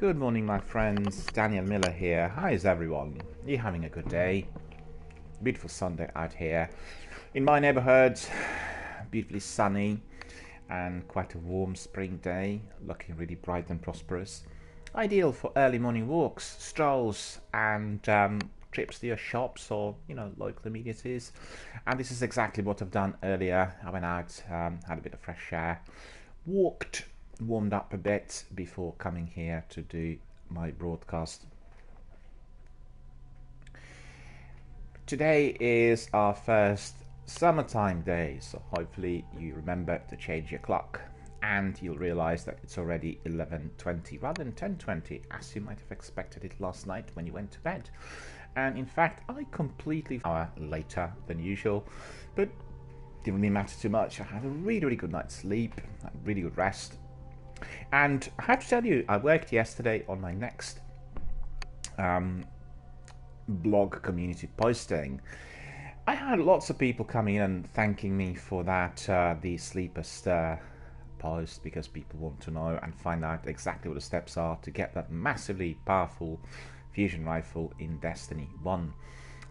Good morning, my friends. Daniel Miller here. How is everyone? Are you having a good day? Beautiful Sunday out here. In my neighborhood, beautifully sunny and quite a warm spring day, looking really bright and prosperous. Ideal for early morning walks, strolls, and trips to your shops or, local amenities. And this is exactly what I've done earlier. I went out, had a bit of fresh air, walked, warmed up a bit before coming here to do my broadcast. Today is our first summertime day, so hopefully you remember to change your clock and you'll realize that it's already 11:20 rather than 10:20 as you might have expected it last night when you went to bed. And in fact, I completely an hour later than usual, but didn't really matter too much. I had a really good night's sleep, really good rest. And I have to tell you, I worked yesterday on my next blog community posting. I had lots of people coming in and thanking me for that, the Sleeper Stir post, because people want to know and find out exactly what the steps are to get that massively powerful fusion rifle in Destiny 1.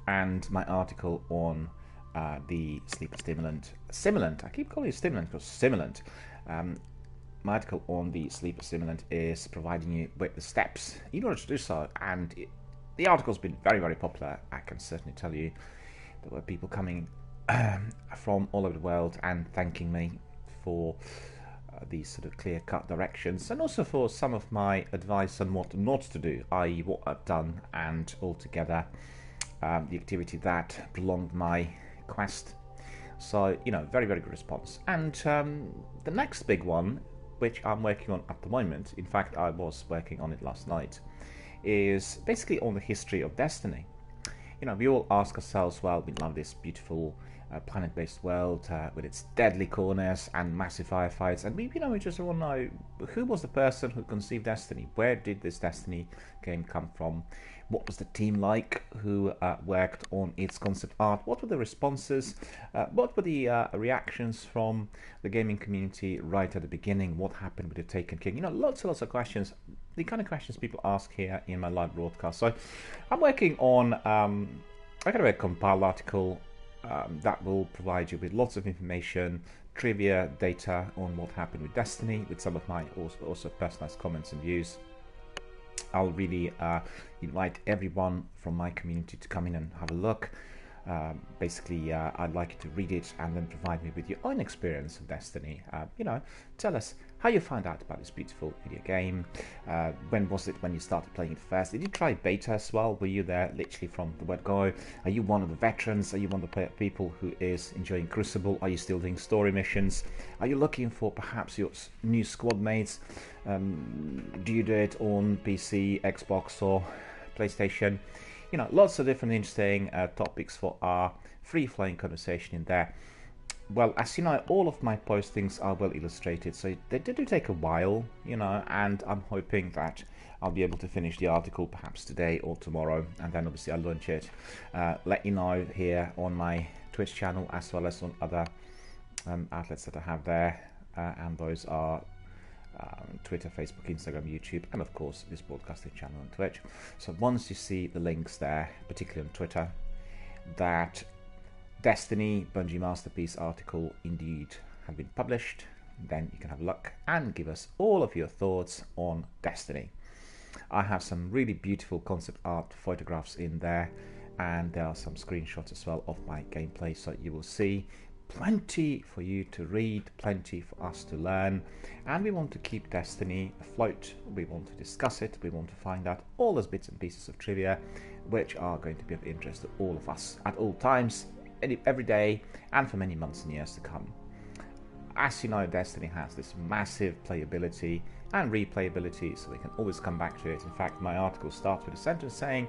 And my article on the Sleeper Simulant, I keep calling it Stimulant because Simulant. My article on the Sleeper Simulant is providing you with the steps in order to do so, and the article's been very popular. I can certainly tell you there were people coming from all over the world and thanking me for these sort of clear-cut directions, and also for some of my advice on what not to do, i.e. what I've done, and altogether the activity that prolonged my quest. So, very good response. And the next big one, which I'm working on at the moment, in fact I was working on it last night, is basically on the history of Destiny. We all ask ourselves, well, we love this beautiful planet-based world with its deadly corners and massive firefights, and we just want to know, who was the person who conceived Destiny? Where did this Destiny game come from? What was the team like who worked on its concept art? What were the responses? What were the reactions from the gaming community right at the beginning? What happened with the Taken King? Lots of questions. The kind of questions people ask here in my live broadcast. So I'm working on I got a compiled article that will provide you with lots of information, trivia, data on what happened with Destiny, with some of my also personalized comments and views. I'll really invite everyone from my community to come in and have a look. Basically, I'd like you to read it and then provide me with your own experience of Destiny. Tell us how you found out about this beautiful video game. When was it when you started playing it first? Did you try beta as well? Were you there literally from the word go? Are you one of the veterans? Are you one of the people who is enjoying Crucible? Are you still doing story missions? Are you looking for perhaps your new squad mates? Do you do it on PC, Xbox or PlayStation? Lots of different interesting topics for our free-flowing conversation in there. Well, as you know, all of my postings are well illustrated, so they do take a while, and I'm hoping that I'll be able to finish the article perhaps today or tomorrow, and then obviously I'll launch it, let you know here on my Twitch channel as well as on other outlets that I have there, and those are Twitter, Facebook, Instagram, YouTube, and of course this broadcasting channel on Twitch. So once you see the links there, particularly on Twitter, that Destiny Bungie Masterpiece article indeed have been published, then you can have a look and give us all of your thoughts on Destiny. I have some really beautiful concept art photographs in there, and there are some screenshots as well of my gameplay, so you will see plenty for you to read, plenty for us to learn, and we want to keep Destiny afloat. We want to discuss it, we want to find out all those bits and pieces of trivia which are going to be of interest to all of us at all times, every day, and for many months and years to come. As you know, Destiny has this massive playability and replayability, so we can always come back to it. In fact, my article starts with a sentence saying,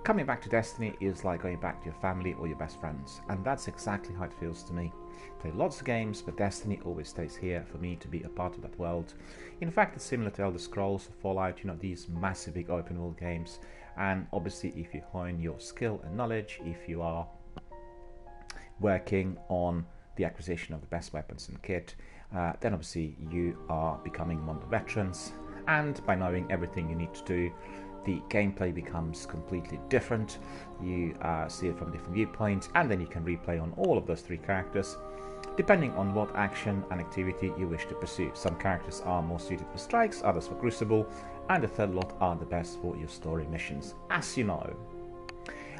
coming back to Destiny is like going back to your family or your best friends, and that's exactly how it feels to me. Play lots of games, but Destiny always stays here for me to be a part of that world. In fact, it's similar to Elder Scrolls or Fallout, these massive big open world games, and obviously if you hone your skill and knowledge, if you are working on the acquisition of the best weapons and kit, then obviously you are becoming one of the veterans, and by knowing everything you need to do, the gameplay becomes completely different. You see it from a different viewpoint, and then you can replay on all of those 3 characters depending on what action and activity you wish to pursue. Some characters are more suited for strikes, others for Crucible, and the third lot are the best for your story missions, as you know.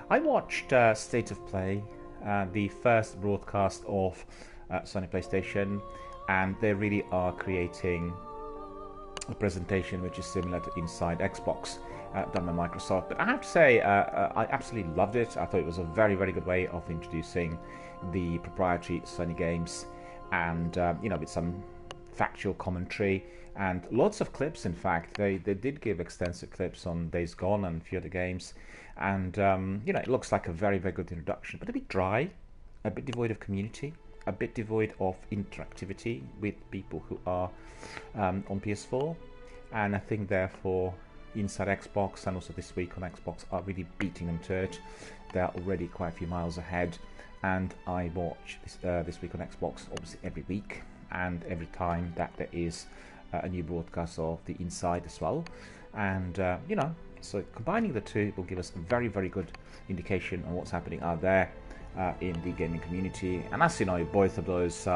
I watched State of Play, the first broadcast of Sony PlayStation, and they really are creating a presentation which is similar to Inside Xbox, done by Microsoft. But I have to say, I absolutely loved it. I thought it was a very, very good way of introducing the proprietary Sony games, and with some factual commentary and lots of clips. In fact, they did give extensive clips on Days Gone and a few other games, and it looks like a very, very good introduction, but a bit dry, a bit devoid of community, a bit devoid of interactivity with people who are on PS4. And I think therefore Inside Xbox and also This Week on Xbox are really beating them to it. They're already quite a few miles ahead, and I watch This Week on Xbox obviously every week, and every time that there is a new broadcast of the Inside as well. And so combining the two will give us a very, very good indication on what's happening out there in the gaming community. And as you know, both of those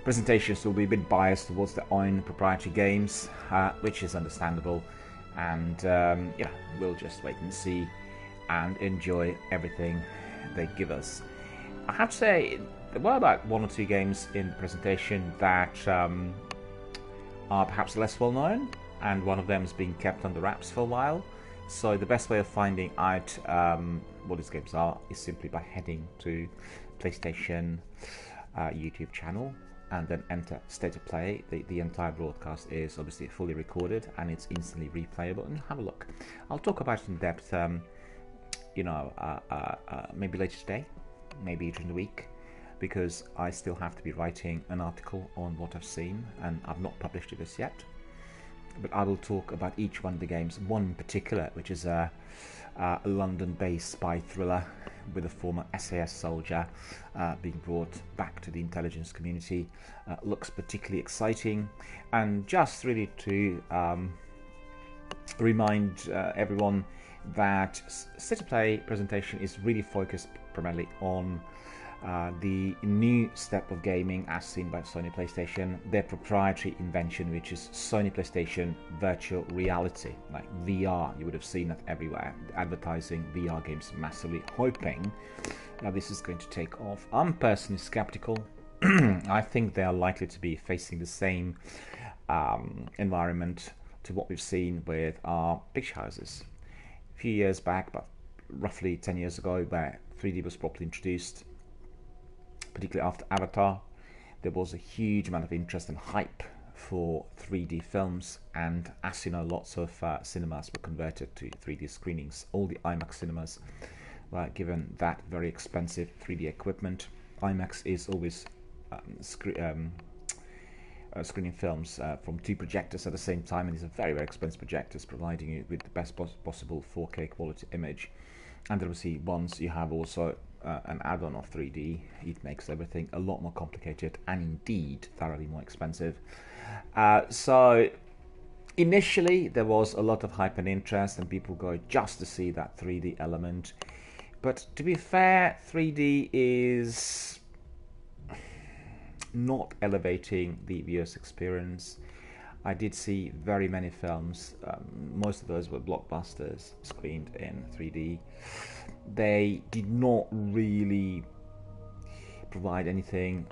presentations will be a bit biased towards their own proprietary games, which is understandable. And we'll just wait and see and enjoy everything they give us. I have to say, there were about 1 or 2 games in the presentation that are perhaps less well known, and one of them is being kept under wraps for a while. So the best way of finding out what these games are is simply by heading to PlayStation YouTube channel and then enter State of Play. The entire broadcast is obviously fully recorded and it's instantly replayable, and have a look. I'll talk about it in depth maybe later today, maybe during the week, because I still have to be writing an article on what I've seen, and I've not published it as yet. But I will talk about each one of the games. One in particular, which is a London-based spy thriller with a former SAS soldier being brought back to the intelligence community, looks particularly exciting. And just really to remind everyone that State of Play presentation is really focused primarily on the new step of gaming as seen by Sony PlayStation, their proprietary invention, which is Sony PlayStation Virtual Reality, like VR. You would have seen that everywhere, advertising VR games massively, hoping that this is going to take off. I'm personally skeptical. I think they are likely to be facing the same environment to what we've seen with our picture houses. A few years back, about roughly 10 years ago, where 3D was properly introduced, particularly after Avatar, there was a huge amount of interest and hype for 3D films, and as you know, lots of cinemas were converted to 3D screenings. All the IMAX cinemas were given that very expensive 3D equipment. IMAX is always screening films from 2 projectors at the same time, and these are very, very expensive projectors, providing you with the best possible 4K quality image. And obviously, once you have also an add-on of 3D, it makes everything a lot more complicated and indeed thoroughly more expensive. So initially there was a lot of hype and interest, and people go just to see that 3D element. But to be fair, 3D is not elevating the viewer's experience. I did see very many films, most of those were blockbusters, screened in 3D. They did not really provide anything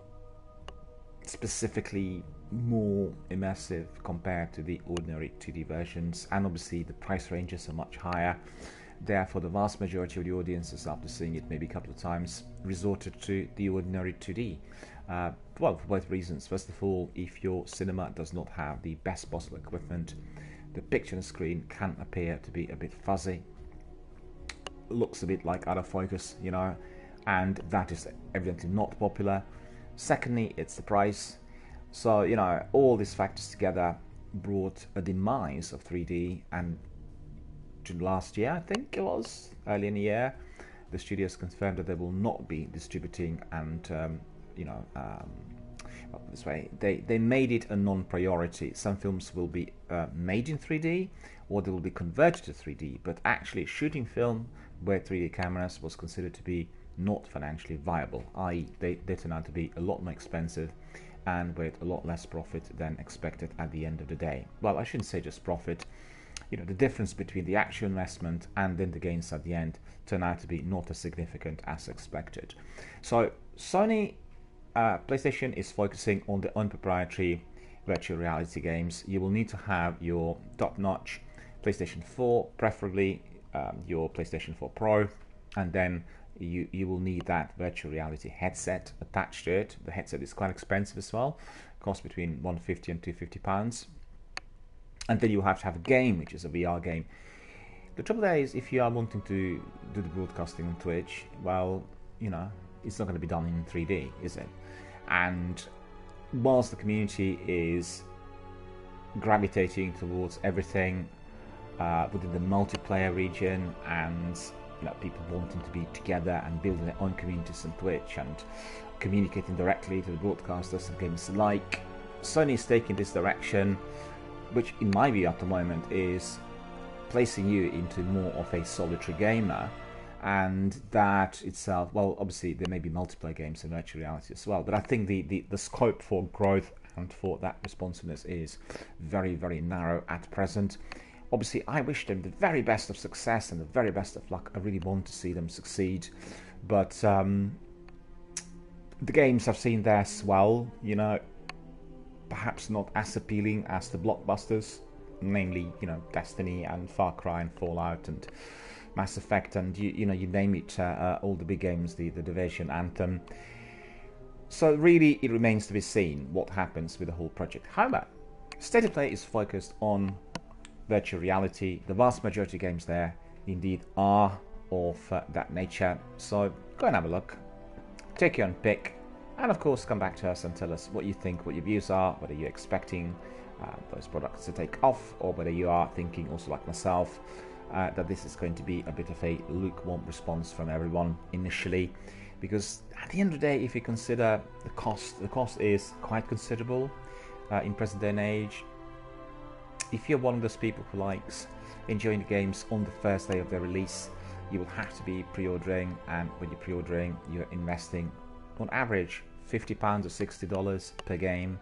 specifically more immersive compared to the ordinary 2D versions, and obviously the price ranges are much higher. Therefore, the vast majority of the audiences, after seeing it maybe a couple of times, resorted to the ordinary 2D. Well, for both reasons. First of all, if your cinema does not have the best possible equipment, the picture on the screen can appear to be a bit fuzzy, looks a bit like out of focus, and that is evidently not popular. Secondly, it's the price. So, all these factors together brought a demise of 3D, and last year, I think it was, early in the year, the studios confirmed that they will not be distributing and well, this way, they made it a non-priority. Some films will be made in 3D, or they will be converted to 3D, but actually shooting film with 3D cameras was considered to be not financially viable, i.e. they turn out to be a lot more expensive and with a lot less profit than expected at the end of the day. Well, I shouldn't say just profit. You know, the difference between the actual investment and then the gains at the end turn out to be not as significant as expected. So Sony PlayStation is focusing on the unproprietary virtual reality games. You will need to have your top-notch PlayStation 4, preferably your PlayStation 4 Pro, and then you will need that virtual reality headset attached to it. The headset is quite expensive as well, costs between £150 and £250. And then you have to have a game, which is a VR game. The trouble there is, if you are wanting to do the broadcasting on Twitch, well, you know, it's not going to be done in 3D, is it? And whilst the community is gravitating towards everything within the multiplayer region, and you know, people wanting to be together and building their own communities on Twitch and communicating directly to the broadcasters and gamers alike, Sony is taking this direction, which in my view at the moment is placing you into more of a solitary gamer. And that itself, well, obviously there may be multiplayer games in virtual reality as well, but I think the scope for growth and for that responsiveness is very, very narrow at present. Obviously, I wish them the very best of success and the very best of luck. I really want to see them succeed, but the games I've seen there swell, you know, perhaps not as appealing as the blockbusters, namely, you know, Destiny and Far Cry and Fallout and Mass Effect, and you know, you name it, all the big games, the Division, Anthem. So really, it remains to be seen what happens with the whole project. However, State of Play is focused on virtual reality. The vast majority of games there indeed are of that nature. So go and have a look, take your own pick, and of course come back to us and tell us what you think, what your views are, whether you're expecting those products to take off, or whether you are thinking, also like myself, that this is going to be a bit of a lukewarm response from everyone initially. Because at the end of the day, if you consider the cost is quite considerable in present day and age. If you're one of those people who likes enjoying the games on the first day of their release, you will have to be pre-ordering, and when you're pre-ordering, you're investing on average £50 or $60 per game,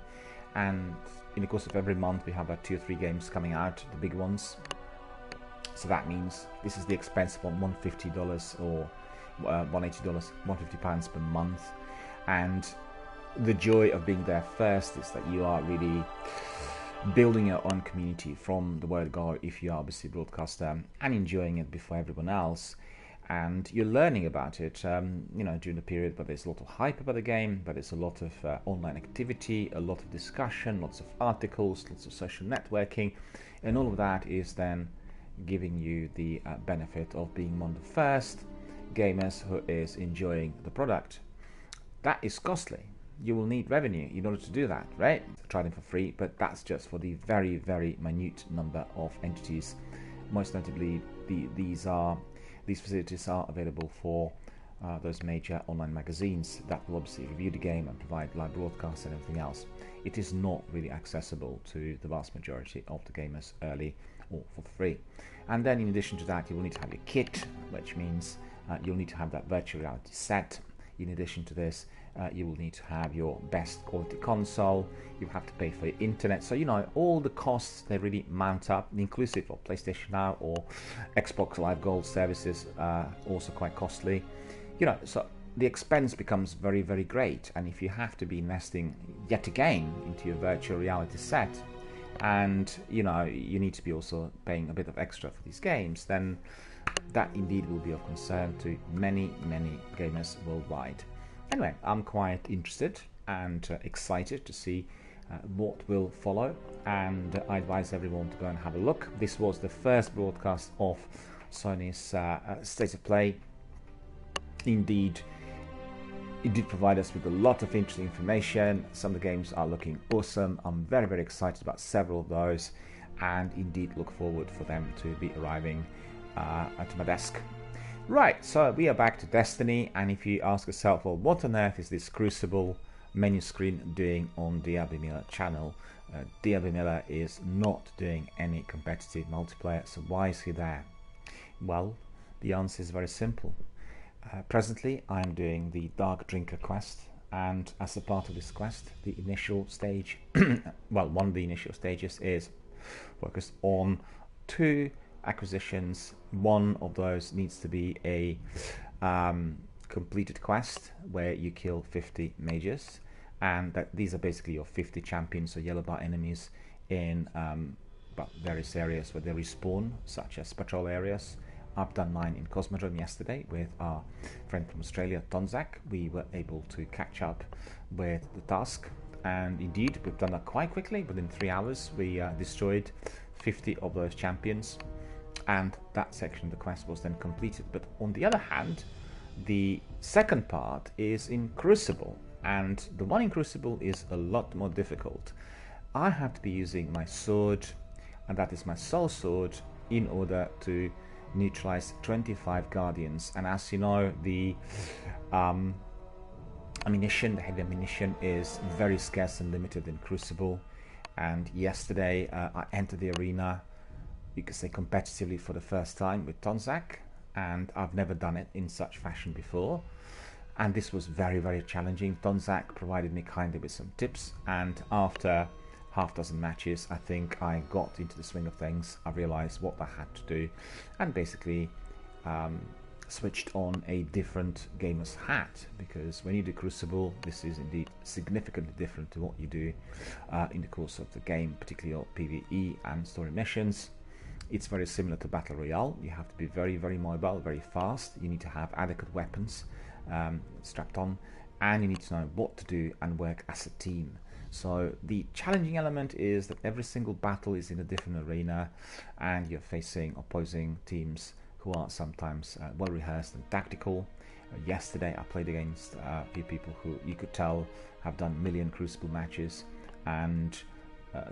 and in the course of every month we have about 2 or 3 games coming out, the big ones. So that means this is the expense of $150 or $180, £150 per month. And the joy of being there first is that you are really building your own community from the word go, if you are obviously a broadcaster, and enjoying it before everyone else. And you're learning about it, you know, during the period, but there's a lot of hype about the game, but there's a lot of online activity, a lot of discussion, lots of articles, lots of social networking, and all of that is then giving you the benefit of being one of the first gamers who is enjoying the product. That is costly. You will need revenue in order to do that, right? Try them for free, but that's just for the very, very minute number of entities. Most notably, these facilities are available for those major online magazines that will obviously review the game and provide live broadcasts and everything else. It is not really accessible to the vast majority of the gamers early or for free. And then in addition to that, you will need to have your kit, which means you'll need to have that virtual reality set. In addition to this, you will need to have your best quality console. You have to pay for your internet. So, you know, all the costs, they really mount up, inclusive of PlayStation Now or Xbox Live Gold services, also quite costly. You know, so the expense becomes very, very great. And if you have to be investing yet again into your virtual reality set, and, you know, you need to be also paying a bit of extra for these games, then that indeed will be of concern to many, many gamers worldwide. Anyway, I'm quite interested and excited to see what will follow, and I advise everyone to go and have a look. This was the first broadcast of Sony's State of Play. Indeed, it did provide us with a lot of interesting information. Some of the games are looking awesome. I'm very, very excited about several of those, and indeed look forward for them to be arriving at my desk. Right, so we are back to Destiny, and if you ask yourself, well, what on earth is this Crucible menu screen doing on DRBMiller channel. DRBMiller is not doing any competitive multiplayer, so why is he there? Well, the answer is very simple. Presently I am doing the Dark Drinker quest, and as a part of this quest, the initial stage well, one of the initial stages is focused on 2 acquisitions. One of those needs to be a completed quest where you kill 50 mages, and these are basically your 50 champions or yellow bar enemies in various areas where they respawn, such as patrol areas. I've done mine in Cosmodrome yesterday with our friend from Australia, Tonzak. We were able to catch up with the task, and indeed we've done that quite quickly. Within 3 hours we destroyed 50 of those champions, and that section of the quest was then completed. But on the other hand, the second part is in Crucible, and the one in Crucible is a lot more difficult. I have to be using my sword, and that is my soul sword, in order to neutralize 25 guardians. And as you know, the ammunition, the heavy ammunition, is very scarce and limited in Crucible. And yesterday I entered the arena, you could say competitively, for the first time with Tonzak, and I've never done it in such fashion before, and this was very, very challenging. Tonzak provided me kindly with some tips, and after half dozen matches, I think I got into the swing of things. I realized what I had to do, and basically switched on a different gamer's hat, because when you do Crucible, this is indeed significantly different to what you do in the course of the game, particularly your PvE and story missions. It's very similar to Battle Royale. You have to be very, very mobile, very fast. You need to have adequate weapons strapped on, and you need to know what to do and work as a team. So the challenging element is that every single battle is in a different arena, and you're facing opposing teams who are sometimes well rehearsed and tactical. Yesterday I played against a few people who you could tell have done million Crucible matches, and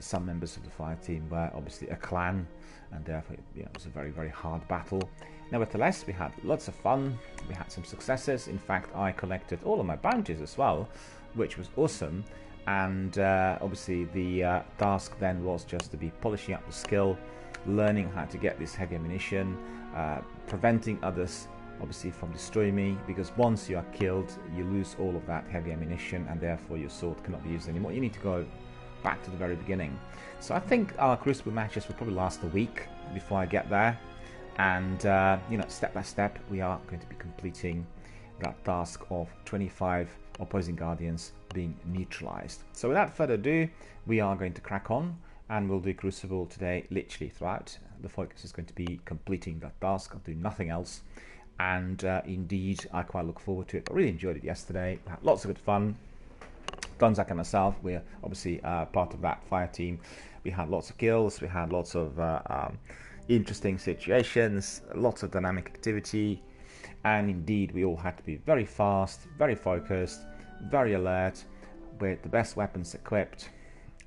some members of the fire team were obviously a clan, and therefore it was a very, very hard battle. Nevertheless, we had lots of fun, we had some successes. In fact, I collected all of my bounties as well, which was awesome. And obviously the task then was just to be polishing up the skill, learning how to get this heavy ammunition, preventing others obviously from destroying me, because once you are killed you lose all of that heavy ammunition, and therefore your sword cannot be used anymore. You need to go back to the very beginning. So I think our Crucible matches will probably last a week before I get there, and step by step we are going to be completing that task of 25 opposing guardians being neutralized. So without further ado, we are going to crack on, and we'll do Crucible today literally throughout. The focus is going to be completing that task. I'll do nothing else, and indeed I quite look forward to it. I really enjoyed it yesterday. We had lots of good fun. Tonzak and myself, we're obviously part of that fire team. We had lots of kills, we had lots of interesting situations, lots of dynamic activity, and indeed we all had to be very fast, very focused, very alert, with the best weapons equipped,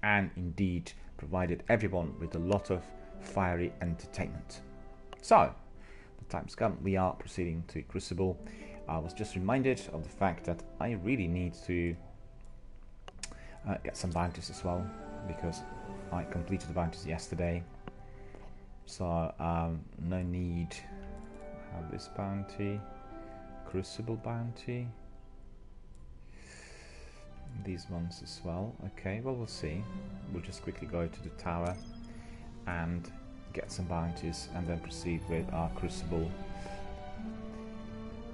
and indeed provided everyone with a lot of fiery entertainment. So the time's come, we are proceeding to Crucible. I was just reminded of the fact that I really need to get some bounties as well, because I completed the bounties yesterday, so no need to have this bounty, Crucible bounty, these ones as well. Okay, well, we'll see. We'll just quickly go to the tower and get some bounties, and then proceed with our Crucible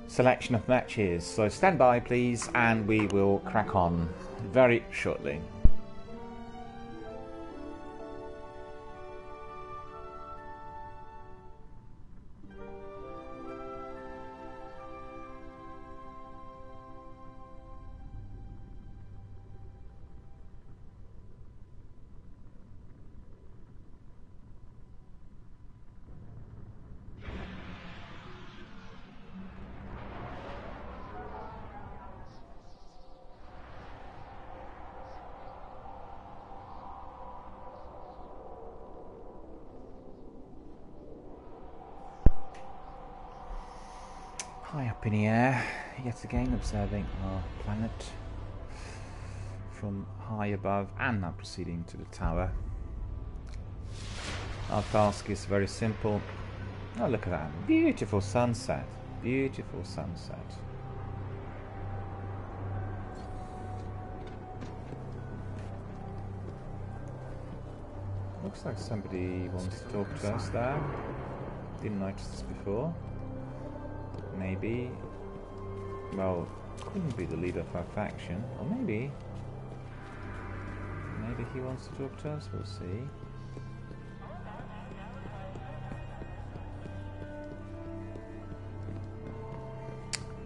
selection of matches. So stand by please, and we will crack on very shortly. High up in the air, yet again observing our planet. from high above and now proceeding to the tower. Our task is very simple. Oh, look at that. Beautiful sunset. Beautiful sunset. Looks like somebody wants to talk to us there. Didn't notice this before. Maybe. Well, couldn't be the leader of our faction. Or maybe. Maybe he wants to talk to us. We'll see. I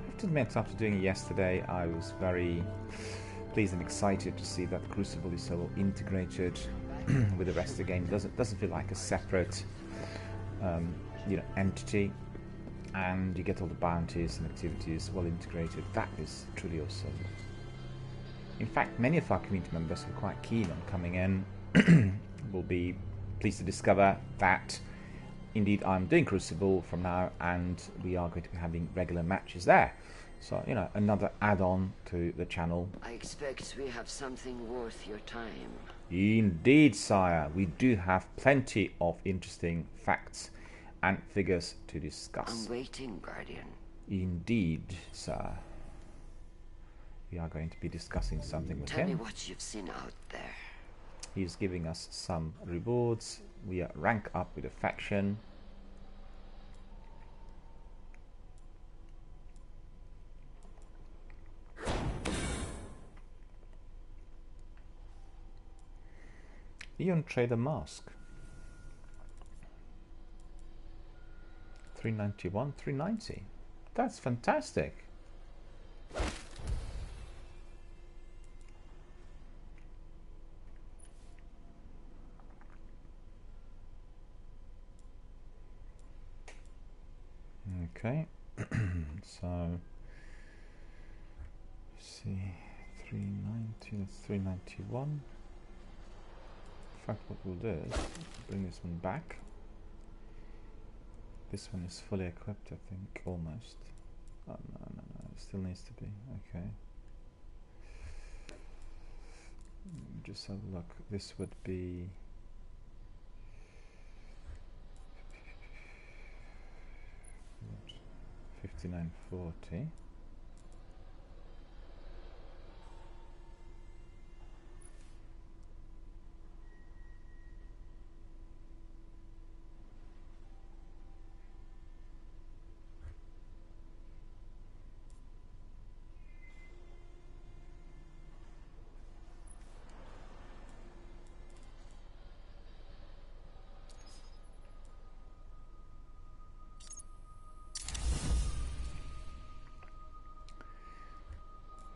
have to admit, after doing it yesterday, I was very pleased and excited to see that Crucible is so integrated with the rest of the game. It doesn't feel like a separate entity, and you get all the bounties and activities well integrated. That is truly awesome. In fact, many of our community members who are quite keen on coming in will be pleased to discover that indeed I'm doing Crucible from now, and we are going to be having regular matches there. So, you know, another add-on to the channel. I expect we have something worth your time. Indeed, sire. We do have plenty of interesting facts and figures to discuss. I'm waiting, Guardian. Indeed, sir. We are going to be discussing something with him. Tell me what you've seen out there. He's giving us some rewards. We are rank up with a faction. Ion Trader Mask. 391, 390. That's fantastic. Okay. So see, 390, that's 391. In fact, what we'll do is bring this one back. This one is fully equipped, I think, almost. Oh, no, it still needs to be. Okay. Just have a look. This would be 5940.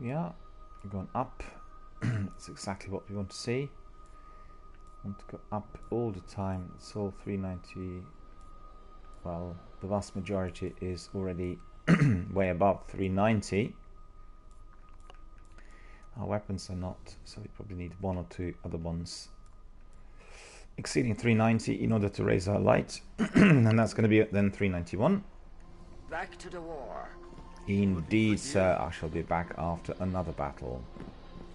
Yeah, going up. That's exactly what we want to see. Want to go up all the time. It's all 390. Well, the vast majority is already way above 390. Our weapons are not, so we probably need one or two other ones exceeding 390 in order to raise our light. And that's going to be then 391. Back to the war. Indeed, sir, I shall be back after another battle.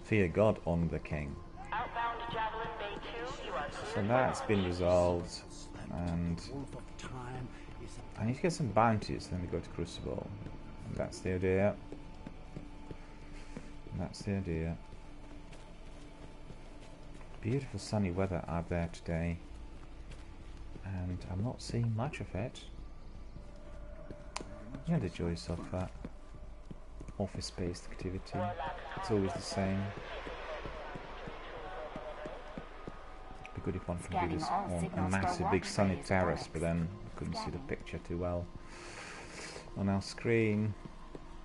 Fear God, honor the King. Outbound Javelin Bay 2, you are So that's been resolved, and I need to get some bounties, then we go to Crucible. And that's the idea. That's the idea. Beautiful sunny weather out there today, and I'm not seeing much of it. You know the joys of office-based activity. It's always the same. It'd be good if one can do this on a massive big sunny terrace, but then I couldn't see the picture too well on our screen.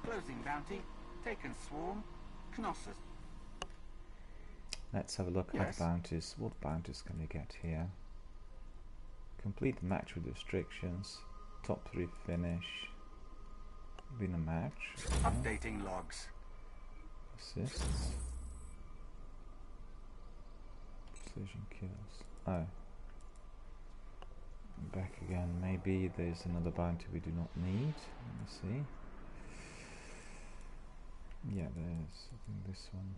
Closing bounty, taken swarm, Knossos. Let's have a look at bounties. What bounties can we get here? Complete the match with restrictions. Top 3 finish. Win a match. Updating logs. Assists. Precision kills. Oh. Back again. Maybe there's another bounty we do not need. Let me see. Yeah, there's. I think this one.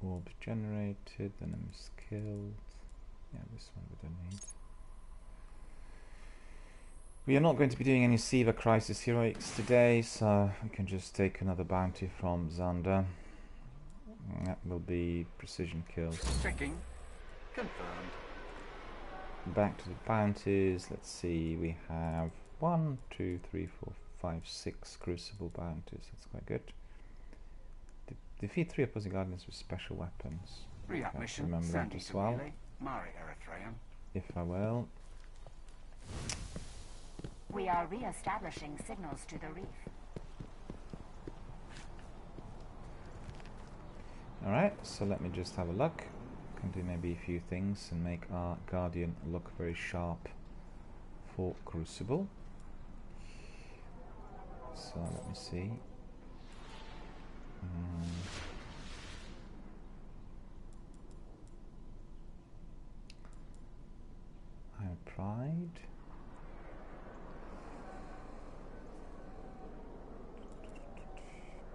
Orb generated, enemies killed. Yeah, this one we don't need. We are not going to be doing any Siva Crisis Heroics today, so we can just take another bounty from Xander. That will be precision kills. Checking. Confirmed. Back to the bounties. Let's see, we have 1, 2, 3, 4, 5, 6 Crucible bounties. That's quite good. Defeat 3 opposing guardians with special weapons. Re-up mission. Remember that as well. Mari Erythraeum. If I will. We are re-establishing signals to the reef. Alright, so let me just have a look. Can do maybe a few things and make our Guardian look very sharp for Crucible. So let me see. High Pride.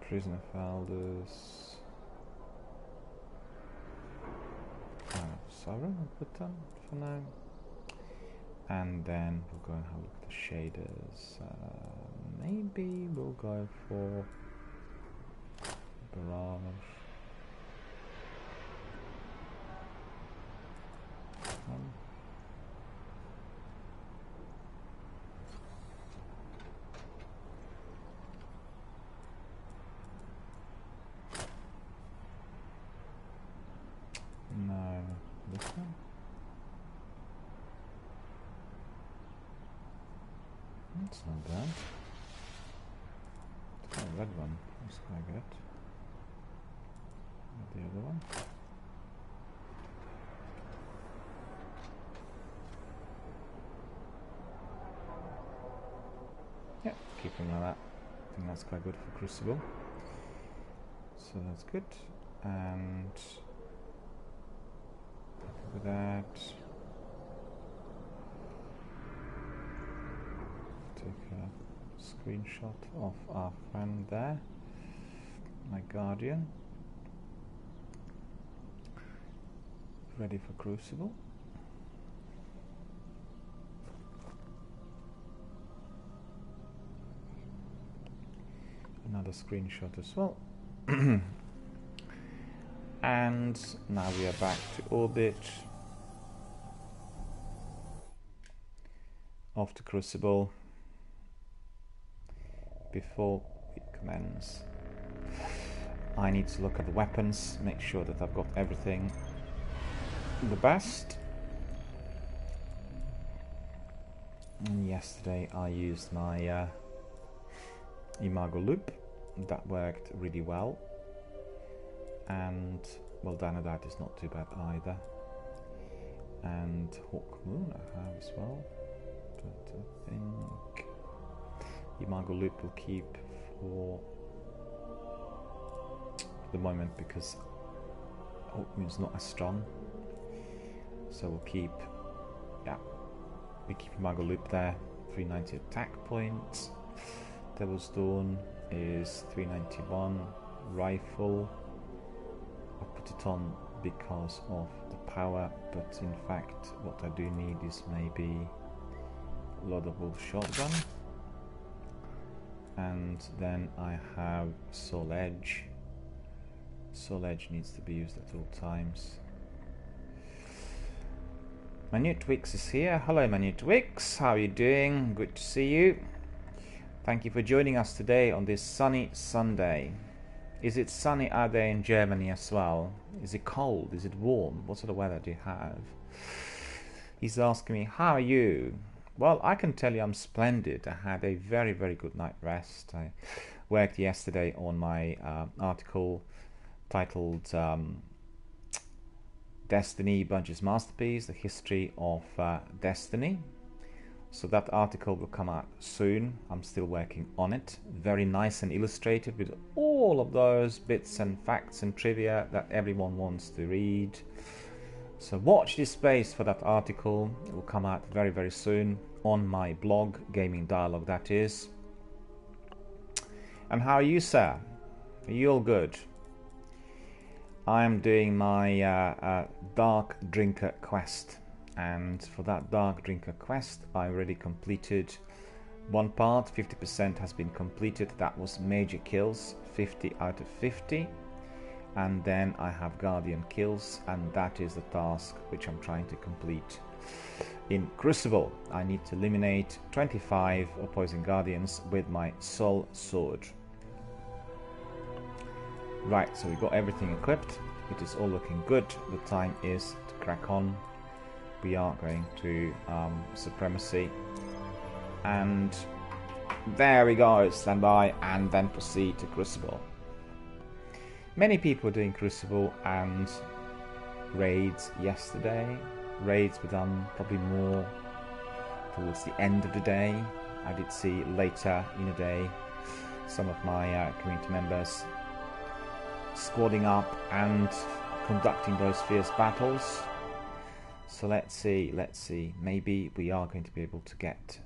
Prisoner of Elders. Sorrow, I'll put that for now. And then we'll go and have a look at the shaders. Maybe we'll go for Barrage. No, this one. That's not bad. Oh, red one. That's quite good. The other one. Yeah, keeping like that. I think that's quite good for Crucible. So that's good. And with that, take a screenshot of our friend there, my Guardian, ready for Crucible. Another screenshot as well. And now we are back to orbit. Off to Crucible. Before we commence, I need to look at the weapons, make sure that I've got everything the best. And yesterday I used my Imago loop. That worked really well. And well, Danadite is not too bad either. And Hawk Moon I have as well. But I think Imago loop will keep for the moment because Hawk Moon's not as strong. So we'll keep, yeah, we keep Imago loop there. 390 attack points. Devil's Dawn is 391. Rifle, I put it on because of the power, but in fact what I do need is maybe loadable shotgun. And then I have Soul Edge. Soul Edge needs to be used at all times. Minute Wix is here. Hello Minute Wix, how are you doing? Good to see you. Thank you for joining us today on this sunny Sunday. Is it sunny out there in Germany as well? Is it cold? Is it warm? What sort of weather do you have? He's asking me, how are you? Well, I can tell you I'm splendid. I had a very, very good night rest. I worked yesterday on my article titled Destiny Bungie's Masterpiece, The History of Destiny. So that article will come out soon. I'm still working on it. Very nice and illustrated with all of those bits and facts and trivia that everyone wants to read. So watch this space for that article. It will come out very, very soon on my blog, Gaming Dialogue that is. And how are you, sir? Are you all good? I'm doing my Dark Drinker quest, and for that Dark Drinker quest I already completed one part. 50% has been completed. That was major kills, 50 out of 50. And then I have Guardian kills, and that is the task which I'm trying to complete. In Crucible, I need to eliminate 25 opposing Guardians with my Soul Sword. Right, so we got everything equipped. It is all looking good. The time is to crack on. We are going to Supremacy. And there we go, stand by, and then proceed to Crucible. Many people were doing Crucible and raids yesterday. Raids were done probably more towards the end of the day. I did see later in the day some of my community members squadding up and conducting those fierce battles. So let's see, maybe we are going to be able to get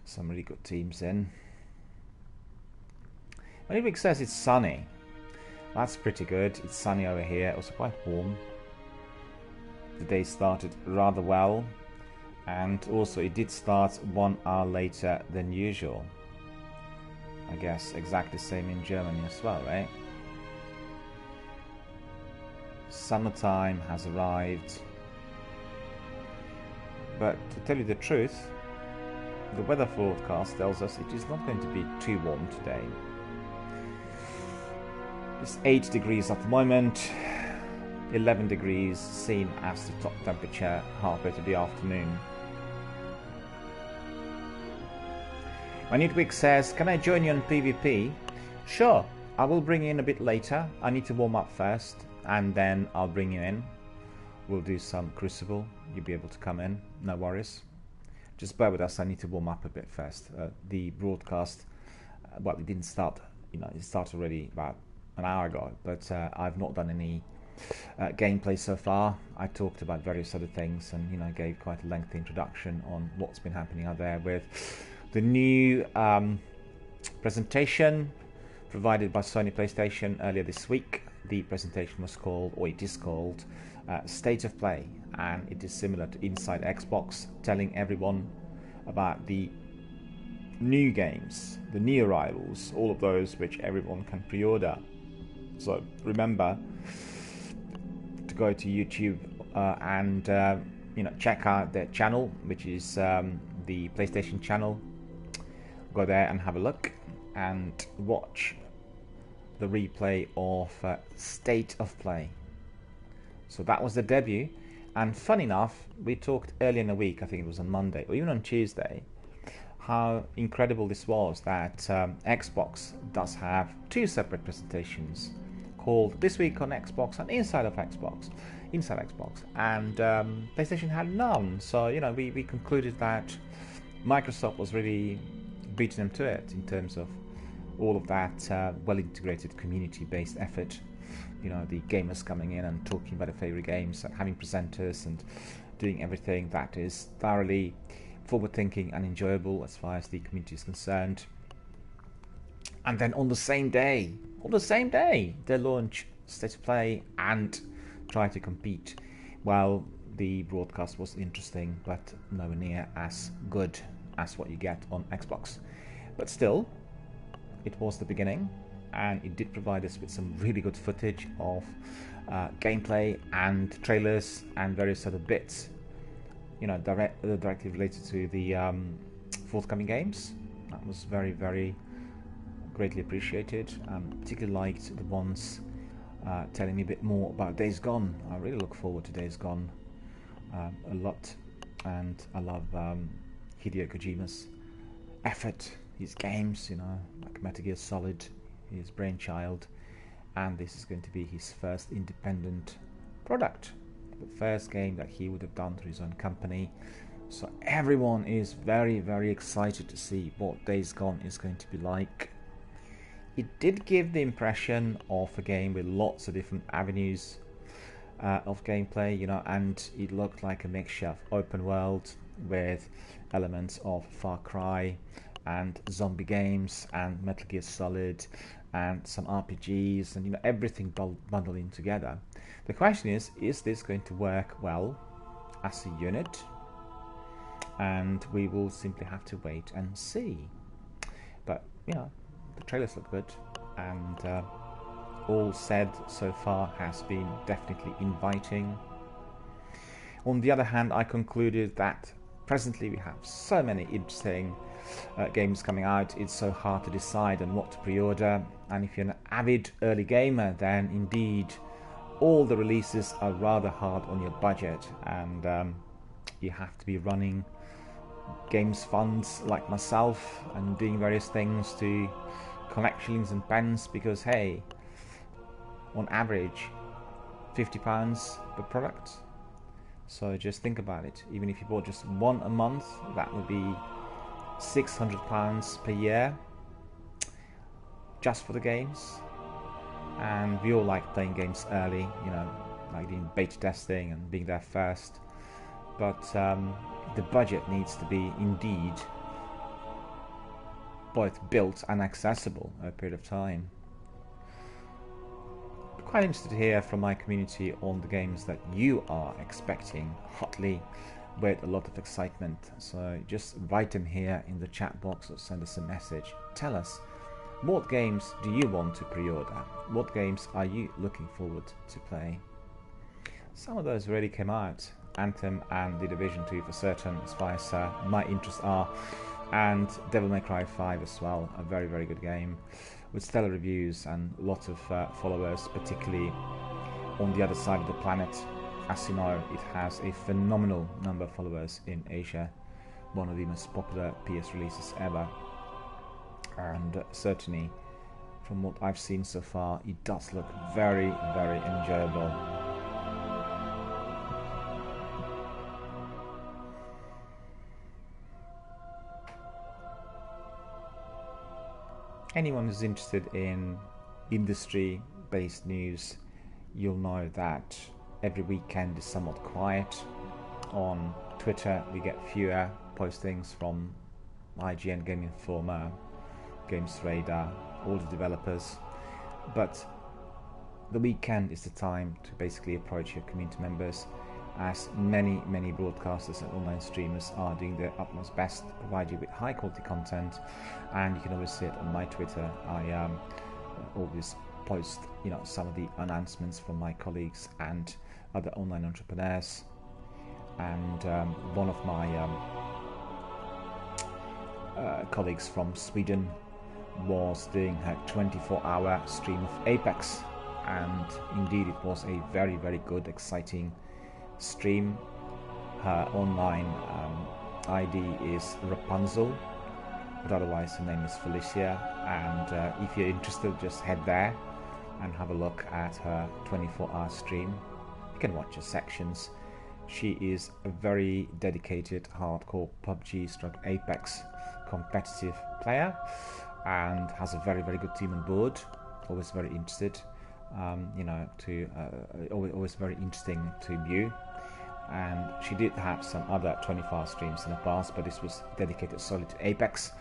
some really good teams in. When says it's sunny, that's pretty good. It's sunny over here, also quite warm. The day started rather well, and also it did start 1 hour later than usual. I guess exactly the same in Germany as well, right? Summertime has arrived, but to tell you the truth, the weather forecast tells us it is not going to be too warm today. It's 8 degrees at the moment, 11 degrees seen as the top temperature halfway to the afternoon. My Nitwig says, can I join you on PvP? Sure, I will bring you in a bit later. I need to warm up first, and then I'll bring you in. We'll do some Crucible. You'll be able to come in, no worries. Just bear with us, I need to warm up a bit first. The broadcast, well, it didn't start, it started already about an hour ago, but I've not done any gameplay so far. I talked about various other things and, gave quite a lengthy introduction on what's been happening out there with the new presentation provided by Sony PlayStation earlier this week. The presentation was called, or it is called, State of Play, and it is similar to Inside Xbox, telling everyone about the new games, the new arrivals, all of those which everyone can pre-order. So remember to go to YouTube and check out their channel, which is the PlayStation channel. Go there and have a look and watch the replay of State of Play. So that was the debut, and fun enough, we talked earlier in the week, I think it was on Monday or even on Tuesday, how incredible this was that Xbox does have two separate presentations called This Week on Xbox and Inside Xbox, and PlayStation had none. So we concluded that Microsoft was really beating them to it in terms of all of that well-integrated community-based effort. The gamers coming in and talking about their favorite games and having presenters and doing everything that is thoroughly forward-thinking and enjoyable as far as the community is concerned. And then on the same day, they launch State of Play and try to compete. Well, the broadcast was interesting, but nowhere near as good as what you get on Xbox. But still, it was the beginning, and it did provide us with some really good footage of gameplay and trailers and various other bits, directly related to the forthcoming games. That was very, very greatly appreciated. Particularly liked the ones telling me a bit more about Days Gone. I really look forward to Days Gone a lot, and I love Hideo Kojima's effort, his games, like Metal Gear Solid, his brainchild, and this is going to be his first independent product, the first game that he would have done through his own company. So everyone is very, very excited to see what Days Gone is going to be like. It did give the impression of a game with lots of different avenues of gameplay, and it looked like a mixture of open world with elements of Far Cry and zombie games and Metal Gear Solid and some RPGs and, you know, everything bundled in together. The question is this going to work well as a unit? And we will simply have to wait and see. But, you know, the trailers look good, and all said so far has been definitely inviting. On the other hand, I concluded that presently we have so many interesting games coming out, it's so hard to decide on what to pre-order, and if you're an avid early gamer, then indeed all the releases are rather hard on your budget, and you have to be running games funds like myself and doing various things to collect shillings and pence, because hey, on average £50 per product. So just think about it. Even if you bought just one a month, that would be £600 per year just for the games. And we all like playing games early, you know, like doing beta testing and being there first. But the budget needs to be indeed both built and accessible over a period of time. Quite interested to hear from my community on the games that you are expecting hotly with a lot of excitement. So just write them here in the chat box or send us a message. Tell us, what games do you want to pre-order? What games are you looking forward to play? Some of those already came out, Anthem and The Division 2 for certain, as far as my interests are, and Devil May Cry 5 as well, a very, very good game with stellar reviews and lots of followers, particularly on the other side of the planet. As you know, it has a phenomenal number of followers in Asia, one of the most popular PS releases ever, and certainly from what I've seen so far, it does look very, very enjoyable. Anyone who's interested in industry-based news, you'll know that every weekend is somewhat quiet. On Twitter, we get fewer postings from IGN, Game Informer, Games Radar, all the developers. But the weekend is the time to basically approach your community members, as many broadcasters and online streamers are doing their utmost best to provide you with high quality content. And you can always see it on my Twitter. I always post, you know, some of the announcements from my colleagues and other online entrepreneurs. And one of my colleagues from Sweden was doing her 24-hour stream of Apex, and indeed it was a very, very good, exciting stream. Her online ID is Rapunzel, but otherwise her name is Felicia, and if you're interested, just head there and have a look at her 24-hour stream. You can watch her sections. She is a very dedicated, hardcore PUBG/Apex competitive player, and has a very, very good team on board. Always very interested, you know, to always very interesting to view. And she did have some other 24-hour streams in the past, but this was dedicated solely to Apex,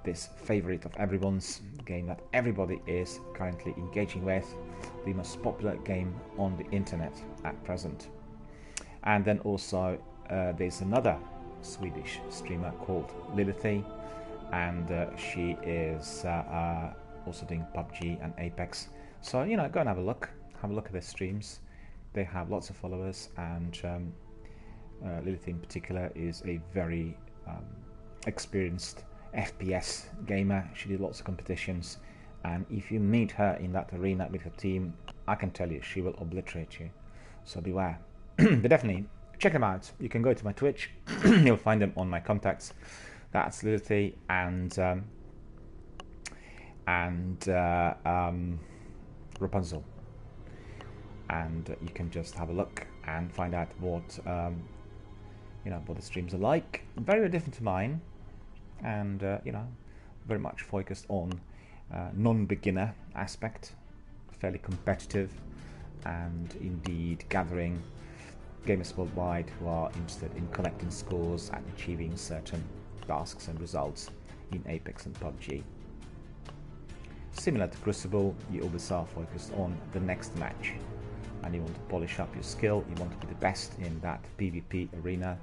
this favorite of everyone's, game that everybody is currently engaging with, the most popular game on the internet at present. And then also there's another Swedish streamer called Lilithy, and she is also doing PUBG and Apex. So, you know, go and have a look at their streams. They have lots of followers, and Lilith in particular is a very experienced FPS gamer. She did lots of competitions, and if you meet her in that arena with her team, I can tell you she will obliterate you, so beware. But definitely check them out. You can go to my Twitch, you'll find them on my contacts. That's Lilithy and Rapunzel, and you can just have a look and find out what you know, what the streams are like. Very, very different to mine, and you know, very much focused on non-beginner aspect, fairly competitive, and indeed gathering gamers worldwide who are interested in collecting scores and achieving certain tasks and results in Apex and PUBG. similar to Crucible, you always are focused on the next match, and you want to polish up your skill, you want to be the best in that PvP arena,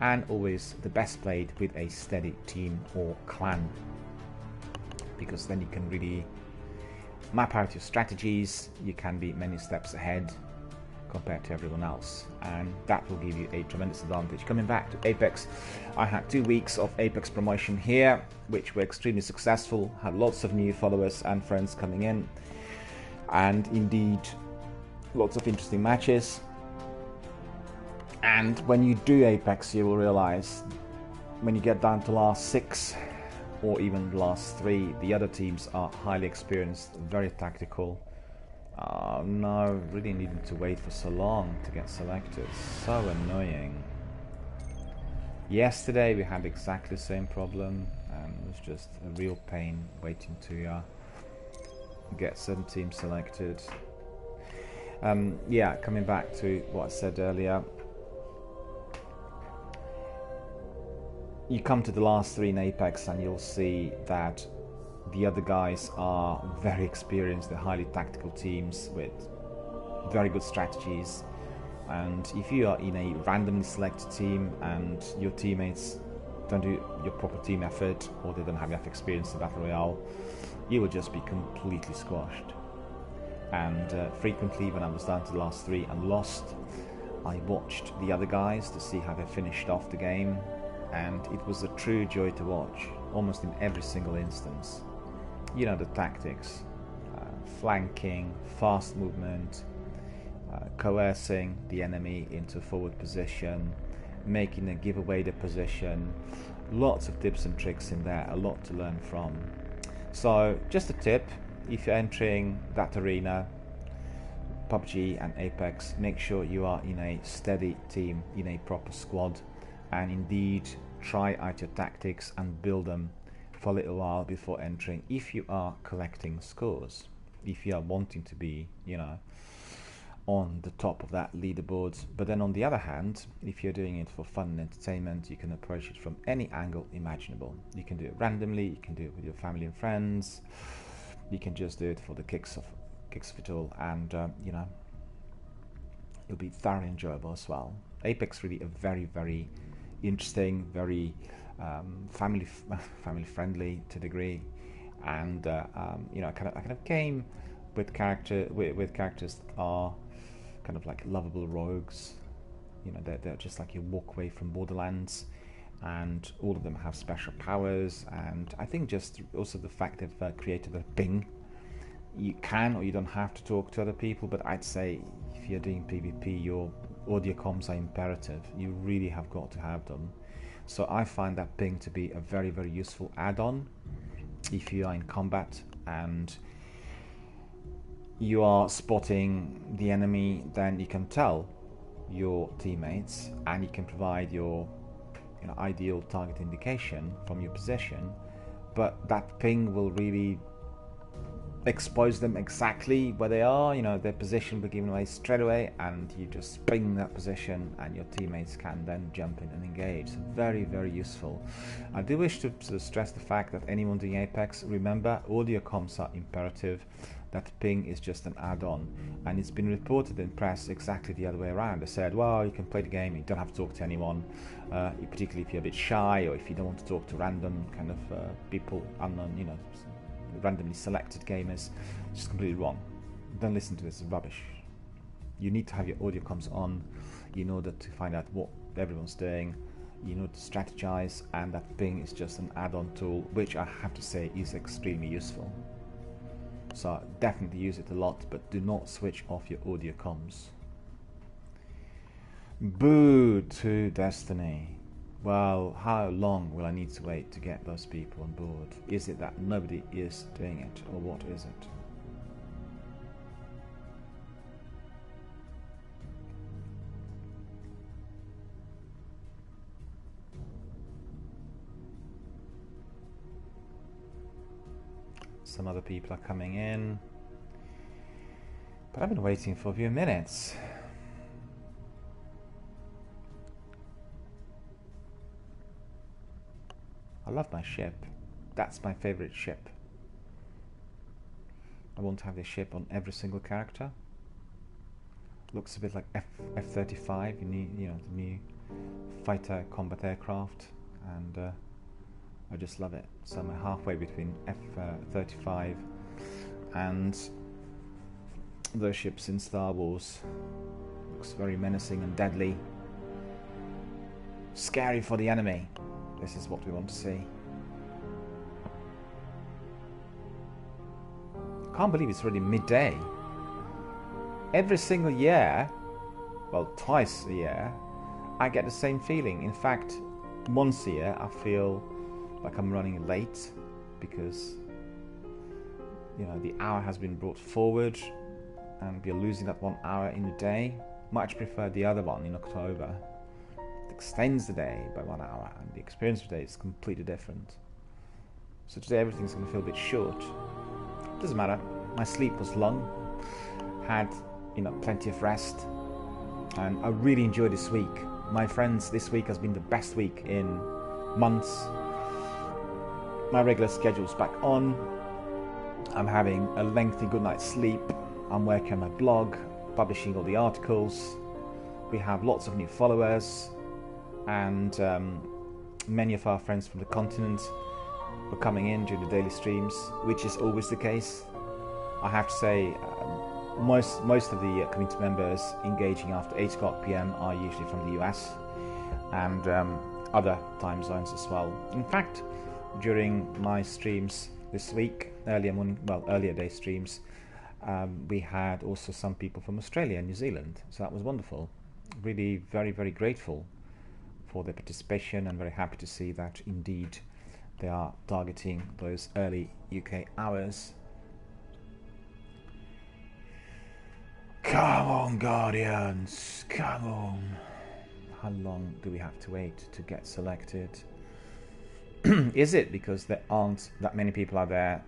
and always the best played with a steady team or clan, because then you can really map out your strategies, you can be many steps ahead compared to everyone else, and that will give you a tremendous advantage. Coming back to Apex, I had 2 weeks of Apex promotion here, which were extremely successful, had lots of new followers and friends coming in, and indeed lots of interesting matches. And when you do Apex, you will realize when you get down to last 6 or even the last 3, the other teams are highly experienced, very tactical. No, really needing to wait for so long to get selected. So annoying. Yesterday we had exactly the same problem, and it was just a real pain waiting to get certain teams selected. Yeah, coming back to what I said earlier, you come to the last 3 in Apex and you'll see that the other guys are very experienced, they're highly tactical teams with very good strategies, and if you are in a randomly selected team and your teammates don't do your proper team effort, or they don't have enough experience in Battle Royale, you will just be completely squashed. And frequently when I was down to the last 3 and lost, I watched the other guys to see how they finished off the game, and it was a true joy to watch, almost in every single instance. You know, the tactics, flanking, fast movement, coercing the enemy into forward position, making them give away their position, lots of tips and tricks in there, a lot to learn from. So just a tip, if you're entering that arena, PUBG and Apex, make sure you are in a steady team, in a proper squad, and indeed try out your tactics and build them for a little while before entering, if you are collecting scores, if you are wanting to be, you know, on the top of that leaderboard. But then on the other hand, if you're doing it for fun and entertainment, you can approach it from any angle imaginable. You can do it randomly, you can do it with your family and friends, you can just do it for the kicks of it all, and you know, it'll be thoroughly enjoyable as well. Apex really a very, very interesting, very family friendly to a degree, and you know, I kind of came with characters that are kind of like lovable rogues. You know, they're just like you walk away from Borderlands, and all of them have special powers. And I think just also the fact they've created a ping. You can or you don't have to talk to other people, but I'd say if you're doing PvP, your audio comms are imperative. You really have got to have them. So I find that ping to be a very, very useful add-on if you are in combat and you are spotting the enemy. Then you can tell your teammates and you can provide your, you know, ideal target indication from your position, but that ping will really expose them exactly where they are. You know, their position will be given away straight away, and you just ping that position and your teammates can then jump in and engage. So very, very useful. I do wish to sort of stress the fact that anyone doing Apex, remember, audio comms are imperative. That ping is just an add-on, and it's been reported in press exactly the other way around. They said, well, you can play the game, you don't have to talk to anyone, particularly if you're a bit shy or if you don't want to talk to random kind of people, unknown, you know, randomly selected gamers. It's just completely wrong. Don't listen to this rubbish. You need to have your audio comms on in order to find out what everyone's doing. You know, to strategize, and that ping is just an add-on tool, which I have to say is extremely useful. So definitely use it a lot, but do not switch off your audio comms. Boo to Destiny. Well, how long will I need to wait to get those people on board? Is it that nobody is doing it, or what is it? Some other people are coming in, but I've been waiting for a few minutes. I love my ship. That's my favorite ship. I want to have this ship on every single character. Looks a bit like F-35, the new fighter combat aircraft, and I just love it. So I'm halfway between F-35 and those ships in Star Wars. Looks very menacing and deadly. Scary for the enemy. This is what we want to see. Can't believe it's already midday. Every single year, well, twice a year, I get the same feeling. In fact, once a year I feel like I'm running late because the hour has been brought forward and we're losing that 1 hour in the day. Much prefer the other one in October. It extends the day by 1 hour and the experience of the day is completely different. So today everything's going to feel a bit short. Doesn't matter. My sleep was long, had plenty of rest, and I really enjoyed this week. My friends, this week has been the best week in months. My regular schedule's back on. I'm having a lengthy good night's sleep. I'm working on my blog, publishing all the articles. We have lots of new followers, and many of our friends from the continent were coming in during the daily streams, which is always the case. I have to say, most of the community members engaging after 8 o'clock PM are usually from the US and other time zones as well. In fact, during my streams this week, earlier day streams, we had also some people from Australia and New Zealand, so that was wonderful. Really very, very grateful for their participation and very happy to see that indeed they are targeting those early UK hours. Come on, Guardians, come on. How long do we have to wait to get selected? Is it because there aren't that many people out there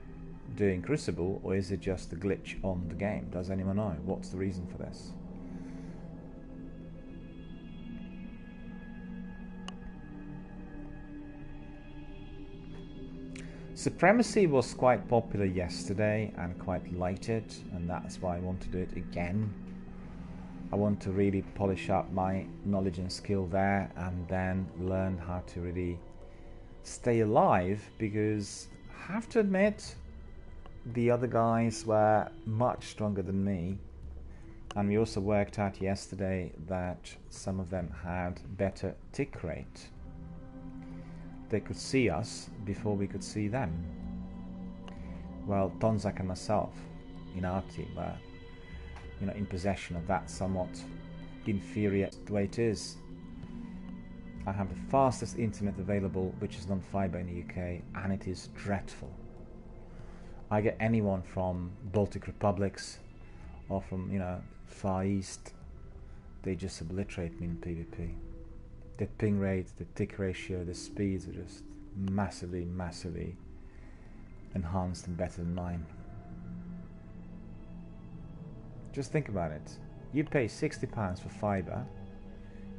doing Crucible, or is it just a glitch on the game? Does anyone know? What's the reason for this? Supremacy was quite popular yesterday and quite lighted, and that's why I want to do it again. I want to really polish up my knowledge and skill there and then learn how to really stay alive, because I have to admit the other guys were much stronger than me, and we also worked out yesterday that some of them had better tick rate. They could see us before we could see them. Well, Tonzak and myself in our team were in possession of that somewhat inferior way it is. I have the fastest internet available, which is non-fiber in the UK, and it is dreadful. I get anyone from Baltic republics or from Far East, they just obliterate me in PvP. The ping rate, the tick ratio, the speeds are just massively enhanced and better than mine. Just think about it. You pay £60 for fibre,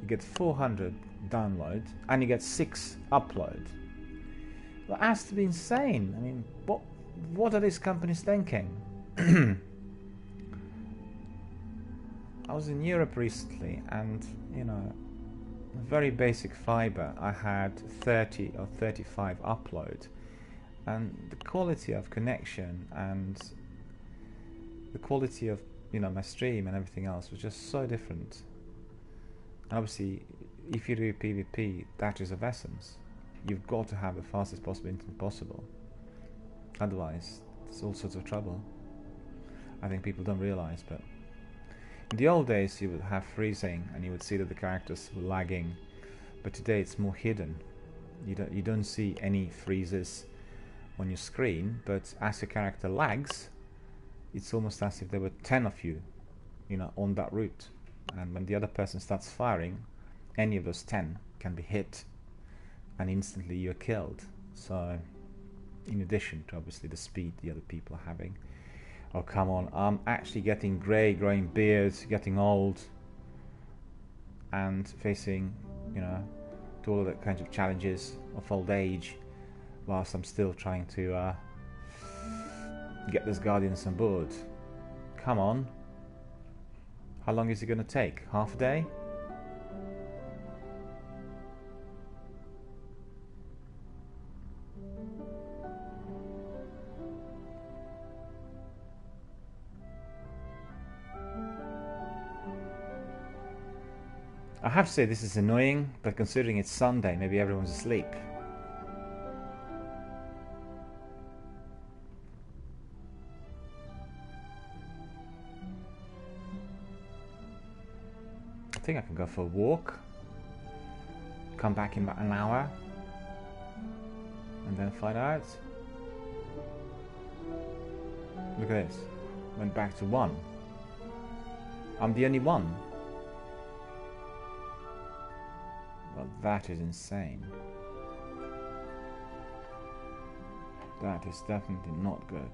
you get 400 download, and you get 6 upload. That has to be insane. I mean, what are these companies thinking? I was in Europe recently, and very basic fibre, I had 30 or 35 upload, and the quality of connection and the quality of my stream and everything else was just so different. And obviously, if you do PvP, that is of essence. You've got to have the fastest possible internet possible, otherwise there's all sorts of trouble. I think people don't realise, but in the old days you would have freezing and you would see that the characters were lagging, but today it's more hidden. You don't see any freezes on your screen, but as your character lags, it's almost as if there were 10 of you, on that route, and when the other person starts firing, any of those 10 can be hit and instantly you're killed. So in addition to obviously the speed the other people are having. Oh, come on, I'm actually getting grey, growing beards, getting old, and facing, to all of the kinds of challenges of old age, whilst I'm still trying to get those Guardians on board. Come on. How long is it going to take? Half a day? I have to say this is annoying, but considering it's Sunday, maybe everyone's asleep. I think I can go for a walk, come back in about an hour, and then find out. Look at this. Went back to 1. I'm the only one. Well, that is insane. That is definitely not good.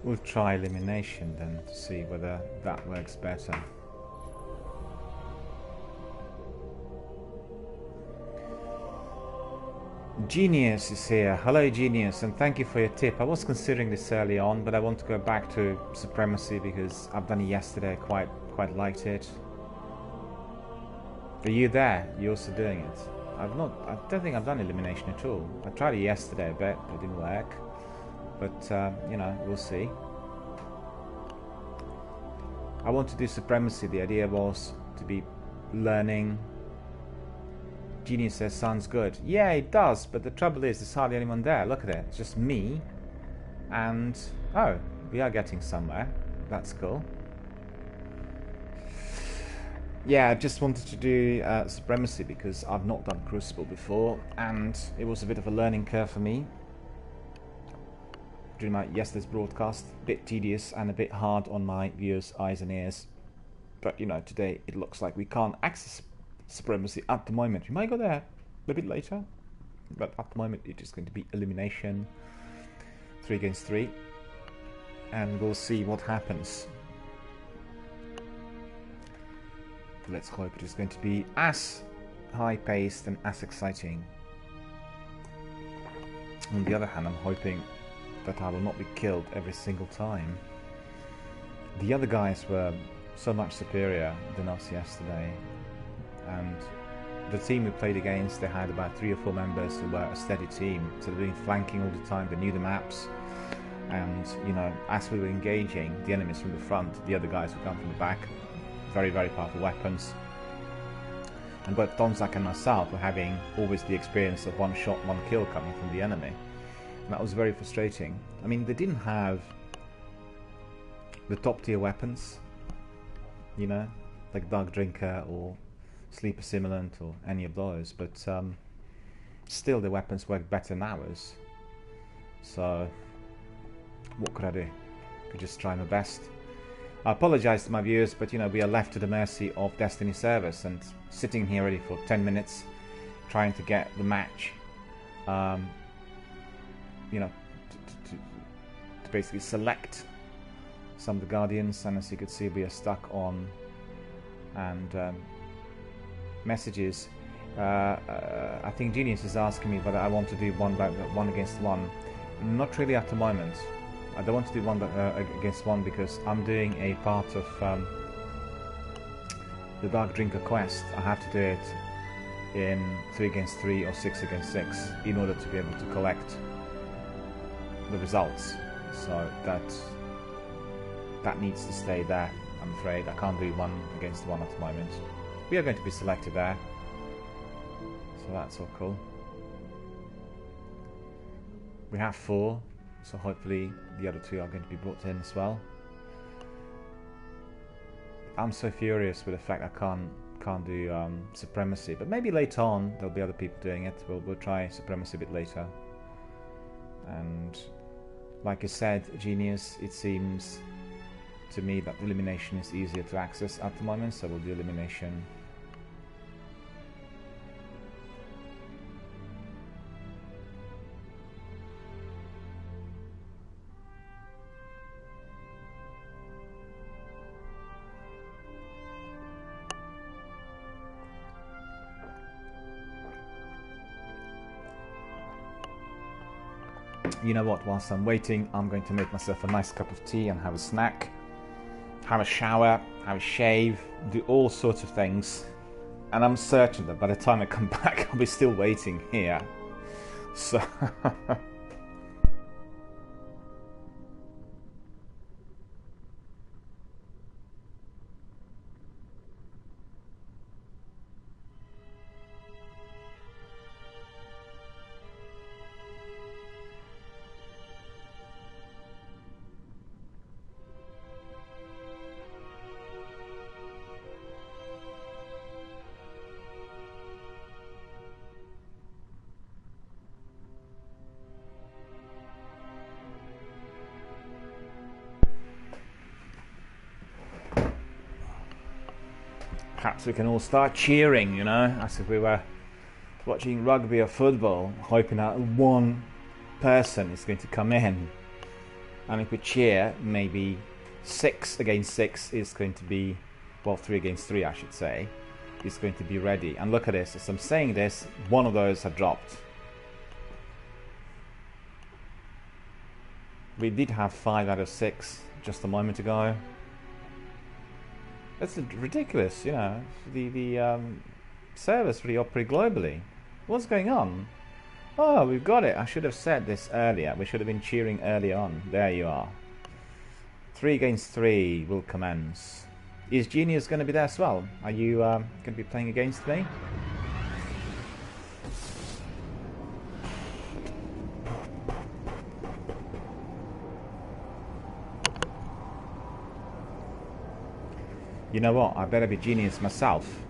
We'll try elimination then to see whether that works better. Genius is here. Hello Genius, and thank you for your tip. I was considering this early on, but I want to go back to Supremacy because I've done it yesterday. Quite liked it. Are you there? You're also doing it. I don't think I've done elimination at all. I tried it yesterday a bit, but it didn't work. But, you know, we'll see. I want to do Supremacy. The idea was to be learning. Genius says, sounds good. Yeah, it does, but the trouble is there's hardly anyone there. Look at it. It's just me. And, oh, we are getting somewhere. That's cool. Yeah, I just wanted to do Supremacy because I've not done Crucible before. And it was a bit of a learning curve for me. During my yesterday's broadcast, a bit tedious and a bit hard on my viewers' eyes and ears. But, you know, today it looks like we can't access Supremacy at the moment. We might go there a bit later, but at the moment it is going to be elimination, 3 against 3, and we'll see what happens. Let's hope it is going to be as high-paced and as exciting. On the other hand, I'm hoping that I will not be killed every single time. The other guys were so much superior than us yesterday, and the team we played against, they had about 3 or 4 members who were a steady team, so they've been flanking all the time, they knew the maps, and, you know, as we were engaging the enemies from the front, the other guys would come from the back, very powerful weapons, and both Donzak and myself were having always the experience of 1 shot, 1 kill coming from the enemy. And that was very frustrating. I mean, they didn't have the top tier weapons, you know, like Dark Drinker or Sleeper Simulant or any of those, but still the weapons work better than ours. So what could I do? I could just try my best. I apologise to my viewers, but you know, we are left to the mercy of Destiny servers, and sitting here already for 10 minutes trying to get the match, you know, to basically select some of the Guardians, and as you could see we are stuck on and messages. I think Genius is asking me whether I want to do 1 against 1. Not really at the moment. I don't want to do 1 against 1 because I'm doing a part of the Dark Drinker quest. I have to do it in 3 against 3 or 6 against 6 in order to be able to collect the results. So that needs to stay there, I'm afraid. I can't do 1 against 1 at the moment. We are going to be selected there, so that's all cool. We have 4, so hopefully the other 2 are going to be brought in as well. I'm so furious with the fact I can't do Supremacy, but maybe later on there'll be other people doing it. We'll try Supremacy a bit later. And like I said, Genius, it seems to me that elimination is easier to access at the moment, so we'll do elimination. You know what, whilst I'm waiting, I'm going to make myself a nice cup of tea and have a snack, have a shower, have a shave, do all sorts of things. And I'm certain that by the time I come back, I'll be still waiting here. So... Perhaps we can all start cheering, you know, as if we were watching rugby or football, hoping that one person is going to come in. And if we cheer, maybe 6 against 6 is going to be, well, 3 against 3, I should say, is going to be ready. And look at this, as I'm saying this, one of those have dropped. We did have 5 out of 6 just a moment ago. That's ridiculous, you know. The servers really operate globally. What's going on? Oh, we've got it. I should have said this earlier. We should have been cheering early on. There you are. 3 against 3 will commence. Is Genius going to be there as well? Are you going to be playing against me? You know what, I better be Genius myself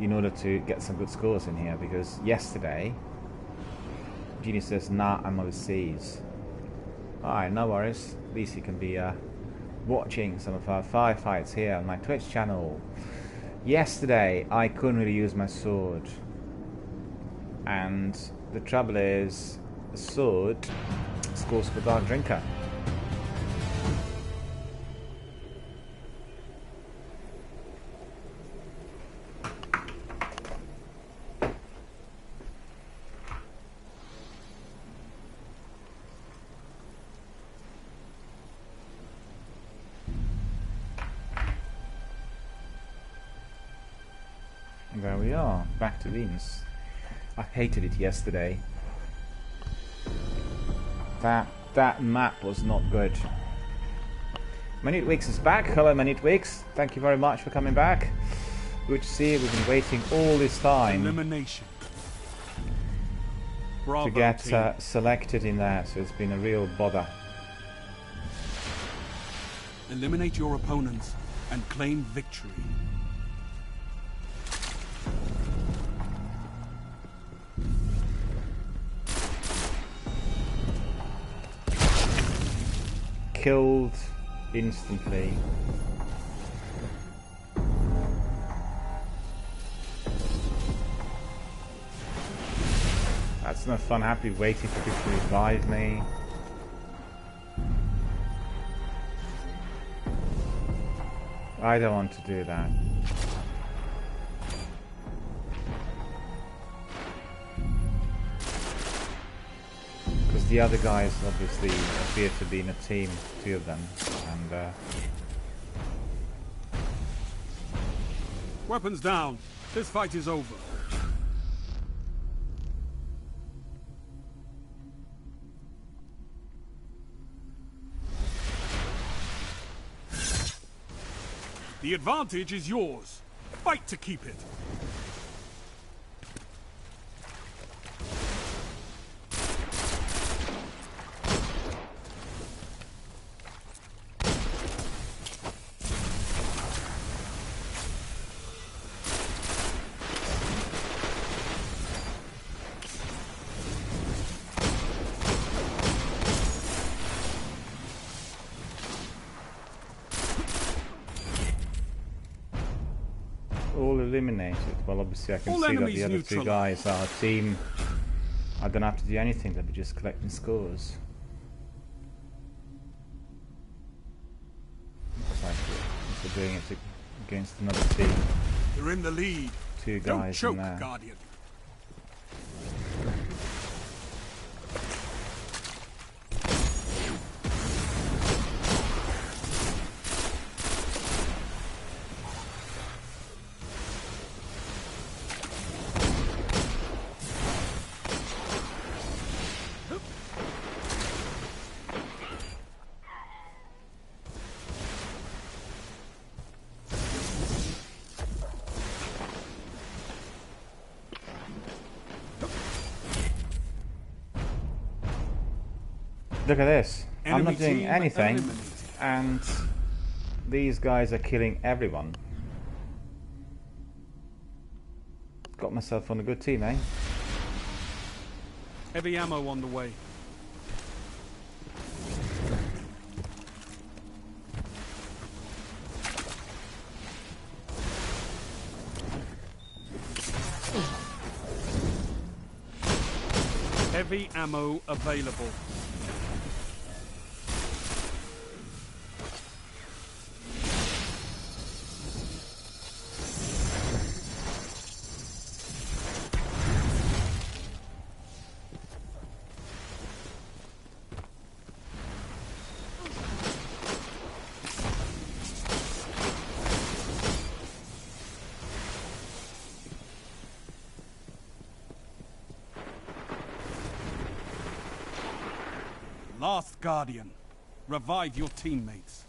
in order to get some good scores in here, because yesterday Genius says, nah, I'm overseas. Alright, no worries, at least you can be watching some of our firefights here on my Twitch channel. Yesterday I couldn't really use my sword, and the trouble is, the sword scores for Dark Drinker. There we are, back to Venus. I hated it yesterday. That map was not good. Minute Weeks is back. Hello Minute Weeks. Thank you very much for coming back. Good to see you. We've been waiting all this time Elimination. to get selected in there, so it's been a real bother. Eliminate your opponents and claim victory. Killed instantly. That's no fun. Happy waiting for people to revive me. I don't want to do that. Because the other guys obviously appear to be in a team, 2 of them, and Weapons down. This fight is over. The advantage is yours. Fight to keep it. eliminated. Well, obviously I can All see that enemies the other two neutralized. guys are a team. I don't have to do anything, they'll be just collecting scores. Looks like they're doing it against another team. You're in the lead. Two Don't guys choke, in there. Guardian. Look at this. I'm Enemy not doing team anything, eliminated. and these guys are killing everyone. Got myself on a good team, eh? Heavy ammo on the way. Heavy ammo available. Last Guardian. Revive your teammates.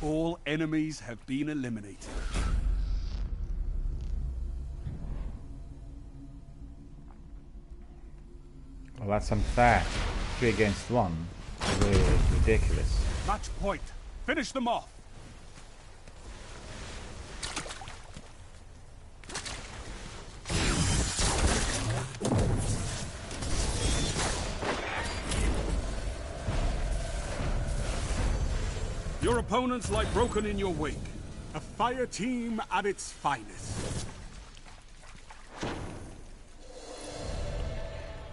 All enemies have been eliminated. Well, that's unfair. 3 against 1. Really ridiculous. Match point. Finish them off. Your opponents lie broken in your wake. A fire team at its finest.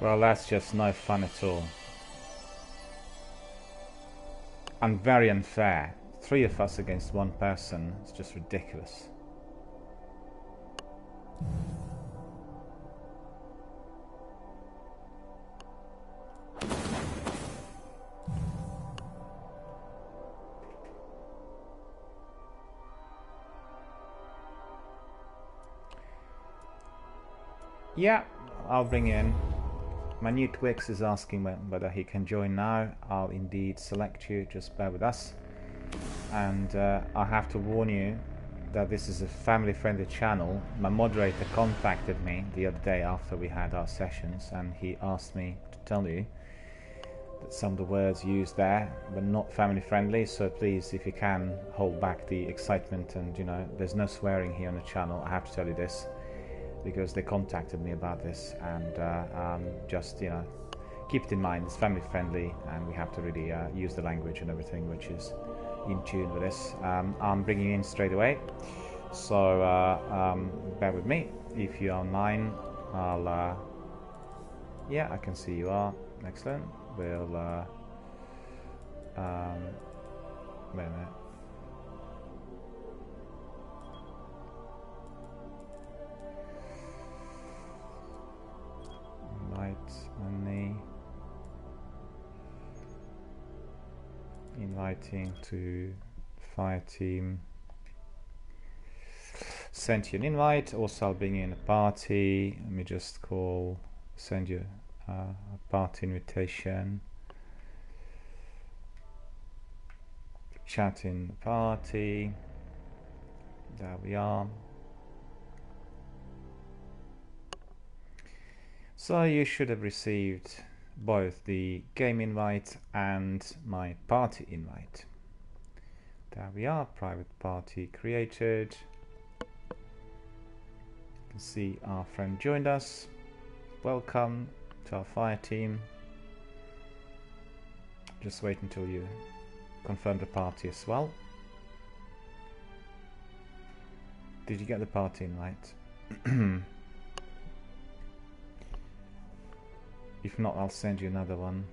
Well, that's just no fun at all. And very unfair. 3 of us against 1 person. It's just ridiculous. Yeah, I'll bring in. My new Twix is asking whether he can join now. I'll indeed select you, just bear with us. And I have to warn you that this is a family-friendly channel. My moderator contacted me the other day after we had our sessions, and he asked me to tell you that some of the words used there were not family-friendly, so please, if you can, hold back the excitement. And, you know, there's no swearing here on the channel, I have to tell you this, because they contacted me about this, and just, you know, keep it in mind, it's family friendly, and we have to really use the language and everything which is in tune with this. I'm bringing you in straight away, so bear with me. If you are online, I'll yeah, I can see you are. Excellent. We'll wait a minute. Invite only. Inviting to fire team. Sent you an invite. Also, I'll bring you in a party. Let me just send you a party invitation. Chat in the party. There we are. So you should have received both the game invite and my party invite. There we are, private party created. You can see our friend joined us. Welcome to our fire team. Just wait until you confirm the party as well. Did you get the party invite? If not, I'll send you another one.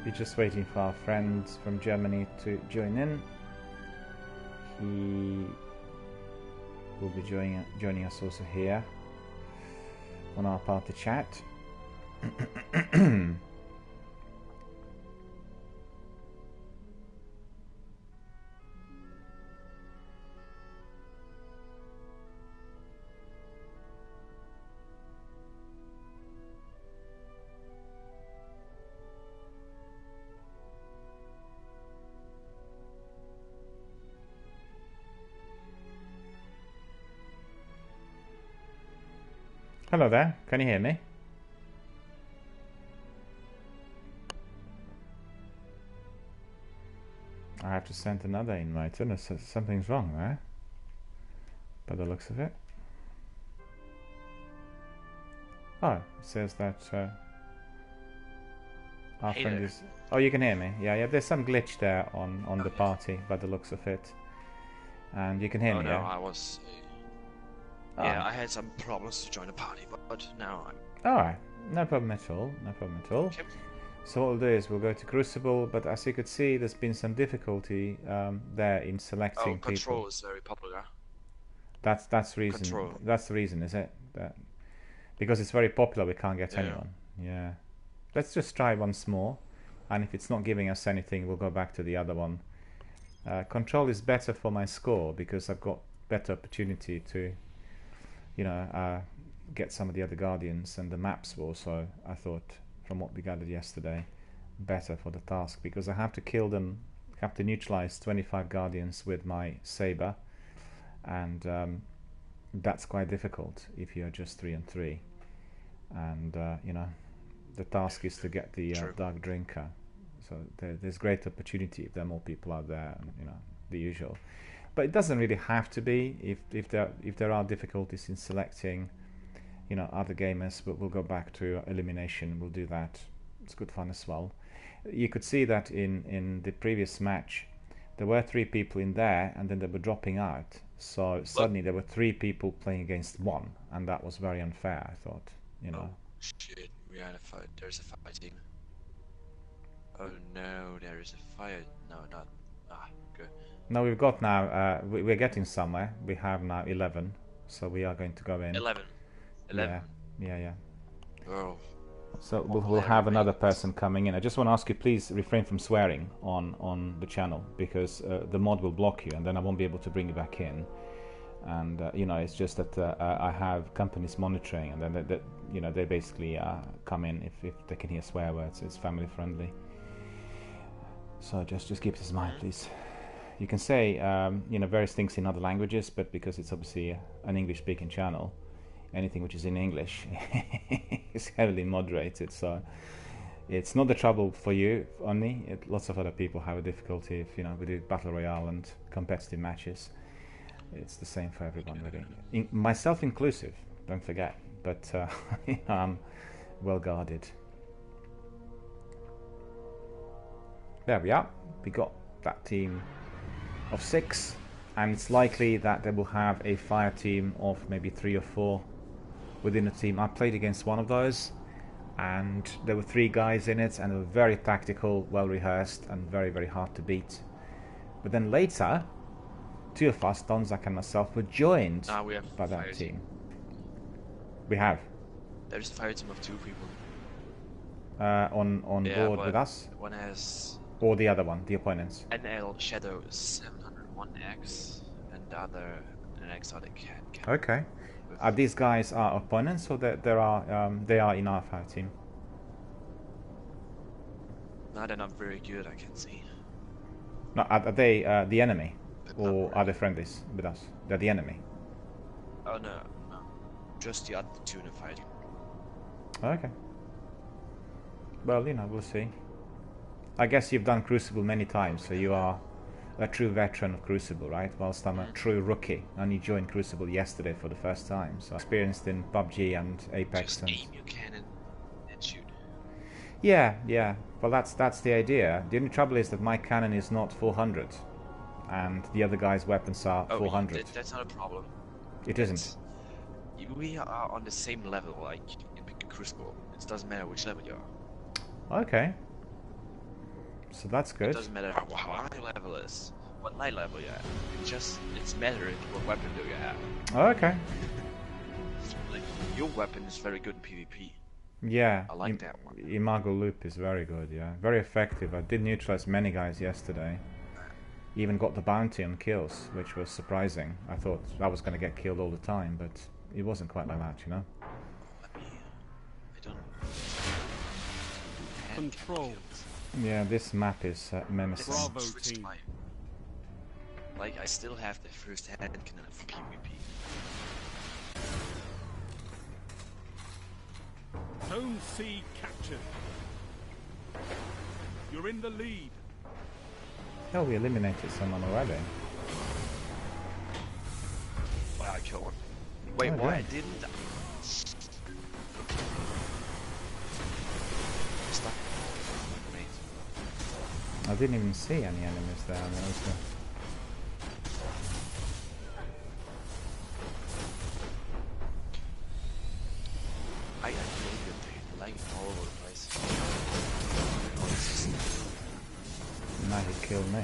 We're just waiting for our friend from Germany to join in. He will be joining us also here on our party chat. Hello there, can you hear me? I have to send another invite. Something's wrong there, by the looks of it. Oh, it says that our friend is... Oh, you can hear me? Yeah, there's some glitch there on the party, by the looks of it. And you can hear me, no, yeah? I was... Yeah, I had some problems to join the party, but now I'm... Alright, no problem at all, no problem at all. Okay. So what we'll do is we'll go to Crucible, but as you could see, there's been some difficulty there in selecting people. Control is very popular. That's the reason. Control. That's the reason, is it? Because it's very popular, we can't get anyone. Yeah. Let's just try once more, and if it's not giving us anything, we'll go back to the other one. Control is better for my score because I've got better opportunity to, you know, get some of the other Guardians, and the maps were also, I thought, from what we gathered yesterday, better for the task, because I have to kill them, have to neutralize 25 Guardians with my saber, and that's quite difficult if you're just 3 and 3. And you know, the task is to get the Dark Drinker, so there's great opportunity if there are more people out there, and, you know, the usual. But it doesn't really have to be. If there are difficulties in selecting, you know, other gamers, but we'll go back to elimination. We'll do that. It's good fun as well. You could see that in the previous match, there were 3 people in there, and then they were dropping out. So suddenly there were 3 people playing against 1, and that was very unfair, I thought. You know. Oh shit! We had a fight. There's a fighting. Oh no! There is a fire. No, not. Good. No, we've got now. We're getting somewhere. We have now 11, so we are going to go in. 11. Yeah. Oh. So we'll have another person coming in. I just want to ask you, please refrain from swearing on the channel, because the mod will block you, and then I won't be able to bring you back in. And you know, it's just that I have companies monitoring, and then you know, they basically come in if they can hear swear words. It's family friendly. So just keep this in mind, please. You can say you know, various things in other languages, but because it's obviously an English-speaking channel, anything which is in English is heavily moderated. So it's not the trouble for you only. Lots of other people have a difficulty if, you know, we do battle royale and competitive matches. It's the same for everyone, really. Myself inclusive, don't forget. But I'm well guarded. There we are. We got that team of 6, and it's likely that they will have a fire team of maybe 3 or 4 within a team. I played against one of those, and there were 3 guys in it, and they were very tactical, well rehearsed, and very, very hard to beat. But then later, 2 of us, Donzak and myself, were joined by that team. We have. There's a fire team of 2 people. On board with us? One has... Or the other one, the opponents? NL Shadow 701X, and the other an exotic can. Okay. Are these guys our opponents, or they are in our fire team? No, they're not very good, I can see. No, are they the enemy, But or not are they friendlies with us? They're the enemy. Oh no, no. Just the other two in the fight. Okay. Well, you know, we'll see. I guess you've done Crucible many times, so you are a true veteran of Crucible, right? Whilst I'm a true rookie. I only joined Crucible yesterday for the first time, so experienced in PUBG and Apex. Just And aim your cannon and shoot. yeah. Well, that's the idea. The only trouble is that my cannon is not 400, and the other guy's weapons are Oh, 400. that's not a problem. It isn't. We are on the same level, like in Crucible. It doesn't matter which level you are. Okay. So that's It good. doesn't matter how high your level is, what light level you're at. It's mattering what weapon do you have. Okay. Like, your weapon is very good in PvP. Yeah. I like that one. Imago Loop is very good, yeah. Very effective. I did neutralize many guys yesterday. Even got the bounty on kills, which was surprising. I thought I was going to get killed all the time, but it wasn't quite like that, you know? I don't Control. Yeah, this map is Nemesis. Bravo Switch team. time. Like, I still have the first hand cannon for PvP. Zone C captured. You're in the lead. Oh, we eliminated someone already. Wow, I killed one. Wait, Oh, why? yeah. I didn't. Stuck. Mate. I didn't even see any enemies there. There was the... I got really good, dude. Like, all over the place. Now he killed me.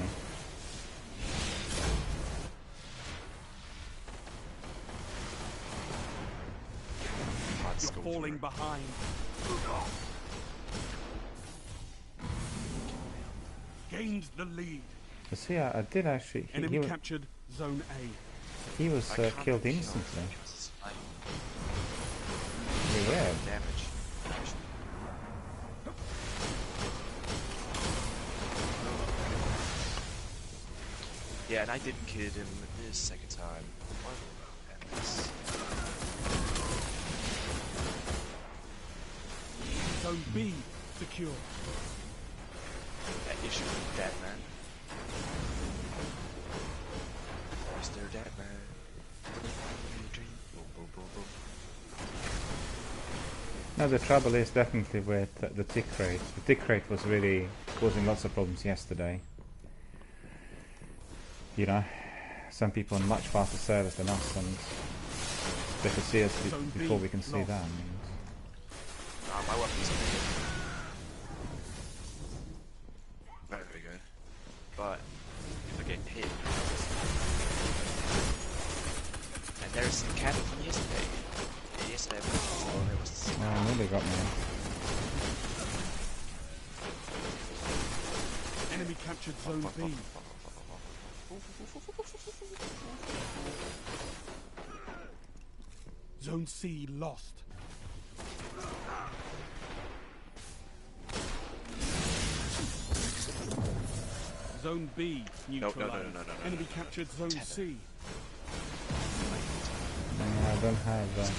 You're falling behind. Gained the lead. You see, I did actually... Enemy captured Zone A. He was killed instantly. Really weird. Damage. Yeah, and I didn't kill him this second time. And this. Zone B secure. That issue with that man. Mr. Dead Man. Boom, boom, boom, boom. No, the trouble is definitely with the tick rate. The tick rate was really causing lots of problems yesterday. You know, some people on much faster servers than us, and they could see us before we can see them. And My weapon's good. Very, very good. But if I get hit, and there's some cannon from yesterday. Yesterday, there was the oh, nearly got me. Enemy captured Zone B. Zone C lost. Zone B neutralized. No. Enemy captured Zone C. No, I don't have that.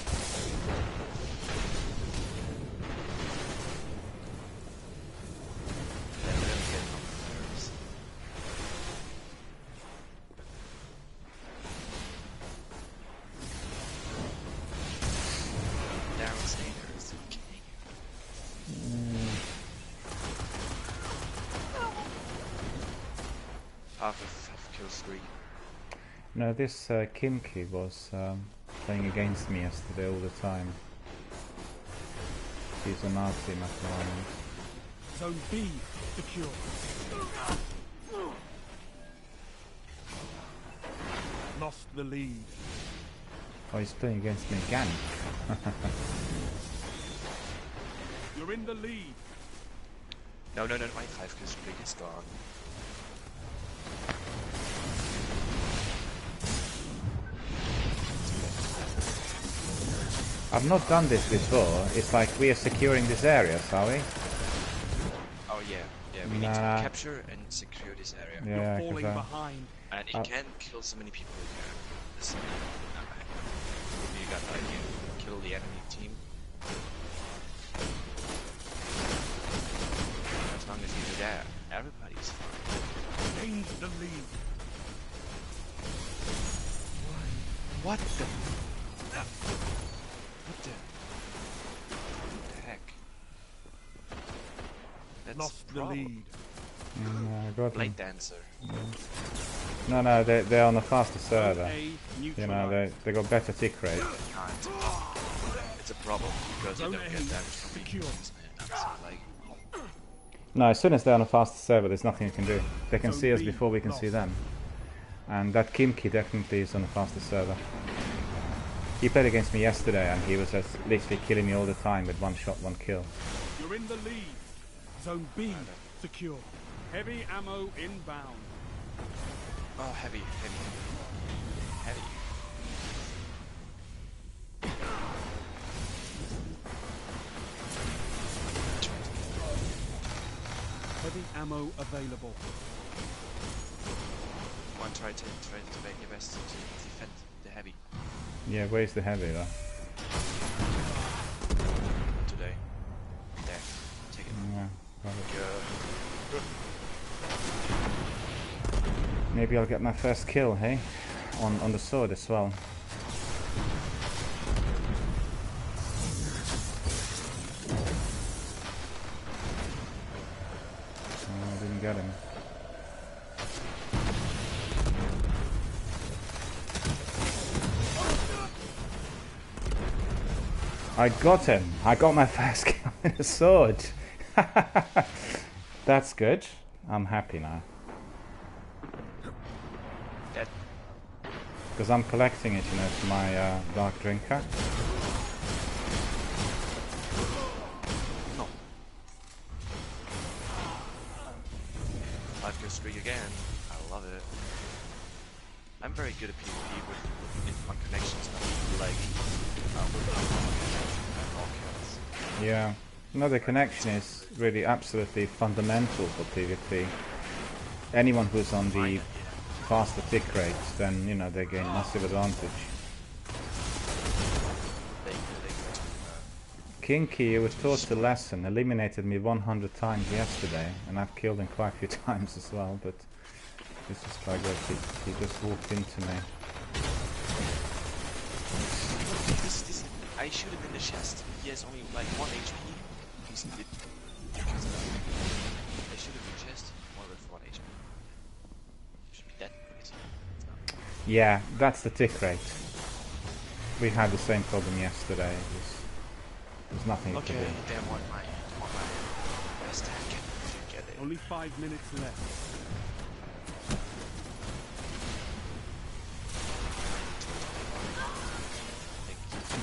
Half kill streak. No, this Kimki was playing against me yesterday all the time. She's a Nazi at the moment. Zone B secure. Lost the lead. Oh, he's playing against me again. You're in the lead. No, my 5 kill streak is gone. I've not done this before. It's like we are securing this area, are we? Oh yeah, yeah. We need to capture and secure this area. Yeah, Falling behind. And it can kill so many people in here. Listen, you got like you kill the enemy team. As long as you do that, everybody's fine. Gained the lead. What the? What the heck? That's Lost the lead. I got them. Blade Dancer. No, they're on a faster server. A You know, neutralized. they got better tick rate. Can't. It's a problem because you Zone don't A get damage from secure. weaknesses, man. So, like, No, as soon as they're on a faster server, there's nothing you can do. They can Zone see us B before we can see lost. them. And that Kimki definitely is on a faster server. He played against me yesterday and he was just literally killing me all the time with one shot, one kill. You're in the lead. Zone B secure. Heavy ammo inbound. oh, heavy. Heavy ammo available. One try to make your best to defend the heavy Yeah, where's the heavy though? today. There, take it. Yeah, got it. Go. Maybe I'll get my first kill, hey? On the sword as well. Oh, I didn't get him. I got him. I got my first kill with a sword. That's good. I'm happy now. Dead. Because I'm collecting it, you know, for my dark drinker. No. 5 kill streak again. I love it. I'm very good at PvP with my connections, not like all kills. Yeah. No, the connection is really absolutely fundamental for PvP. Anyone who's on the faster tick rates, then, you know, they gain massive advantage. Kinky was taught the lesson, eliminated me 100 times yesterday, and I've killed him quite a few times as well, but it's just like that, he just walked into me. This, I shoot him in the chest. He has only like 1 HP. He's dead. I shoot him in the chest. More with 1 HP. Should be dead. But it's not. Yeah, that's the tick rate. We had the same problem yesterday. There's nothing you Okay, can do. they want my best tank. Get it. Only 5 minutes left.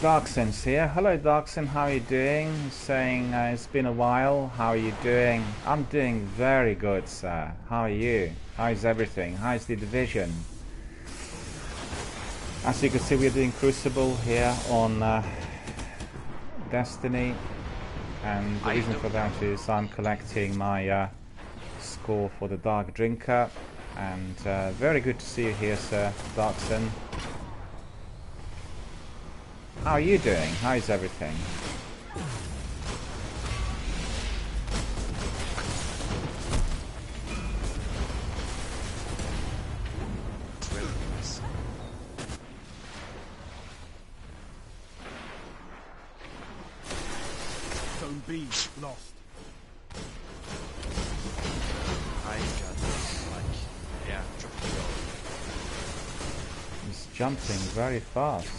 Darksense here. Hello Darksen, how are you doing? He's saying it's been a while. How are you doing? I'm doing very good, sir. How are you? How's everything? How's the division? As you can see, we're doing Crucible here on Destiny, and the reason for that is I'm collecting my score for the Dark Drinker, and very good to see you here, sir, Darksen. How are you doing? How's everything? Zone B lost. I got like, yeah, triple kill. He's jumping very fast.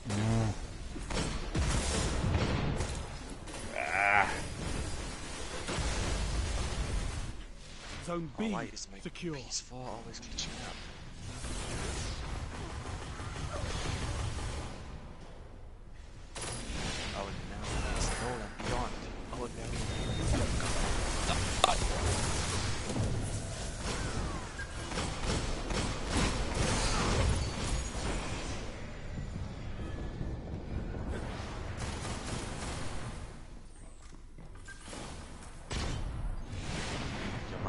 Yeah. Zone B Why is my secure. PS4 always glitching out? Oh no, it's Nolan beyond. Oh no.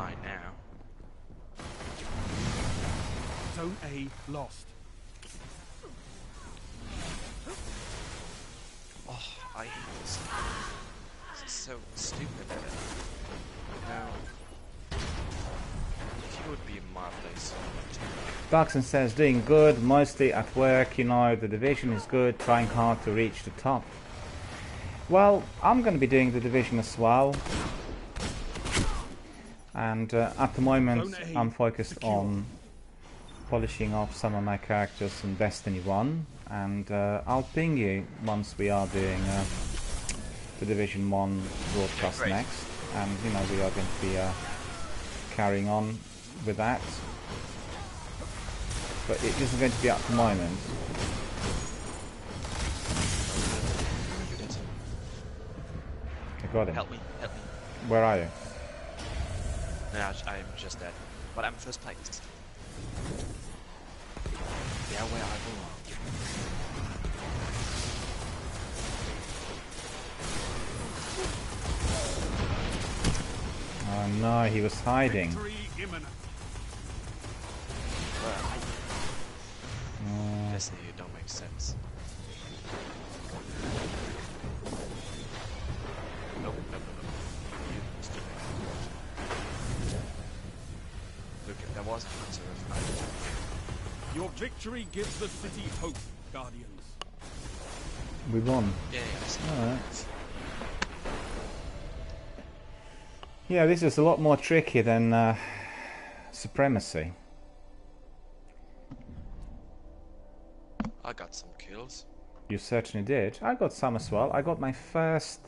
right now. Zone A lost. Oh, I hate this. This is so stupid. No. If you would be in my place. Darkson says, doing good, mostly at work, you know, the Division is good, trying hard to reach the top. Well, I'm going to be doing the Division as well. And at the moment, I'm focused on polishing off some of my characters in Destiny 1. And I'll ping you once we are doing the Division 1 broadcast next. And, you know, we are going to be carrying on with that. But it isn't going to be at the moment. I got him. Help me, help me. Where are you? No, I'm just dead. But I'm first place. Yeah, where I belong. Oh no, he was hiding. Victory imminent. Destiny, it don't make sense. Nope. You stupid. Look, there was an answer of Your victory gives the city hope, Guardians. We won. Yeah, yes. Alright. Yeah, this is a lot more tricky than Supremacy. I got some kills. You certainly did. I got some as well. I got my first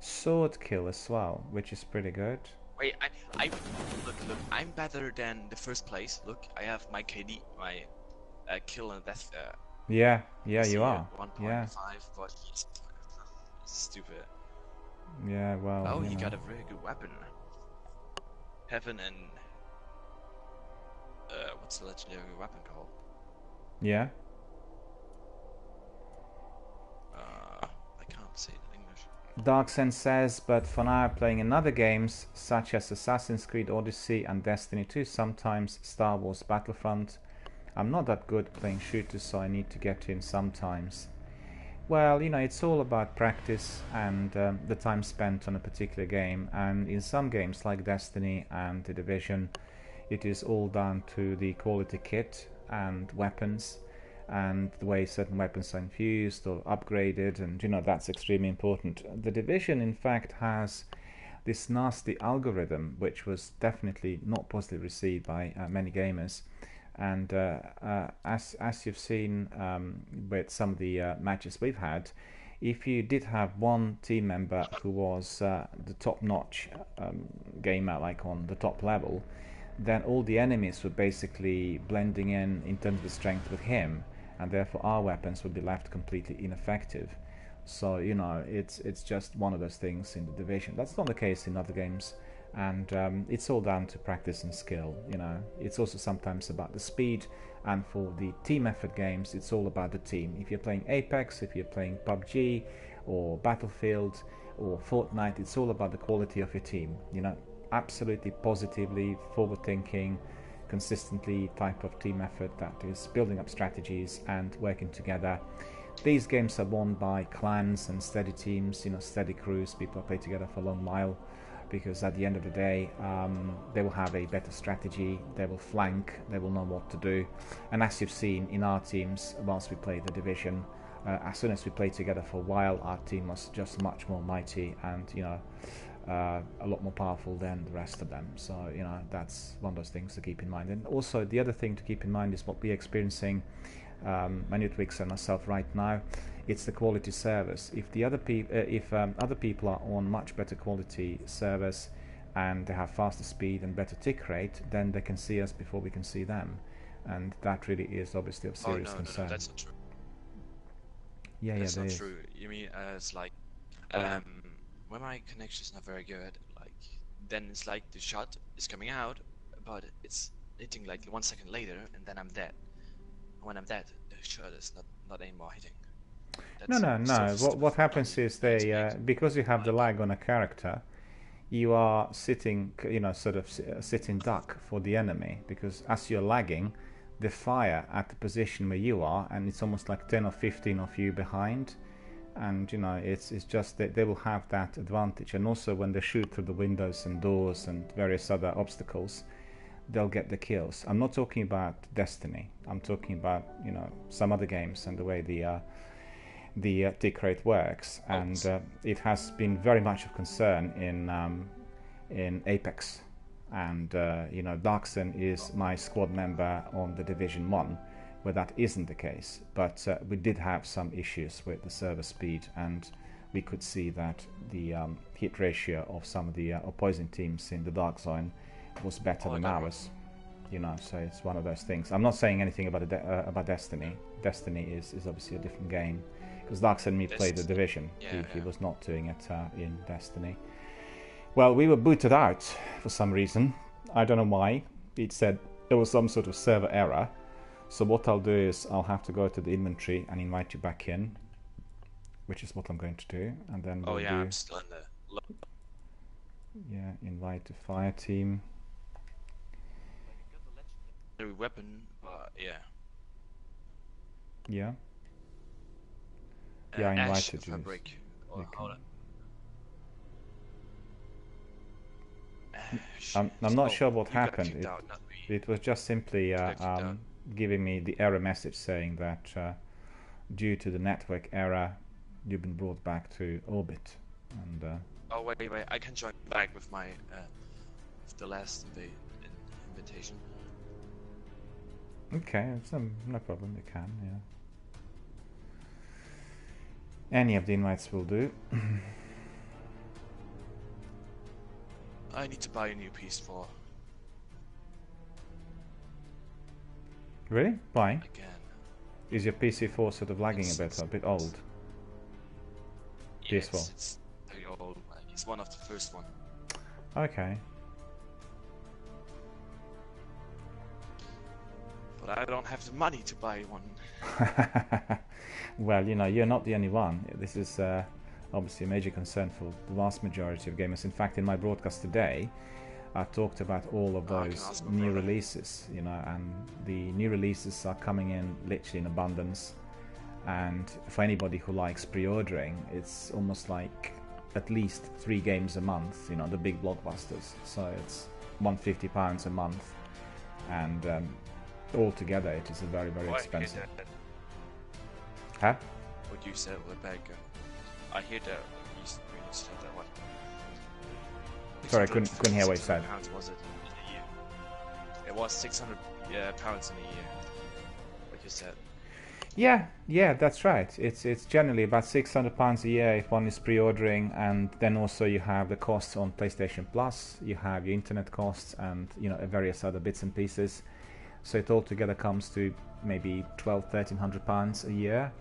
sword kill as well, which is pretty good. Wait, look, I'm better than the first place. Look, I have my KD, my kill and death. Yeah, you are. 1.5, Yeah. but he's stupid. Yeah, well. Oh, you he know. got a very good weapon. Heaven and what's the legendary weapon called? Yeah. I can't say it in English. Darksen says, but for now playing in other games such as Assassin's Creed Odyssey and Destiny 2, sometimes Star Wars Battlefront. I'm not that good playing shooters, so I need to get in sometimes. Well, you know, it's all about practice and the time spent on a particular game, and in some games like Destiny and The Division, it is all down to the quality kit and weapons and the way certain weapons are infused or upgraded, and you know, that's extremely important. The Division in fact has this nasty algorithm which was definitely not positively received by many gamers, and as you've seen with some of the matches we've had, if you did have one team member who was the top-notch gamer, like on the top level, then all the enemies were basically blending in terms of the strength with him, and therefore our weapons would be left completely ineffective. So you know, it's just one of those things in the Division. That's not the case in other games, and it's all down to practice and skill. You know, it's also sometimes about the speed, and for the team effort games, it's all about the team. If you're playing Apex, if you're playing PUBG or Battlefield or Fortnite, it's all about the quality of your team. You know, absolutely positively forward-thinking, consistently type of team effort that is building up strategies and working together. These games are won by clans and steady teams, you know, steady crews, people who play together for a long while, because at the end of the day, they will have a better strategy, they will flank, they will know what to do. And as you've seen in our teams, whilst we play the Division, as soon as we played together for a while, our team was just much more mighty and, you know, a lot more powerful than the rest of them. So, you know, that's one of those things to keep in mind. And also the other thing to keep in mind is what we're experiencing, Manutwix and myself right now. It's the quality service. If the other other people are on much better quality service and they have faster speed and better tick rate, then they can see us before we can see them, and that really is obviously of serious concern. No, that's not true. Yeah, That's not is. true. You mean it's like when my connection is not very good, like then it's like the shot is coming out, but it's hitting like 1 second later, and then I'm dead. When I'm dead, the shot is not anymore hitting. No. What happens is they because you have the lag on a character, you are sitting, sort of sitting duck for the enemy, because as you're lagging, they fire at the position where you are, and it's almost like 10 or 15 of you behind, and it's just that they will have that advantage. And also when they shoot through the windows and doors and various other obstacles, they'll get the kills. I'm not talking about Destiny. I'm talking about some other games and the way the tick rate works, and it has been very much of concern in Apex. And Darkson is my squad member on the Division 1, where that isn't the case. But we did have some issues with the server speed, and we could see that the hit ratio of some of the opposing teams in the Dark Zone was better than ours. So it's one of those things. I'm not saying anything about about Destiny. Destiny is obviously a different game, because Darkson and me played the Division. He was not doing it in Destiny. Well, we were booted out for some reason. I don't know why. It said there was some sort of server error. So what I'll do is I'll have to go to the inventory and invite you back in, which is what I'm going to do. And then we'll do, I'm still in the... Yeah, invite the fire team. Legendary weapon, but yeah. Yeah. Yeah, I Ash invited you. fabric. Or Okay. hold on. I'm not sure what you got happened. kicked out, not me. It was just simply got kicked out. giving me the error message saying that due to the network error, you've been brought back to orbit. And Oh wait, I can join back with my with the last invitation. okay, it's no problem. You can, yeah. Any of the invites will do. I need to buy a new PS4 Really? Why? again. Is your PC4 sort of lagging It's- a bit old? Yes, PS4. it's very old. Like, it's one of the first one. Okay. But I don't have the money to buy one. Well, you're not the only one. This is obviously a major concern for the vast majority of gamers. In fact, in my broadcast today, I talked about all of Oh, I can those ask my new brother. releases, and the new releases are coming in literally in abundance. And for anybody who likes pre-ordering, it's almost like at least 3 games a month, the big blockbusters. So it's £150 a month, and altogether it is a very, very Oh, I hear expensive. that. Huh? What you said, Rebecca. I hear that when you said that one. Sorry, I couldn't hear what you said. £600 was it in a year? It was £600 pounds in a year. What you said. Yeah, that's right. It's generally about £600 a year if one is pre-ordering, and then also you have the costs on PlayStation Plus, you have your internet costs, and various other bits and pieces. So it all together comes to maybe £1,200-1,300 a year,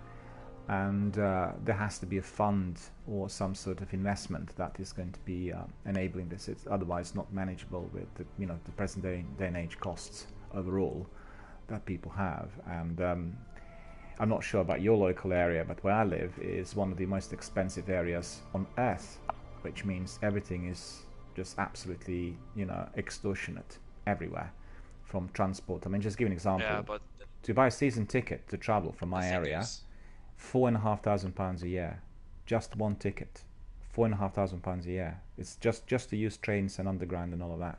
and there has to be a fund or some sort of investment that is going to be enabling this. It's otherwise not manageable with the present day and age costs overall that people have. And I'm not sure about your local area, but where I live is one of the most expensive areas on earth, which means everything is just absolutely extortionate everywhere, from transport. I mean, just give an example. Yeah, but To buy a season ticket to travel from my the thing area, is- £4,500 a year, just one ticket, £4,500 a year. It's just to use trains and underground and all of that.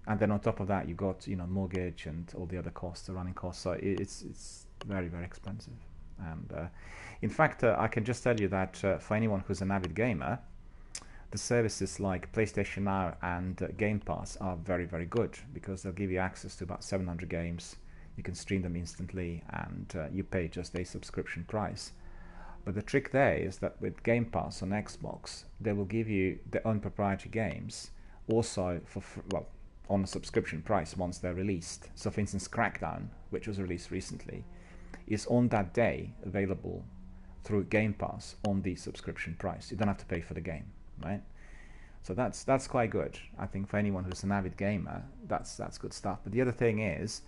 And then on top of that, you got mortgage and all the other costs, the running costs. So it's very, very expensive. And in fact, I can just tell you that for anyone who's an avid gamer, the services like PlayStation Now and Game Pass are very, very good, because they'll give you access to about 700 games. You can stream them instantly, and you pay just a subscription price. But the trick there is that with Game Pass on Xbox, they will give you their own proprietary games also on a subscription price once they're released. So for instance, Crackdown, which was released recently, is on that day available through Game Pass on the subscription price. You don't have to pay for the game, right? So that's quite good. I think for anyone who's an avid gamer, that's good stuff. But the other thing is,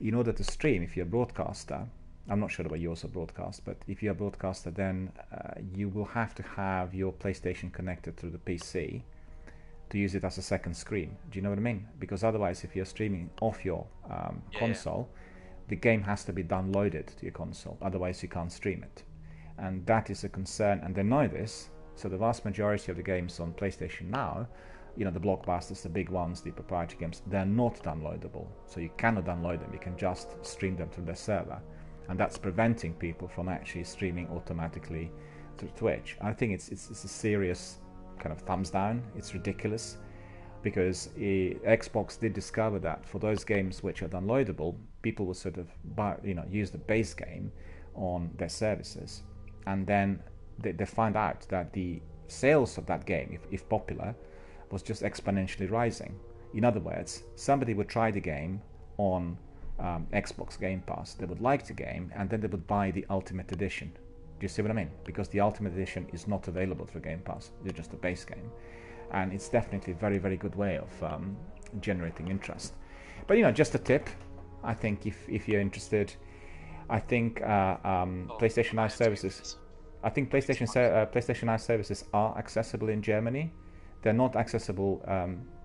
in order to stream, if you're a broadcaster, I'm not sure about yours or broadcast, but if you're a broadcaster, then you will have to have your PlayStation connected to the PC to use it as a second screen. Do you know what I mean? Because otherwise, if you're streaming off your console, the game has to be downloaded to your console. Otherwise, you can't stream it. And that is a concern, and they know this. So the vast majority of the games on PlayStation Now, you know, the blockbusters, the big ones, the proprietary games, they're not downloadable. So you cannot download them. You can just stream them through their server. And that's preventing people from actually streaming automatically through Twitch. I think it's a serious kind of thumbs down. It's ridiculous, because Xbox did discover that for those games which are downloadable, people will sort of use the base game on their services, and then they find out that the sales of that game, if popular, was just exponentially rising. In other words, somebody would try the game on Xbox Game Pass, they would like the game, and then they would buy the Ultimate Edition. Do you see what I mean? Because the Ultimate Edition is not available through Game Pass, it's just a base game. And it's definitely a very, very good way of generating interest. But, you know, just a tip, I think if you're interested, I think PlayStation Now services... I think PlayStation Now services are accessible in Germany. They're not accessible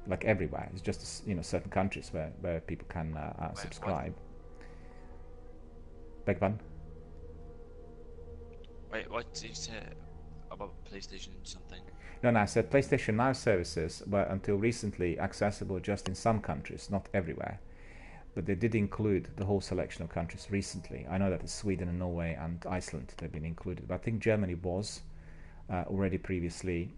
like everywhere. It's just, you know, certain countries where people can subscribe. Beg pardon? Wait, what did you say about PlayStation something? No, I said PlayStation Now services were until recently accessible just in some countries, not everywhere. But they did include the whole selection of countries recently. I know that Sweden and Norway and Iceland have been included, but I think Germany was already previously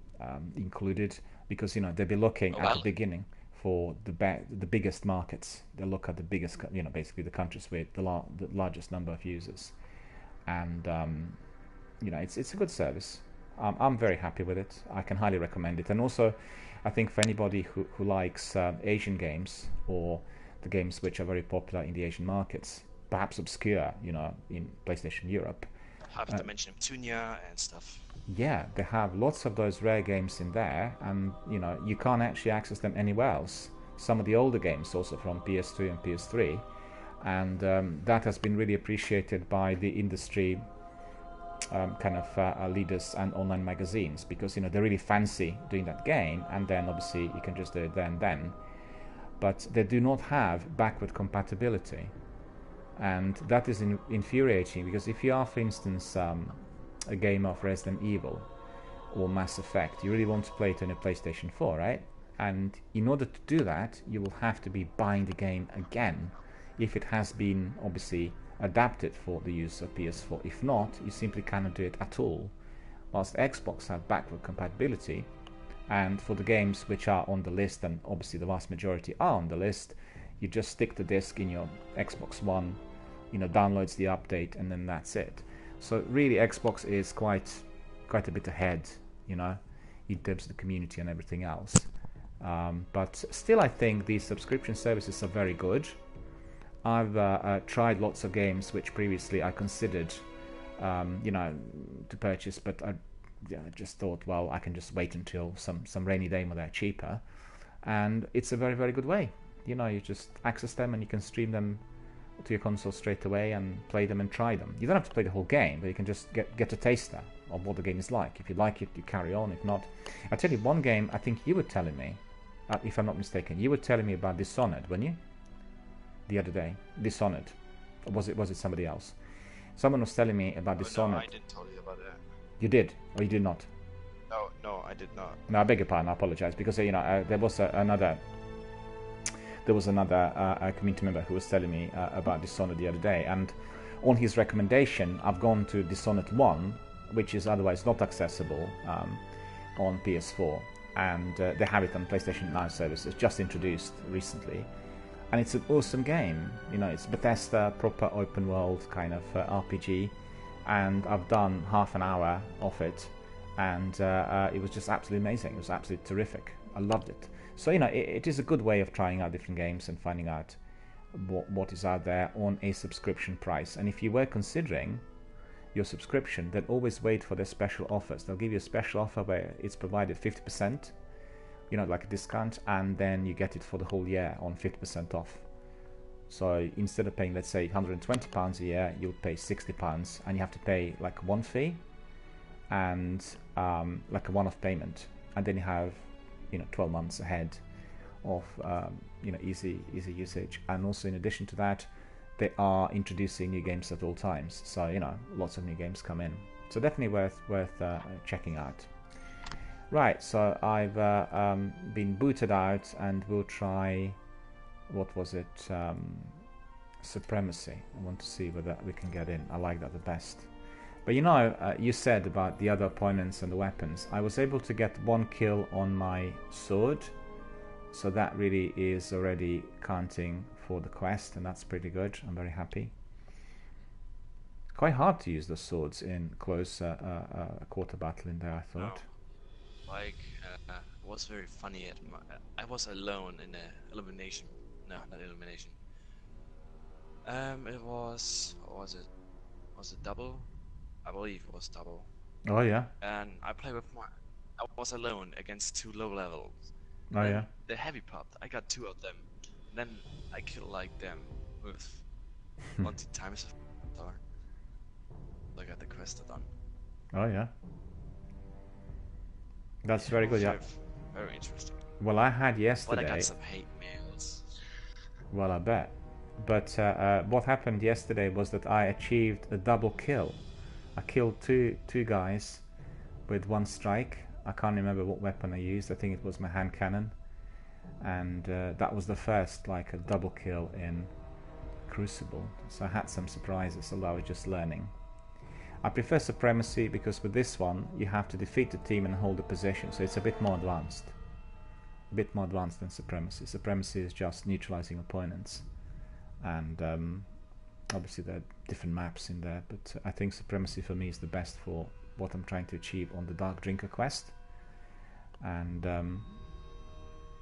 included, because, you know, they'd be looking at the beginning for the biggest markets. They look at the biggest, you know, basically the countries with the largest number of users, and you know, it's a good service. I'm very happy with it. I can highly recommend it, and also I think for anybody who likes Asian games, or the games which are very popular in the Asian markets, perhaps obscure, you know, in PlayStation Europe. Half Dimension of Tunia and stuff. Yeah, they have lots of those rare games in there, and, you know, you can't actually access them anywhere else. Some of the older games also from PS2 and PS3, and that has been really appreciated by the industry leaders and online magazines, because, you know, they really fancy doing that game, and then obviously you can just do it there and then. But they do not have backward compatibility, and that is infuriating, because if you are, for instance, a game of Resident Evil or Mass Effect, you really want to play it on a PlayStation 4, right? And in order to do that, you will have to be buying the game again if it has been obviously adapted for the use of PS4. If not, you simply cannot do it at all. Whilst Xbox have backward compatibility, and for the games which are on the list, and obviously the vast majority are on the list, you just stick the disc in your Xbox One, you know, downloads the update, and then that's it. So really, Xbox is quite a bit ahead, you know, in terms of the community and everything else. But still, I think these subscription services are very good. I've tried lots of games which previously I considered, you know, to purchase, but I just thought, well, I can just wait until some rainy day when they're cheaper, and it's a very, very good way. You know, you just access them and you can stream them to your console straight away and play them and try them. You don't have to play the whole game, but you can just get a taster of what the game is like. If you like it, you carry on. If not, I tell you one game. I think you were telling me, if I'm not mistaken, you were telling me about Dishonored, weren't you? The other day, Dishonored, or was it somebody else? Someone was telling me about Dishonored. No, I didn't tell you about that. You did, or you did not? No, I did not. No, I beg your pardon. I apologize, because, you know, there was another community member who was telling me about Dishonored the other day, and on his recommendation, I've gone to Dishonored 1, which is otherwise not accessible on PS4, and they have it on PlayStation Now services, just introduced recently, and it's an awesome game. You know, it's Bethesda, proper open world kind of RPG, and I've done half an hour of it, and it was just absolutely amazing. It was absolutely terrific. I loved it. So, you know, it is a good way of trying out different games and finding out what is out there on a subscription price. And if you were considering your subscription, then always wait for their special offers. They'll give you a special offer where it's provided 50%, you know, like a discount, and then you get it for the whole year on 50% off. So instead of paying, let's say, £120 a year, you'll pay £60, and you have to pay like one fee and like a one-off payment, and then you have 12 months ahead of easy usage. And also in addition to that, they are introducing new games at all times. So lots of new games come in. So definitely worth checking out. Right, so I've been booted out, and we'll try, what was it, Supremacy. I want to see whether we can get in. I like that the best. But you said about the other opponents and the weapons. I was able to get 1 kill on my sword, so that really is already counting for the quest, and that's pretty good. I'm very happy. Quite hard to use the swords in close quarter battle in there, I thought. Like, it was very funny. I was alone in the elimination. No, not elimination. It was. What was it? Was it double? I believe it was double. Oh yeah. And I played with I was alone against 2 low levels. Oh Then yeah. The heavy popped. I got 2 of them. Then I killed like them with 20 times of power. I got the quest done. Oh yeah. That's very good. Yeah. Very interesting. Well, I had But yesterday. I got some hate mails. Well, I bet. But what happened yesterday was that I achieved a double kill. I killed two guys with 1 strike. I can't remember what weapon I used. I think it was my hand cannon. And that was the first, like, a double kill in Crucible. So I had some surprises, although I was just learning. I prefer Supremacy because with this one you have to defeat the team and hold the position, so it's a bit more advanced. A bit more advanced than Supremacy. Supremacy is just neutralizing opponents. And obviously there are different maps in there, but I think Supremacy for me is the best for what I'm trying to achieve on the Dark Drinker quest. And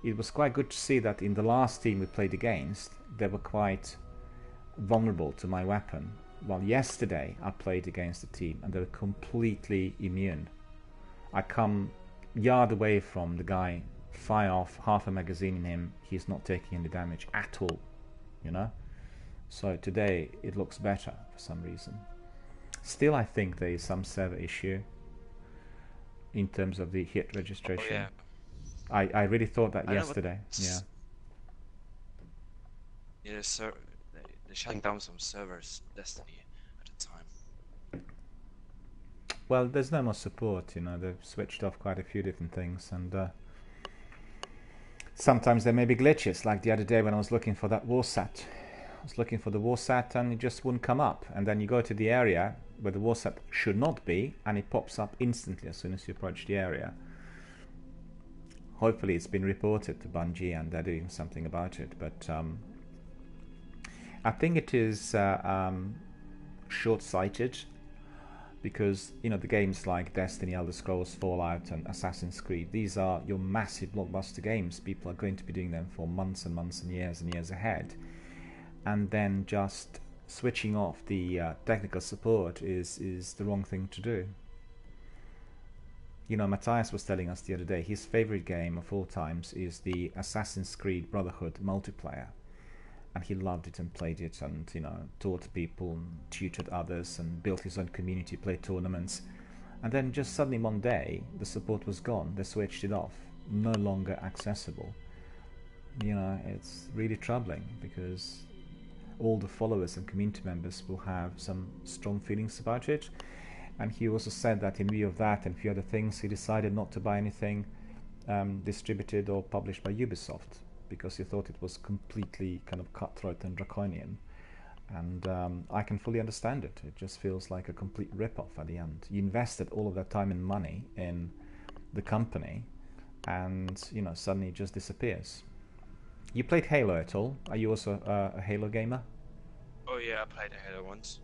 it was quite good to see that in the last team we played against, they were quite vulnerable to my weapon. Well, yesterday I played against a team and they were completely immune. I come yard away from the guy, fire off half a magazine in him, he's not taking any damage at all, So today it looks better for some reason. Still, I think there is some server issue in terms of the hit registration. Oh, yeah. I really thought that yesterday. Yeah, they're shutting down some servers, Destiny, at the time. Well, there's no more support, they've switched off quite a few different things, and sometimes there may be glitches, like the other day when I was looking for that warsat. I was looking for the warsat and it just wouldn't come up, and then you go to the area where the warsat should not be and it pops up instantly as soon as you approach the area. Hopefully it's been reported to Bungie and they're doing something about it, but I think it is short-sighted, because the games like Destiny, Elder Scrolls, Fallout and Assassin's Creed, these are your massive blockbuster games. People are going to be doing them for months and months and years ahead, and then just switching off the technical support is the wrong thing to do. Matthias was telling us the other day his favorite game of all times is the Assassin's Creed Brotherhood multiplayer. And he loved it and played it and, taught people and tutored others and built his own community, played tournaments. And then just suddenly one day, the support was gone. They switched it off. No longer accessible. It's really troubling because all the followers and community members will have some strong feelings about it. And he also said that in view of that and a few other things, he decided not to buy anything distributed or published by Ubisoft, because he thought it was completely kind of cutthroat and draconian. And I can fully understand it. It just feels like a complete rip-off at the end. You invested all of that time and money in the company, and suddenly it just disappears. You played Halo at all? Are you also a Halo gamer? Oh yeah, I played Halo once.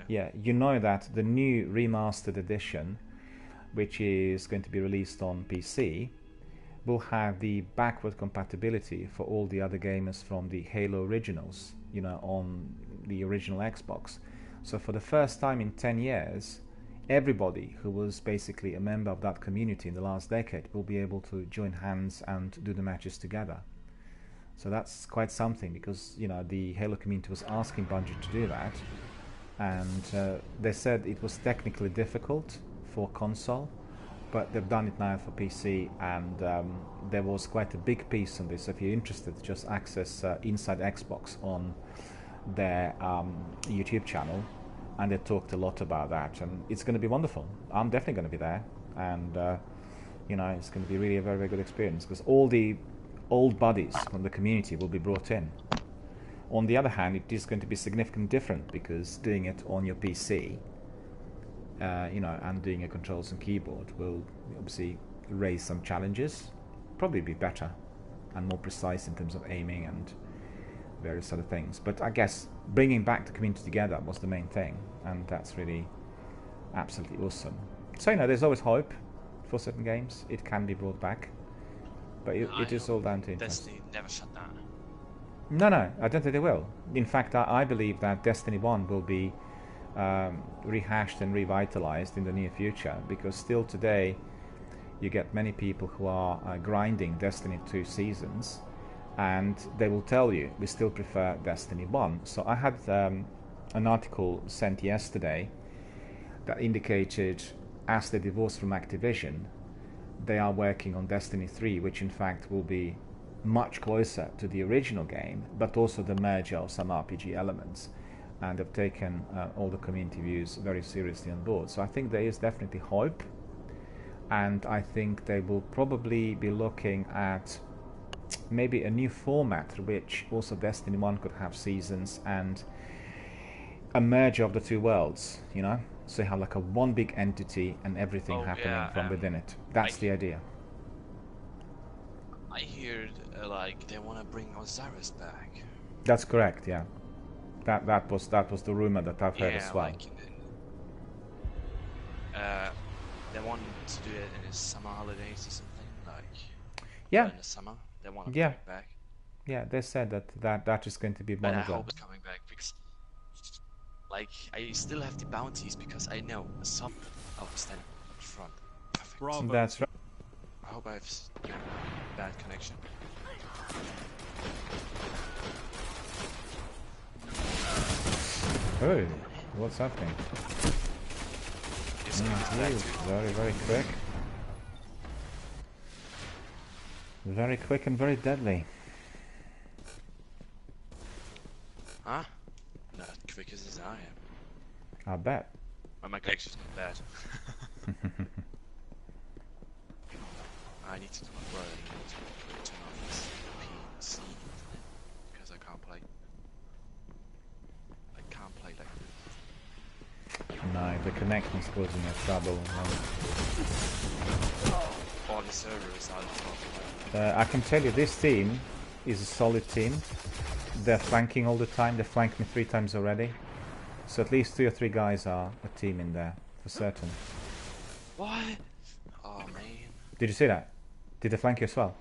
Yeah, you know that the new remastered edition, which is going to be released on PC, will have the backward compatibility for all the other gamers from the Halo originals, on the original Xbox. So for the first time in 10 years, everybody who was basically a member of that community in the last decade will be able to join hands and do the matches together. So that's quite something, because the Halo community was asking Bungie to do that, and they said it was technically difficult for console, but they've done it now for PC, and there was quite a big piece on this. So if you're interested, just access Inside Xbox on their YouTube channel, and they talked a lot about that, and it's going to be wonderful. I'm definitely going to be there, and it's going to be really a very, very good experience, because all the old buddies from the community will be brought in. On the other hand, it is going to be significantly different, because doing it on your PC, and doing a controls and keyboard will obviously raise some challenges, probably be better and more precise in terms of aiming and various other things. But I guess bringing back the community together was the main thing, and that's really absolutely awesome. So there's always hope for certain games. It can be brought back, but it is all down to interest. Destiny never shut down. No, I don't think they will. In fact, I believe that Destiny 1 will be rehashed and revitalized in the near future, because still today you get many people who are grinding Destiny 2 seasons, and they will tell you we still prefer Destiny 1. So I had an article sent yesterday that indicated, as they divorced from Activision, they are working on Destiny 3, which in fact will be much closer to the original game, but also the merger of some RPG elements, and have taken all the community views very seriously on board. So I think there is definitely hope, and I think they will probably be looking at maybe a new format, which also Destiny 1 could have seasons and a merger of the two worlds, so you have like a one big entity and everything happening from within it. That's the idea. I heard like they want to bring Osiris back. That's correct, yeah. That was the rumor that I've heard as well. They want to do it in the summer holidays or something, like in the summer. They want to bring it back. Yeah, they said that is going to be one of them. I hope it's coming back, because like I still have the bounties, because I know some of them stand in front. Perfect. Bravo. That's right. I hope I have bad connection. Oh, what's happening? It's coming back too. Very, very quick. Very quick and very deadly. Huh? Not quick as I am. I bet. Well, my connection's not bad. I need to turn off this PC because I can't play. I can't play like this. No, the connection's causing me trouble. All the servers are talking. I can tell you, this team is a solid team. They're flanking all the time. They flanked me 3 times already. So at least 2 or 3 guys are a team in there, for certain. What? Oh man. Did you see that? Did they flank you as well?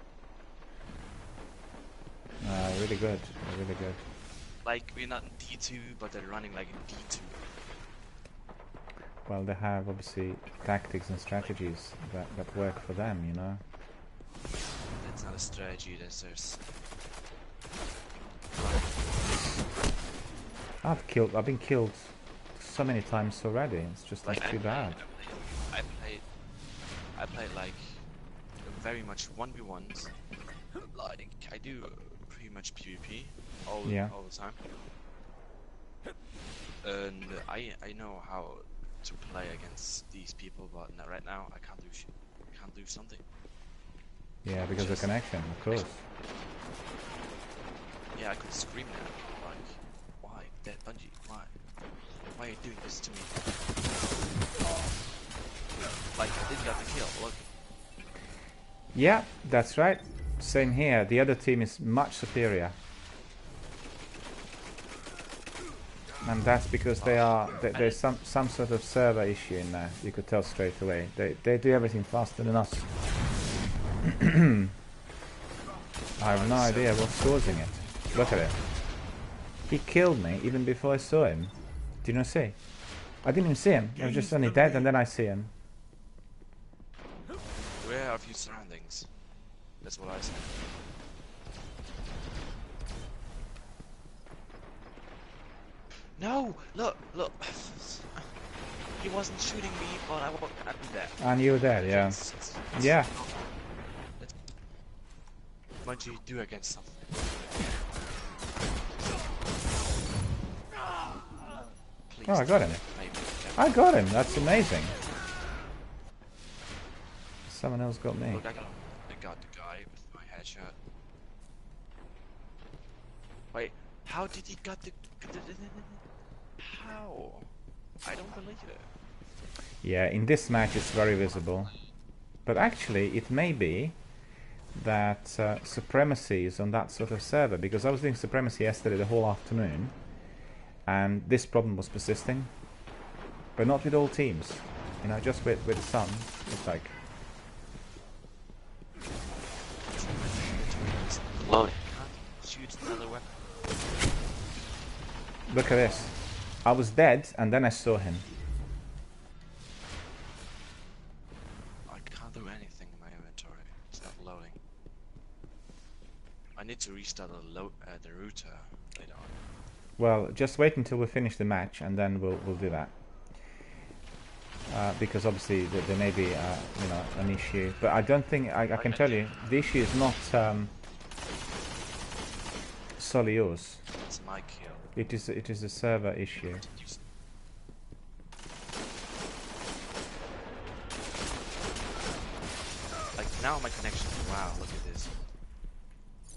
Really good. Really good. Like, we're not in D2, but they're running like in D2. Well, they have obviously tactics and strategies that work for them, That's not a strategy, that's just... I've been killed so many times already. It's just like too bad. I played like very much 1v1s. Like I do pretty much PvP all the time. And I know how to play against these people, but not right now. I can't do shit. I can't do something. Yeah, because of the connection, of course. Yeah, I could scream now. Like, why? Dead Bungie, why? Why are you doing this to me? Like, I did get the kill, look. Yeah, that's right. Same here. The other team is much superior. And that's because there's some sort of server issue in there. You could tell straight away. They do everything faster than us. I have no idea what's causing it. Look at it. He killed me even before I saw him. Did you not see? I didn't even see him. I was just suddenly dead, and then I see him. Where are your surroundings? That's what I said. No! Look! Look! He wasn't shooting me, but I'm there. And you were there, yeah. Yeah. What do you do against something? Please Oh, I got him. maybe. I got him. That's amazing. Someone else got me. Look, I got the guy with my headshot. Wait, how did he got the... How? I don't believe it. Yeah, in this match it's very visible. But actually, it may be that Supremacy is on that sort of server, because I was doing Supremacy yesterday the whole afternoon, and this problem was persisting. But not with all teams. You know, just with some. It's like... Loading. Shoot another weapon. Look at this. I was dead, and then I saw him. I can't do anything in my inventory. It's not loading. I need to restart the router later on. Well, just wait until we finish the match, and then we'll do that. Because obviously there may be you know, an issue, but I don't think I can tell you the issue is not solely yours. It's my kill. It is a server issue. Like now my connection. Wow, look at this.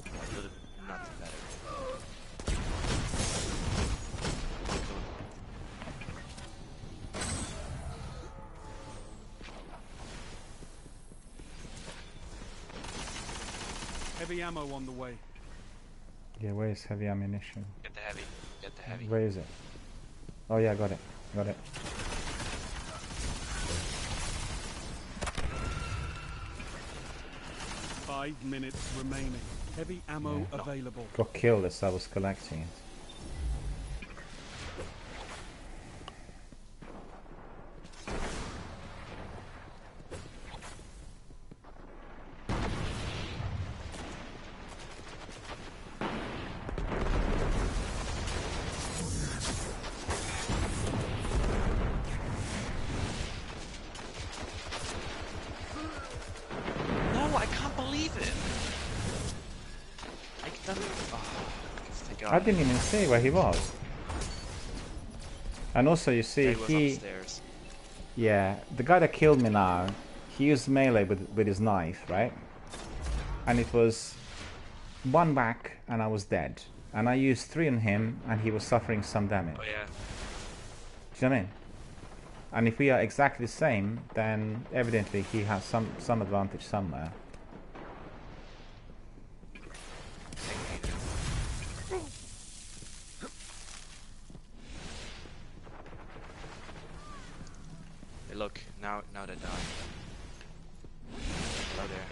A little nothing better. Heavy ammo on the way. Yeah, where is heavy ammunition? Get the heavy. Get the heavy. Where is it? Oh yeah, got it. Got it. Five minutes remaining. Heavy ammo available. Got killed as I was collecting it. No, I can't believe it. I don't. Oh, thank God. I didn't even see where he was. And also, you see, He was upstairs. yeah, the guy that killed me now, he used melee with his knife, right? And it was one whack, and I was dead. And I used 3 on him, and he was suffering some damage. Oh yeah. Do you know what I mean? And if we are exactly the same, then evidently he has some advantage somewhere. Hey, look, now they're dying. Hello there.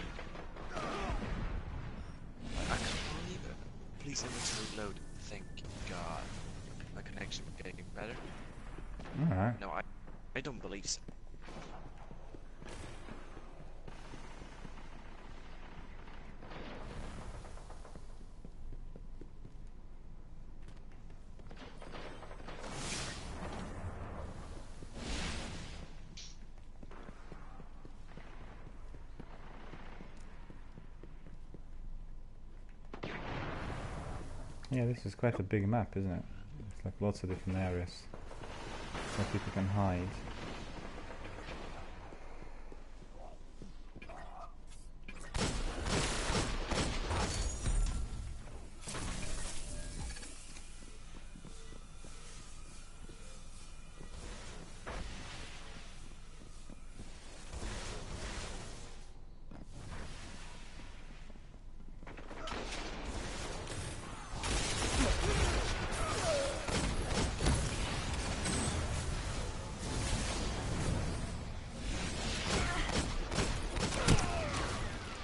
I can't believe it. Please inventory load. Thank God. My connection getting better. Alright. No, I don't believe so. Yeah, this is quite a big map, isn't it? It's like lots of different areas where people can hide.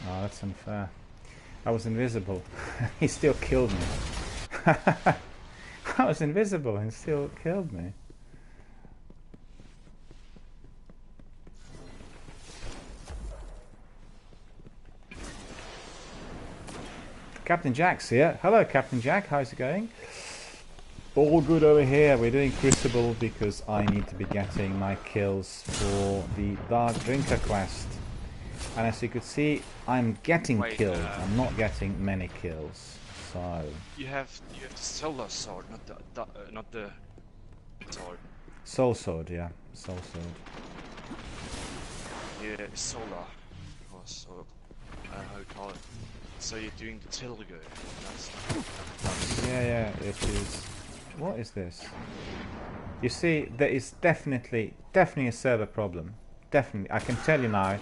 Oh, that's unfair. I was invisible. He still killed me. I was invisible and still killed me. Captain Jack's here. Hello, Captain Jack. How's it going? All good over here. We're doing Crucible because I need to be getting my kills for the Dark Drinker quest. And as you could see, I'm getting kills. I'm not getting many kills. So You have the solar sword, not the sword. Soul Sword, yeah. Soul Sword. Yeah, solar. Or so, how you call it. So you're doing the Tilger. Yeah, it is. What is this? You see, there is definitely a server problem. Definitely. I can tell you now,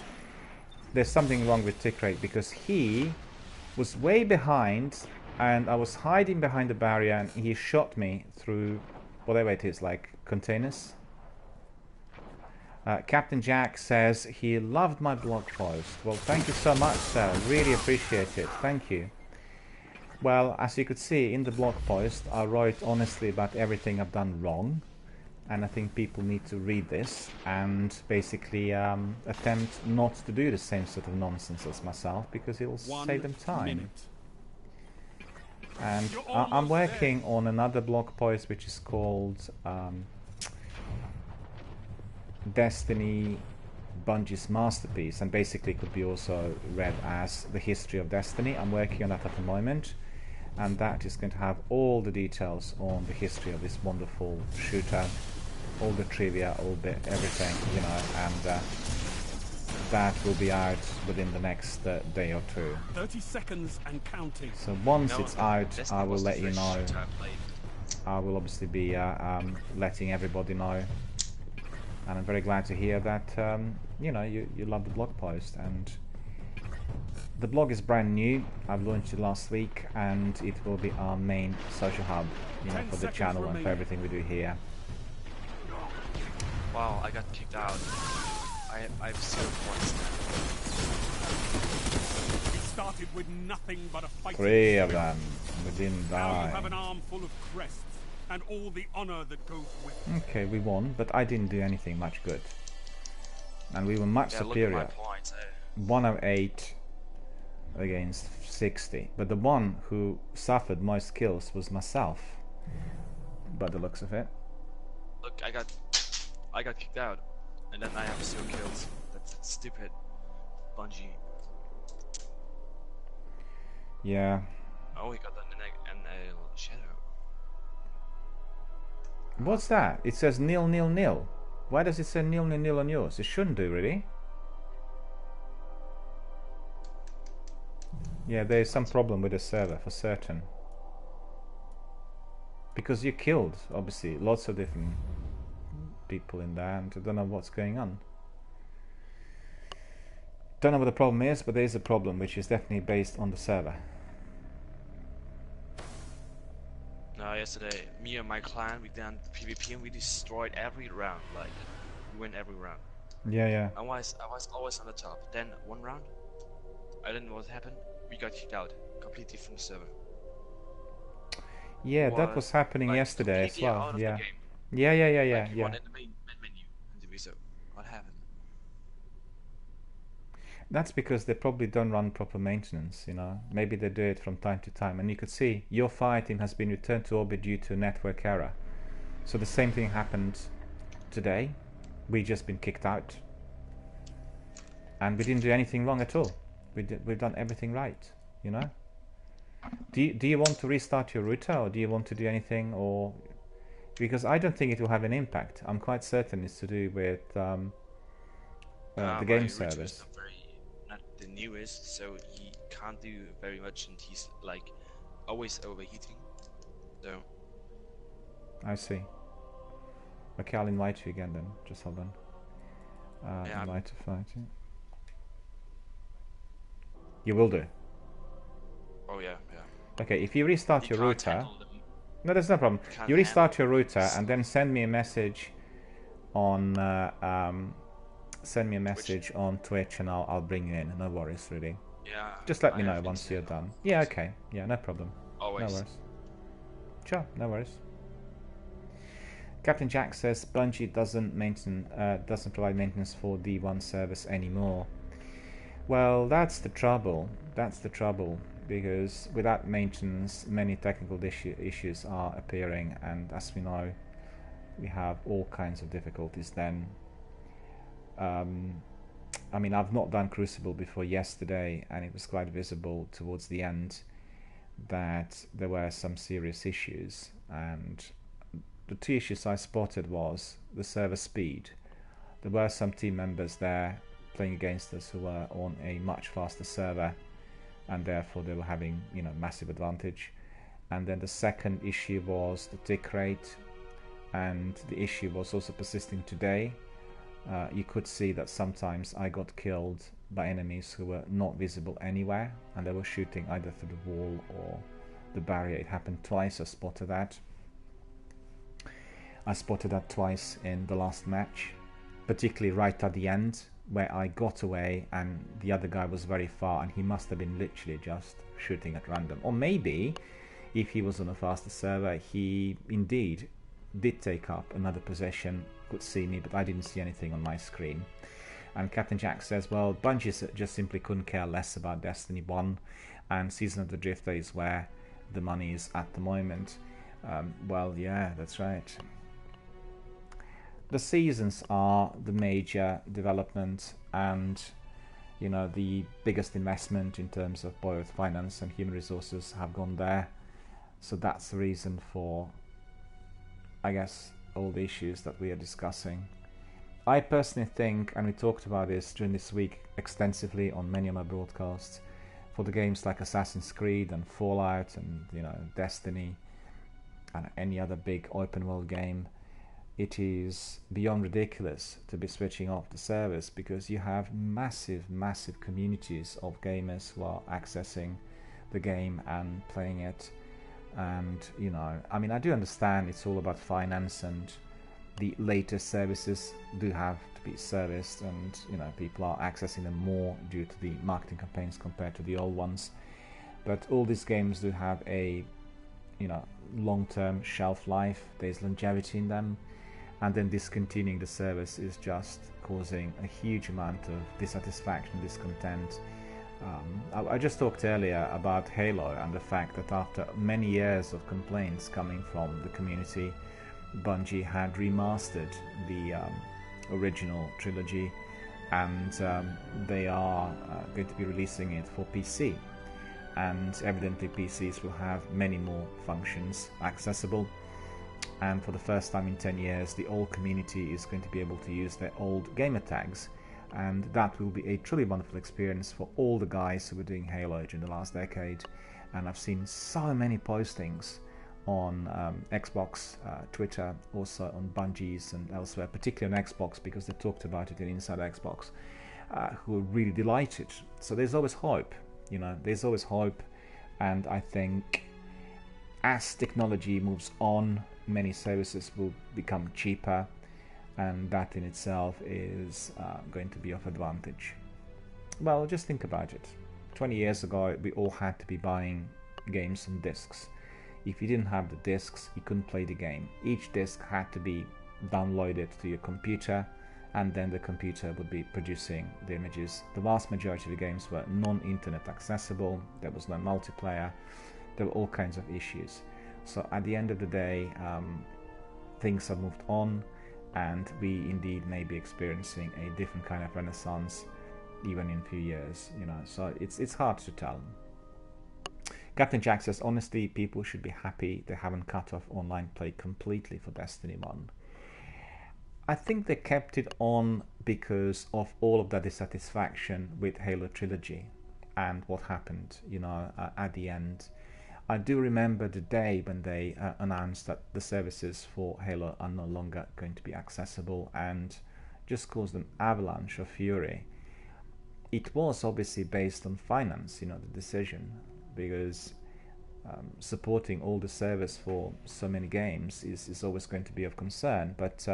there's something wrong with Tickrate because he was way behind and I was hiding behind the barrier and he shot me through whatever it is, like containers. Captain Jack says he loved my blog post. Well, thank you so much, sir. Really appreciate it. Thank you. Well, as you could see in the blog post, I wrote honestly about everything I've done wrong. And I think people need to read this and basically attempt not to do the same sort of nonsense as myself because it will save them time. And I'm working on another blog post which is called Destiny Bungie's Masterpiece, and basically could be also read as the history of Destiny. I'm working on that at the moment, and that is going to have all the details on the history of this wonderful shooter, all the trivia, all the everything, you know, and that will be out within the next day or two. 30 seconds and counting. So once it's out, I will let you know. I will obviously be letting everybody know. And I'm very glad to hear that you know, you love the blog post. And the blog is brand new. I've launched it last week, and it will be our main social hub, you know, for the channel and for everything we do here. Wow, I got kicked out. I've 0 points. We started with nothing but a fighting 3 of spirit. them. We didn't Now you have die. an arm full of crests and all the honor that goes with it. Okay, we won, but I didn't do anything much good. And we were much superior. Look at my points. 108 against 60. But the one who suffered most kills was myself, by the looks of it. Look, I got kicked out, and then I have 0 kills. That's stupid. Bungie. Yeah. Oh, we got a shadow. What's that? It says 0-0-0. Why does it say 0-0-0 on yours? It shouldn't do, really. Yeah, there is some problem with the server, for certain. Because you killed, obviously, lots of different people in there, and I don't know what's going on. Don't know what the problem is, but there is a problem which is definitely based on the server. No, yesterday, me and my clan, we done PvP and we destroyed every round. Like, we win every round. Yeah. I was always on the top. Then one round, I don't know what happened. We got kicked out completely from the server. Yeah, that was happening like, yesterday as completely well. out of Yeah. the game. Yeah. Like, one in the main menu. And so, what happened? That's because they probably don't run proper maintenance, you know. Maybe they do it from time to time. And you could see your fire team has been returned to orbit due to a network error. So the same thing happened today. We just been kicked out. And we didn't do anything wrong at all. We've done everything right, you know. Do you want to restart your router, or do you want to do anything, or... Because I don't think it will have an impact. I'm quite certain it's to do with the game servers. Not the newest, so he can't do very much, and he's like always overheating. So I see. Okay, I'll invite you again then. Just hold on. Yeah. Invite to fight. Yeah. You will do. oh yeah. Okay, if you restart He your can't router. handle them. No, there's no problem. Can't You restart your handle router this. and then send me a message on on Twitch, and I'll bring you in. No worries, really. Yeah. Just let me I know have once you're internet. done. Yeah, okay. Yeah, no problem. Always. No worries. Sure, no worries. Captain Jack says Bungie doesn't provide maintenance for D1 service anymore. Well, that's the trouble. That's the trouble. because without maintenance, many technical issues are appearing, and as we know, we have all kinds of difficulties then. I mean, I've not done Crucible before yesterday, and it was quite visible towards the end that there were some serious issues, and the two issues I spotted was the server speed. There were some team members there playing against us who were on a much faster server, and therefore they were having, you know, massive advantage. And then the second issue was the tick rate, and the issue was also persisting today. You could see that sometimes I got killed by enemies who were not visible anywhere, and they were shooting either through the wall or the barrier. It happened twice. I spotted that. I spotted that twice in the last match, particularly right at the end, where I got away and the other guy was very far, and he must have been literally just shooting at random. Or maybe, if he was on a faster server, he indeed did take up another position, could see me, but I didn't see anything on my screen. And Captain Jack says, well, Bungie just simply couldn't care less about Destiny 1, and Season of the Drifter is where the money is at the moment. Well, yeah, that's right. The seasons are the major development, and you know, the biggest investment in terms of both finance and human resources have gone there. So that's the reason for, I guess, all the issues that we are discussing. I personally think, and we talked about this during this week extensively on many of my broadcasts, for the games like Assassin's Creed and Fallout and, you know, Destiny and any other big open world game, it is beyond ridiculous to be switching off the servers, because you have massive communities of gamers who are accessing the game and playing it. And, you know, I mean, I do understand it's all about finance, and the latest services do have to be serviced, and, you know, people are accessing them more due to the marketing campaigns compared to the old ones. But all these games do have a, you know, long-term shelf life. There's longevity in them, and then discontinuing the service is just causing a huge amount of dissatisfaction, discontent. I just talked earlier about Halo and the fact that after many years of complaints coming from the community, Bungie had remastered the original trilogy, and they are going to be releasing it for PC, and evidently PCs will have many more functions accessible, and for the first time in 10 years the old community is going to be able to use their old gamer tags, and that will be a truly wonderful experience for all the guys who were doing Halo during the last decade. And I've seen so many postings on Xbox, Twitter, also on Bungie's and elsewhere, particularly on Xbox, because they talked about it in Inside Xbox, who are really delighted. So there's always hope, you know, there's always hope. And I think as technology moves on, many services will become cheaper, and that in itself is going to be of advantage. Well, just think about it. 20 years ago, we all had to be buying games on discs. If you didn't have the discs, you couldn't play the game. Each disc had to be downloaded to your computer, and then the computer would be producing the images. The vast majority of the games were non-internet accessible, there was no multiplayer, there were all kinds of issues. So at the end of the day, things have moved on, and we indeed may be experiencing a different kind of renaissance even in a few years, you know, so it's hard to tell. Captain Jack says, honestly, people should be happy they haven't cut off online play completely for Destiny 1. I think they kept it on because of all of that dissatisfaction with Halo Trilogy and what happened, you know, at the end. I do remember the day when they announced that the services for Halo are no longer going to be accessible, and just caused an avalanche of fury. It was obviously based on finance, you know, the decision, because supporting all the servers for so many games is always going to be of concern, but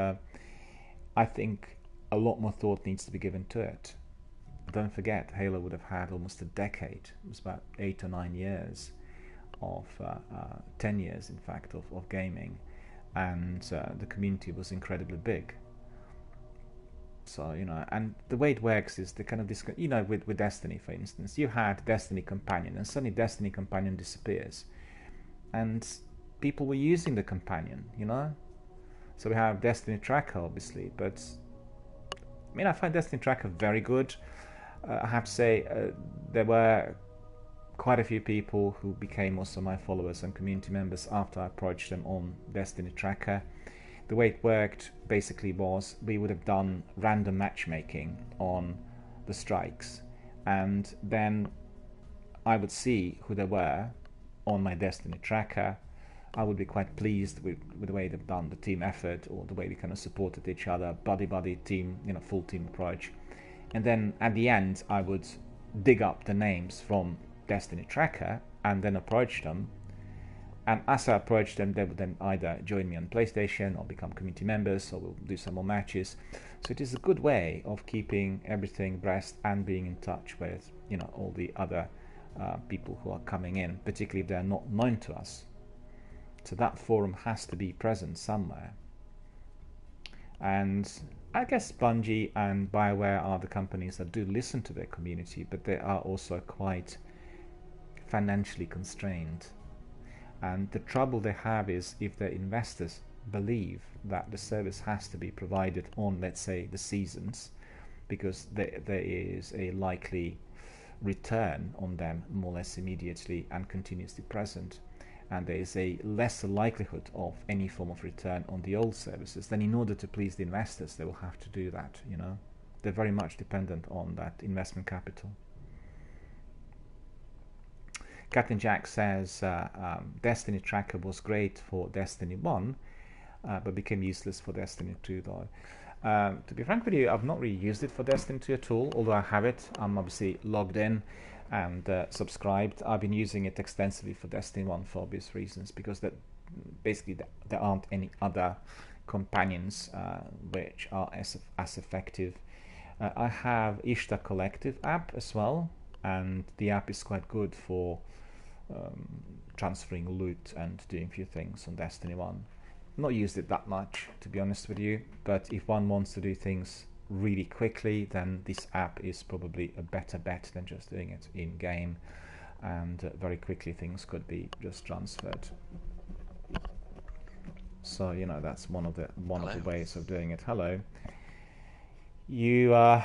I think a lot more thought needs to be given to it. Don't forget, Halo would have had almost a decade. It was about 8 or 9 years of 10 years, in fact, of gaming, and the community was incredibly big. So, you know, and the way it works is the kind of this, you know, with Destiny, for instance, you had Destiny Companion, and suddenly Destiny Companion disappears, and people were using the Companion, you know. So we have Destiny Tracker, obviously, but I mean, I find Destiny Tracker very good. I have to say, there were quite a few people who became also my followers and community members after I approached them on Destiny Tracker. The way it worked basically was we would have done random matchmaking on the strikes, and then I would see who they were on my Destiny Tracker. I would be quite pleased with the way they've done the team effort, or the way we kind of supported each other, buddy team, you know, full team approach. And then at the end, I would dig up the names from Destiny Tracker and then approach them. And as I approached them, they would then either join me on PlayStation or become community members, or we'll do some more matches. So it is a good way of keeping everything abreast and being in touch with, you know, all the other people who are coming in, particularly if they're not known to us. So that forum has to be present somewhere. And I guess Bungie and BioWare are the companies that do listen to their community, but they are also quite financially constrained. And the trouble they have is if their investors believe that the service has to be provided on, let's say, the seasons, because there is a likely return on them more or less immediately and continuously present, and there is a lesser likelihood of any form of return on the old services, then in order to please the investors, they will have to do that, you know. They're very much dependent on that investment capital. Captain Jack says Destiny Tracker was great for Destiny 1, but became useless for Destiny 2 though. To be frank with you, I've not really used it for Destiny 2 at all, although I have it. I'm obviously logged in and subscribed. I've been using it extensively for Destiny 1 for obvious reasons, because that basically there aren't any other companions which are as effective. I have Ishtar Collective app as well, and the app is quite good for transferring loot and doing a few things on Destiny 1. Not used it that much, to be honest with you, but if one wants to do things really quickly, then this app is probably a better bet than just doing it in game, and very quickly things could be just transferred. So, you know, that's one of the ways of doing it. Hello. You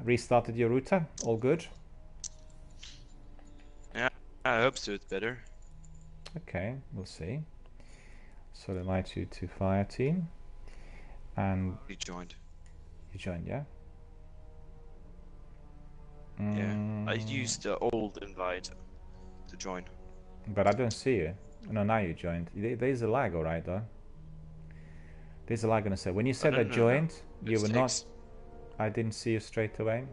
restarted your router? All good? Yeah, I hope so. It's better. Okay, we'll see. So the My22 Fire team, and You joined. you joined, yeah? Yeah, I used the old invite to join. But I don't see you. No, now you joined. There's a lag, alright, though. There's a lag on the set. When you said I joined, you were not. I didn't see you straight away.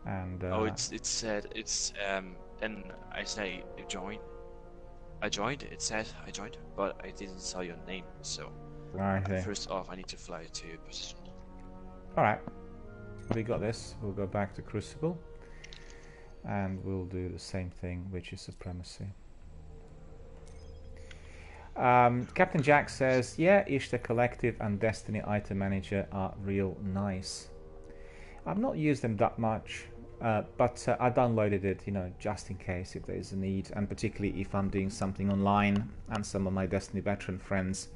And oh, it said then I say join. I joined. It said I joined, but I didn't saw your name. So first off, I need to fly to your position. All right, we got this. We'll go back to Crucible, and we'll do the same thing, which is supremacy. Captain Jack says, yeah, Ishtar Collective and Destiny Item Manager are real nice. I've not used them that much, but I downloaded it, you know, just in case if there is a need, and particularly if I'm doing something online and some of my Destiny veteran friends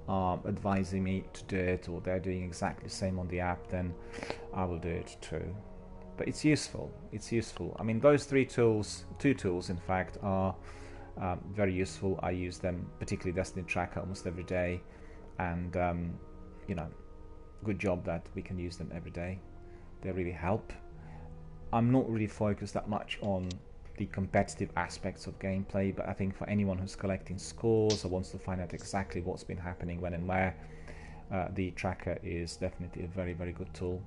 are advising me to do it, or they're doing exactly the same on the app, then I will do it too. But it's useful. It's useful. I mean, those two tools, in fact, are very useful. I use them, particularly Destiny Tracker, almost every day, and you know, good job that we can use them every day. They really help. I'm not really focused that much on the competitive aspects of gameplay, but I think for anyone who's collecting scores or wants to find out exactly what's been happening when and where, the tracker is definitely a very, very good tool.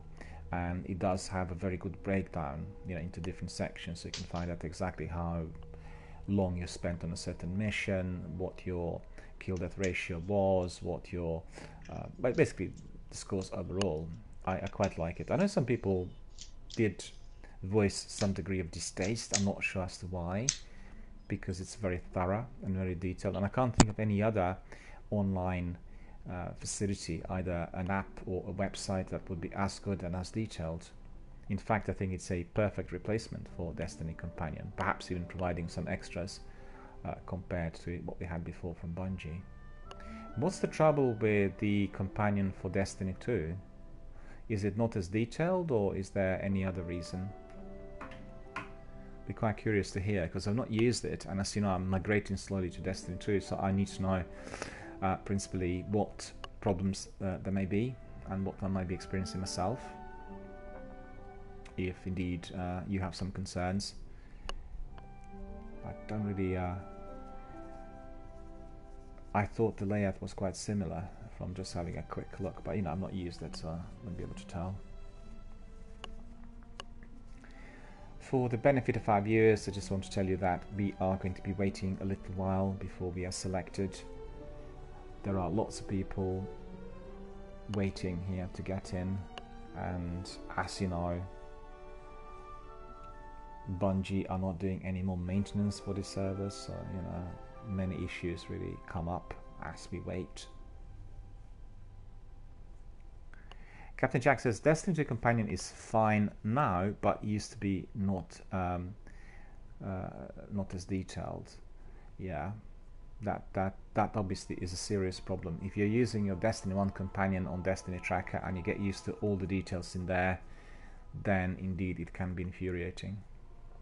And it does have a very good breakdown, you know, into different sections, so you can find out exactly how long you spent on a certain mission, what your kill-death ratio was, what your but basically the scores overall. I quite like it. I know some people did voice some degree of distaste. I'm not sure as to why, because it's very thorough and very detailed, and I can't think of any other online facility, either an app or a website that would be as good and as detailed. In fact, I think it's a perfect replacement for Destiny Companion, perhaps even providing some extras compared to what we had before from Bungie. What's the trouble with the Companion for Destiny 2? Is it not as detailed, or is there any other reason? Be quite curious to hear, because I've not used it, and as you know, I'm migrating slowly to Destiny 2, so I need to know principally what problems there may be and what I might be experiencing myself, if indeed you have some concerns. I don't really I thought the layout was quite similar from just having a quick look, but you know, I've not used it, so I won't be able to tell. For the benefit of our viewers, I just want to tell you that we are going to be waiting a little while before we are selected. There are lots of people waiting here to get in, and as you know, Bungie are not doing any more maintenance for the servers, so you know, many issues really come up as we wait. Captain Jack says Destiny 2 Companion is fine now, but used to be not as detailed. Yeah, that obviously is a serious problem. If you're using your Destiny 1 Companion on Destiny Tracker and you get used to all the details in there, then indeed it can be infuriating.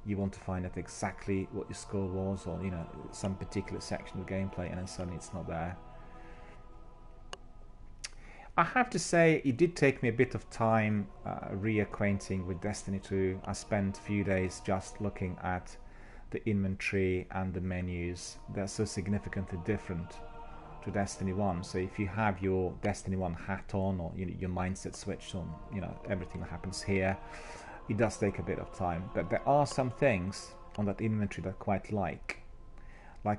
You want to find out exactly what your score was, or you know, some particular section of gameplay, and then suddenly it's not there. I have to say, it did take me a bit of time reacquainting with Destiny 2. I spent a few days just looking at the inventory and the menus. They're so significantly different to Destiny 1. So if you have your Destiny 1 hat on, or you know, your mindset switched on, you know, everything that happens here, it does take a bit of time. But there are some things on that inventory that I quite like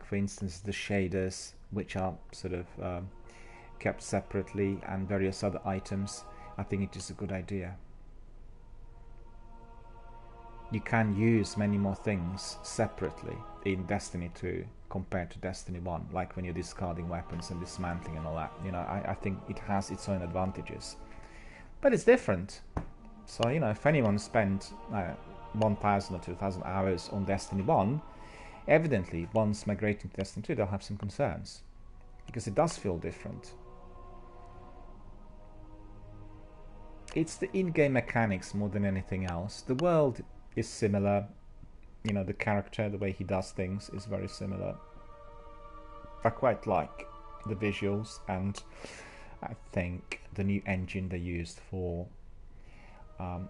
for instance the shaders, which are sort of kept separately, and various other items. I think it is a good idea. You can use many more things separately in Destiny 2 compared to Destiny 1, like when you're discarding weapons and dismantling and all that. You know, I think it has its own advantages, but it's different. So you know, if anyone spent 1,000 or 2,000 hours on Destiny 1, evidently once migrating to Destiny 2 they'll have some concerns, because it does feel different. It's the in-game mechanics more than anything else. The world is similar, you know, the character, the way he does things is very similar. I quite like the visuals, and I think the new engine they used for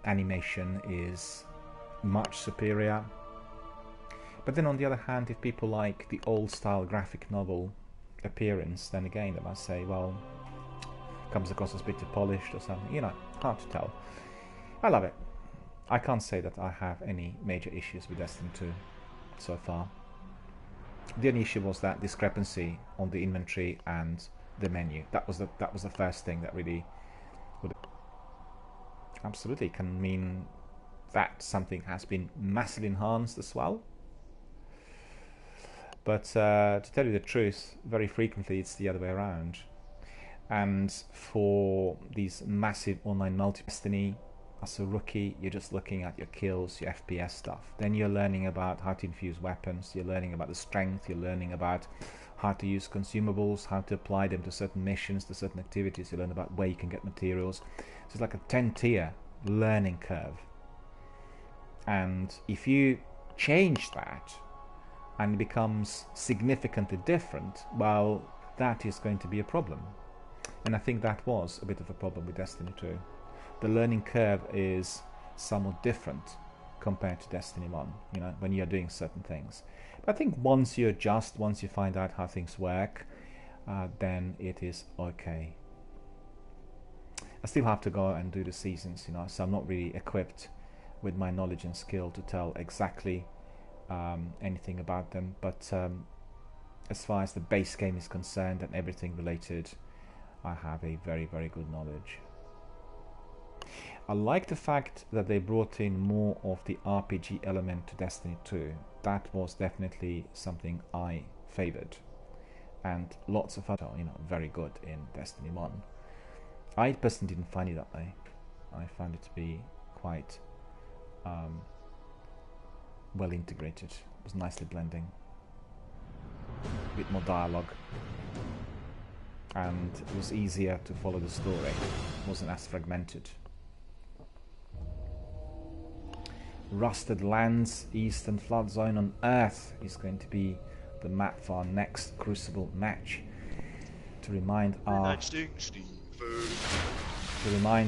animation is much superior. But then on the other hand, if people like the old style graphic novel appearance, then again they might say, well, comes across as a bit too polished or something, you know, hard to tell. I love it. I can't say that I have any major issues with Destiny 2 so far. The only issue was that discrepancy on the inventory and the menu. That was the first thing that really would absolutely can mean that something has been massively enhanced as well. But to tell you the truth, very frequently it's the other way around. And for these massive online multi-Destiny, as a rookie, you're just looking at your kills, your FPS stuff. Then you're learning about how to infuse weapons, you're learning about the strength, you're learning about how to use consumables, how to apply them to certain missions, to certain activities, you learn about where you can get materials. So it's like a 10-tier learning curve. And if you change that and it becomes significantly different, well, that is going to be a problem. And I think that was a bit of a problem with Destiny 2. The learning curve is somewhat different compared to Destiny 1, you know, when you're doing certain things. But I think once you adjust, once you find out how things work, then it is okay. I still have to go and do the seasons, you know, so I'm not really equipped with my knowledge and skill to tell exactly anything about them. But as far as the base game is concerned and everything related, I have a very, very good knowledge. I like the fact that they brought in more of the RPG element to Destiny 2. That was definitely something I favoured. and lots of other, very good in Destiny 1. I personally didn't find it that way. I found it to be quite well integrated. It was nicely blending. A bit more dialogue. And it was easier to follow the story. It wasn't as fragmented. Rusted Lands, Eastern Flood Zone on Earth is going to be the map for our next Crucible match. To remind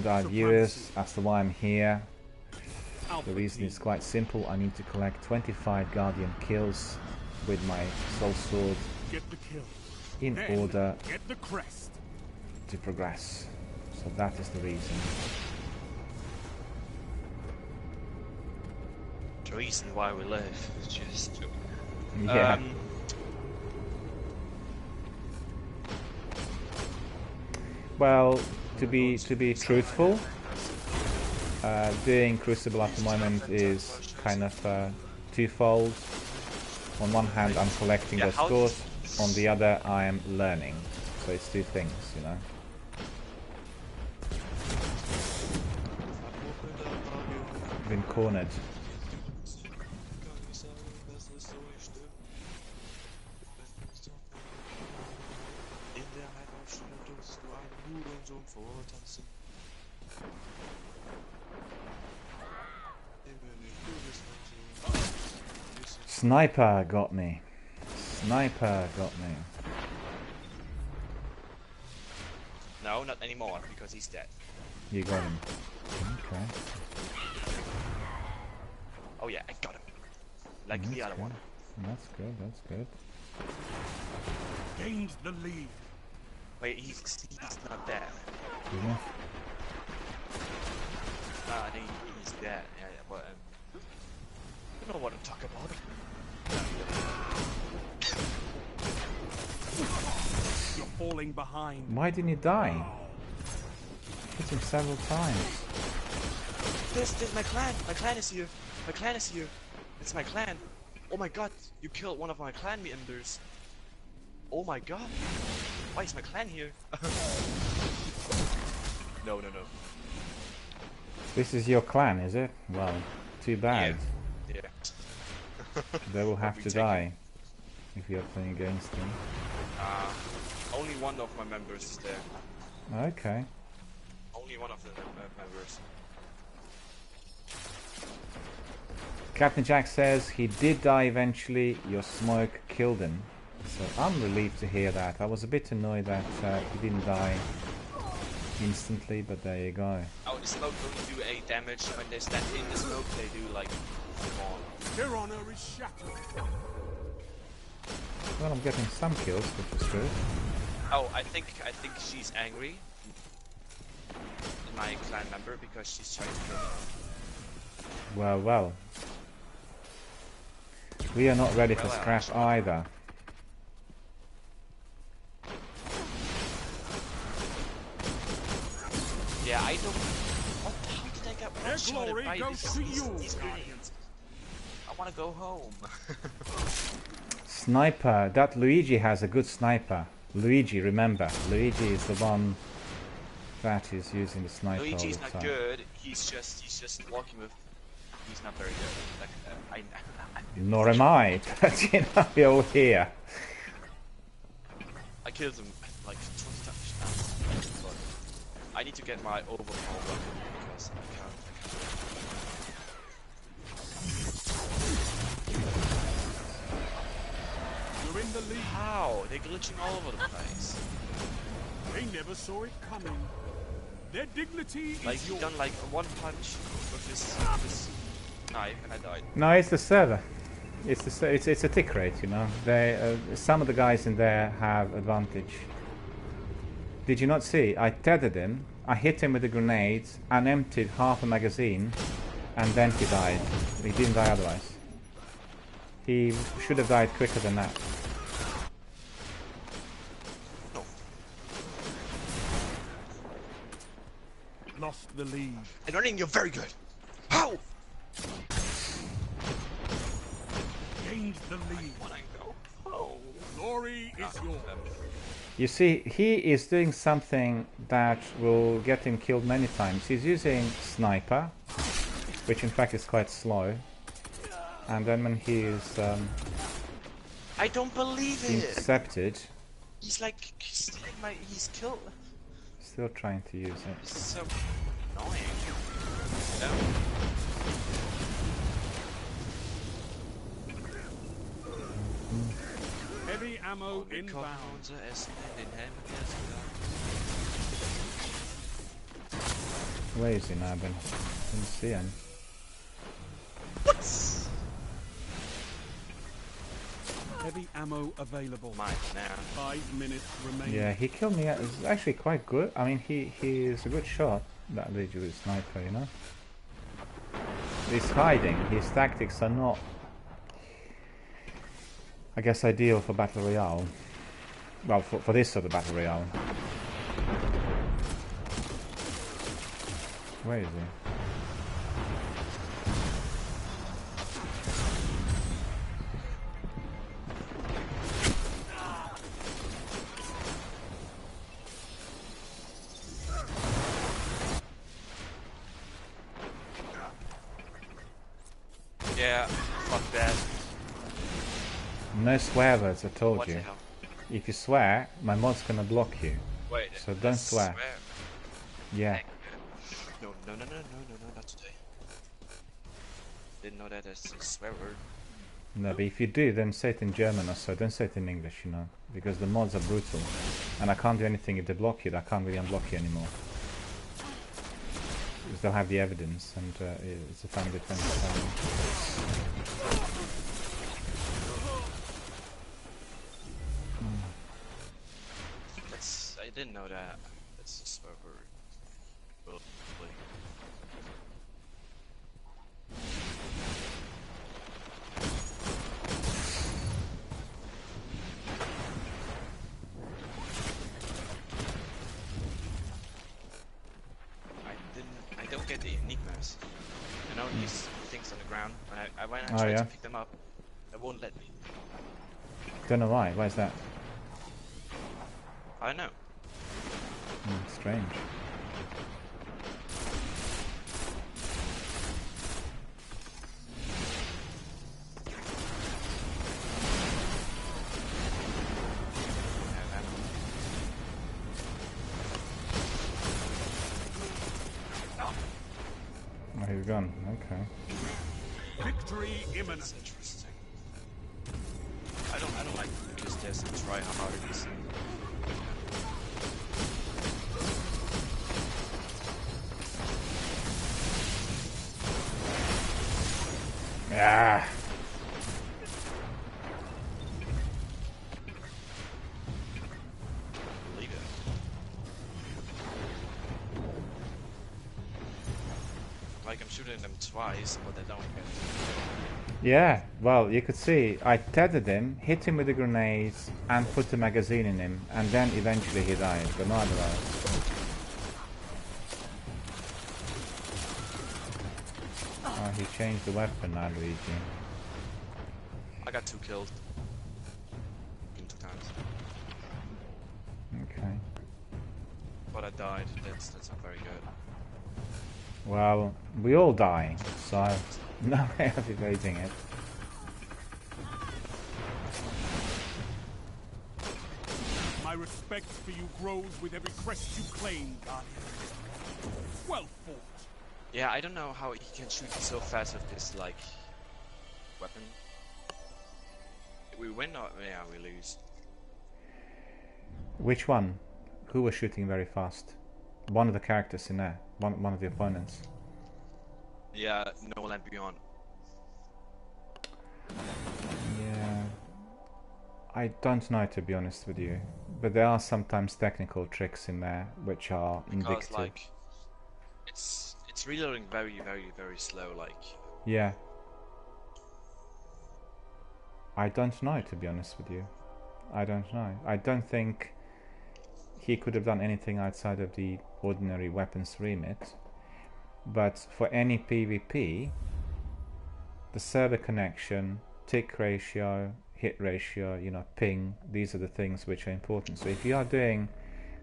our viewers as to why I'm here, the reason is quite simple. I need to collect 25 Guardian kills with my Soul Sword in order to progress. So that is the reason. The reason why we live is just... Yeah. Well, to be truthful, doing Crucible at the moment is kind of twofold. On one hand, I'm collecting those scores. On the other, I am learning. So it's two things, Been cornered. Sniper got me. Sniper got me. No, not anymore, because he's dead. You got him. Okay. Oh yeah, I got him. Like the other one. That's good, that's good. Gained the lead. Wait, he's not dead. Yeah. He's dead. Yeah, but you know what I'm talking about. You're falling behind. Why didn't he die? Hit him several times. This my clan. My clan is here. My clan is here. It's my clan. Oh my god, you killed one of my clan members. Oh my god. Why is my clan here? No. This is your clan, is it? Well, too bad. Yeah. They will have to die if you're playing against them. Only one of my members is there. Okay. Only one of the members. Captain Jack says he did die eventually. Your smoke killed him. So I'm relieved to hear that. I was a bit annoyed that he didn't die instantly, but there you go. Oh, the smoke only do 8 damage. When they stand in the smoke, they do like 4. Their honor is shattered. Well, I'm getting some kills, which is good. Oh, I think she's angry. My clan member, because she's trying to kill me. Well. We are not ready for scrap either. Yeah, I don't... How did I get one-shotted by these Guardians? I wanna go home. Sniper. That Luigi has a good sniper. Luigi, remember. Luigi is the one that is using the sniper all the time. Luigi's not good. He's just walking with... He's not very good. Like, Nor am I, but we're all here. I killed him like 20 times now. But I need to get my overpower weapon because I can't. You're in the lead. How? They're glitching all over the place. They never saw it coming. Their dignity Like is he yours. done like one punch with his knife and I died. No, it's the server. It's a tick rate, They some of the guys in there have advantage. Did you not see? I tethered him. I hit him with a grenade and emptied half a magazine, and then he died. He didn't die otherwise. He should have died quicker than that. No. Lost the lead. And running, you're very good. How? Gained the lead. When I go home. Glory is yours. You see, he is doing something that will get him killed many times. He's using sniper, which in fact is quite slow. And then when he is I don't believe it. intercepted, He's like, he's killed. still trying to use it. This is so annoying. No. Heavy ammo inbound. Where is he now, Ben? Didn't see him. Heavy ammo available. Mine now. 5 minutes remaining. Yeah, he killed me. It's actually quite good. I mean, he is a good shot. That leads you with sniper, you know. He's hiding. His tactics are not, I guess, ideal for battle royale. Well, for this sort of battle royale. Where is he? Yeah, fuck that. No swear words, I told What the you. hell? If you swear, my mod's gonna block you. Wait. So don't swear. Yeah. No, not today. Didn't know that as a swear word. No, but if you do, then say it in German or so. Don't say it in English, you know. Because the mods are brutal. And I can't do anything if they block you. I can't really unblock you anymore. Because they'll have the evidence, and it's a family defense. I didn't know that. That's a swear word. Well, like, I don't get the enigmas. You know these things on the ground. When I try to pick them up, it won't let me. Don't know why. Why is that? I don't know. Strange. Oh, he's gone. Okay. Victory imminent. That's interesting. I don't like because there's a try how hard it is. Ah. Believe it. Like I'm shooting them twice, but they don't get. Yeah, well, you could see I tethered him, hit him with the grenades, and put the magazine in him, and then eventually he died, but not otherwise. Oh, he changed the weapon now, Luigi. I got 2 killed. In 2 times. Okay. But I died. That's not very good. Well, we all die, so no way of evading it. My respect for you grows with every crest you claim, Guardian. Well fought. Yeah, I don't know how he can shoot so fast with this like weapon. We win or yeah, we lose. Which one? Who was shooting very fast? One of the characters in there. One of the opponents. Yeah, no land beyond. Yeah. I don't know, to be honest with you. But there are sometimes technical tricks in there which are Because indicative. like it's reloading very slow, like. Yeah. I don't know, to be honest with you. I don't know. I don't think he could have done anything outside of the ordinary weapons remit. But for any PvP, the server connection, tick ratio, hit ratio, you know, ping. These are the things which are important. So if you are doing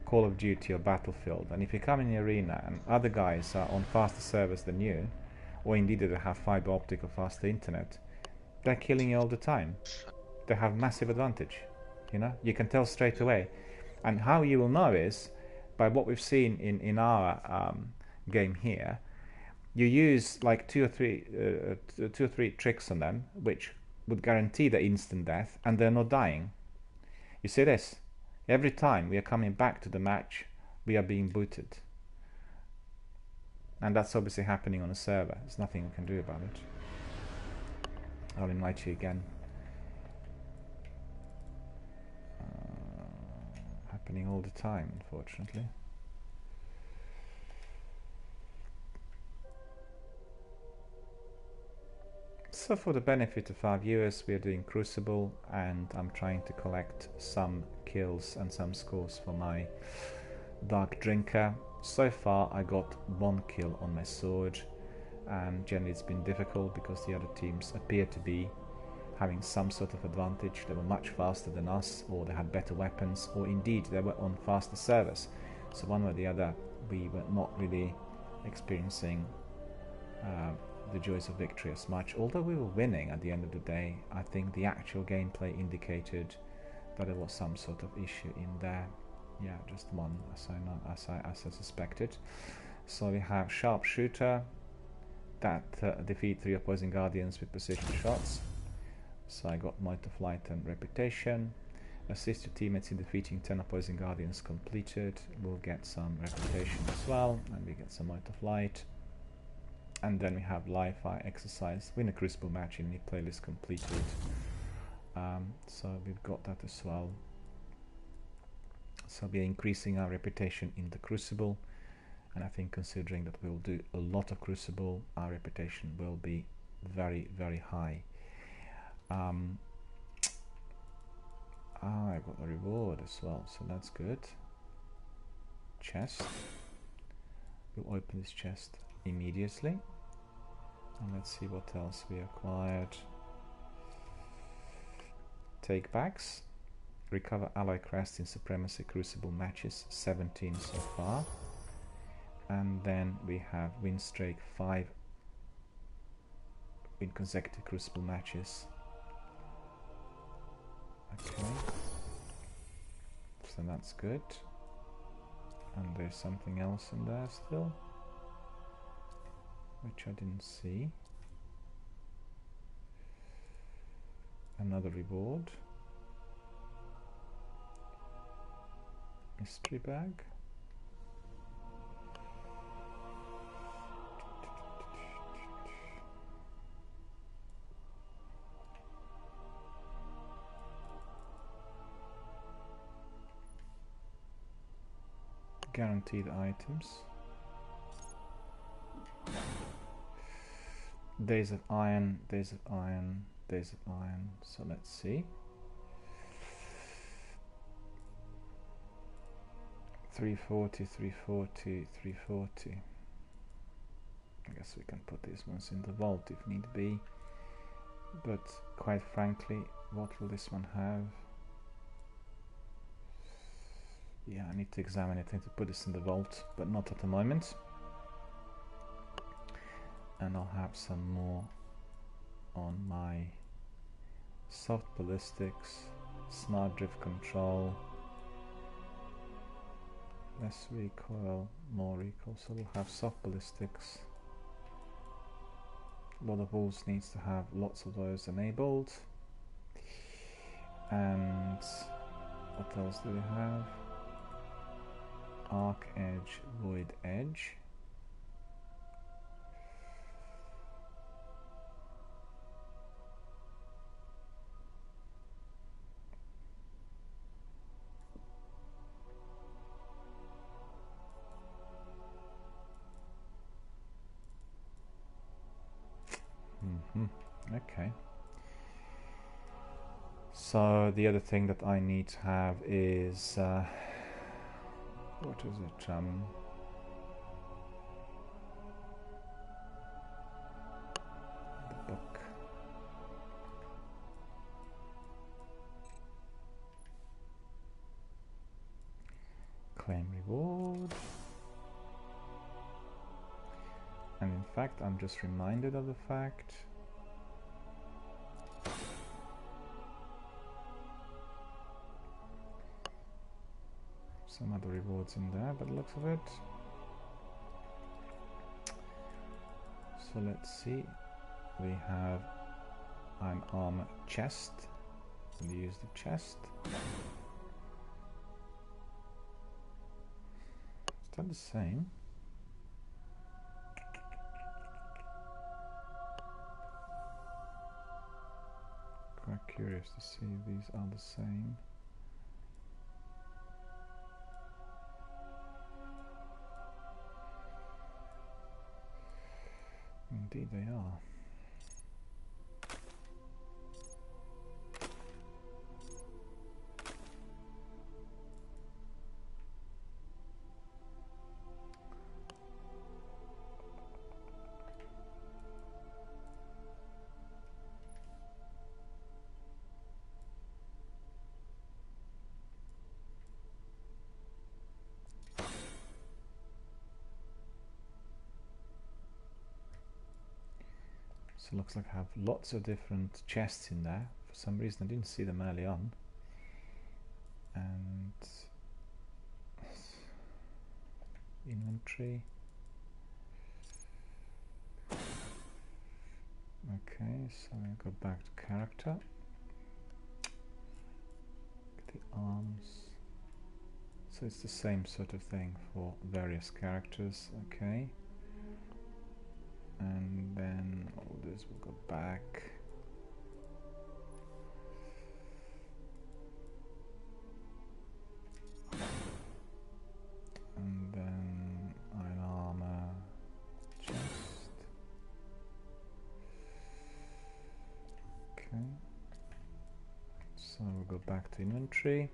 Call of Duty or Battlefield, and if you come in the arena and other guys are on faster servers than you, or indeed they have fiber optic or faster internet, they're killing you all the time. They have massive advantage. You know, you can tell straight away. And how you will know is by what we've seen in our game here. You use like two or three tricks on them, which would guarantee the instant death, and they're not dying. You see this? Every time we are coming back to the match, we are being booted. And that's obviously happening on a server. There's nothing we can do about it. I'll invite you again. Happening all the time, unfortunately. So for the benefit of our viewers, we are doing Crucible, and I'm trying to collect some kills and some scores for my Dark Drinker. So far I got 1 kill on my sword, and generally it's been difficult because the other teams appear to be having some sort of advantage. They were much faster than us, or they had better weapons, or indeed they were on faster servers. So one way or the other, we were not really experiencing the joys of victory as much. Although we were winning at the end of the day, I think the actual gameplay indicated that there was some sort of issue in there. Yeah, just one, as I suspected. So we have Sharpshooter that defeat 3 opposing guardians with precision shots. So I got Might of Light and Reputation. Assist your teammates in defeating 10 opposing guardians completed. We'll get some Reputation as well, and we get some Might of Light. And then we have Live Fire Exercise. Win a Crucible match in any playlist completed. So we've got that as well. So we're increasing our reputation in the Crucible, and I think considering that we'll do a lot of Crucible, our reputation will be very, very high. I got a reward as well, so that's good. Chest. We'll open this chest immediately, and let's see what else we acquired. Take backs. Recover ally crest in Supremacy Crucible matches, 17 so far. And then we have win streak 5 in consecutive Crucible matches. Okay, so that's good. And there's something else in there still, which I didn't see. Another reward. Mystery bag. Guaranteed items. Days of Iron, Days of Iron, Days of Iron. So let's see. 340, 340, 340. I guess we can put these ones in the vault if need be. But quite frankly, what will this one have? Yeah, I need to examine it and to put this in the vault, but not at the moment. And I'll have some more on my soft ballistics, smart drift control, less recoil, more recoil. So we'll have soft ballistics. A lot of wolves needs to have lots of those enabled. And what else do we have? Arc Edge, Void Edge. Okay. So the other thing that I need to have is what is it? The book. Claim reward. And in fact, I'm just reminded of the fact some other rewards in there, by the looks of it. So let's see. We have an armor chest. We'll use the chest. Is that the same? Quite curious to see if these are the same. Indeed they are. So it looks like I have lots of different chests in there. For some reason I didn't see them early on. And inventory. Okay, so I go back to character. Get the arms. So it's the same sort of thing for various characters. Okay. And then all this will go back. And then an armor chest. Okay. So we'll go back to inventory.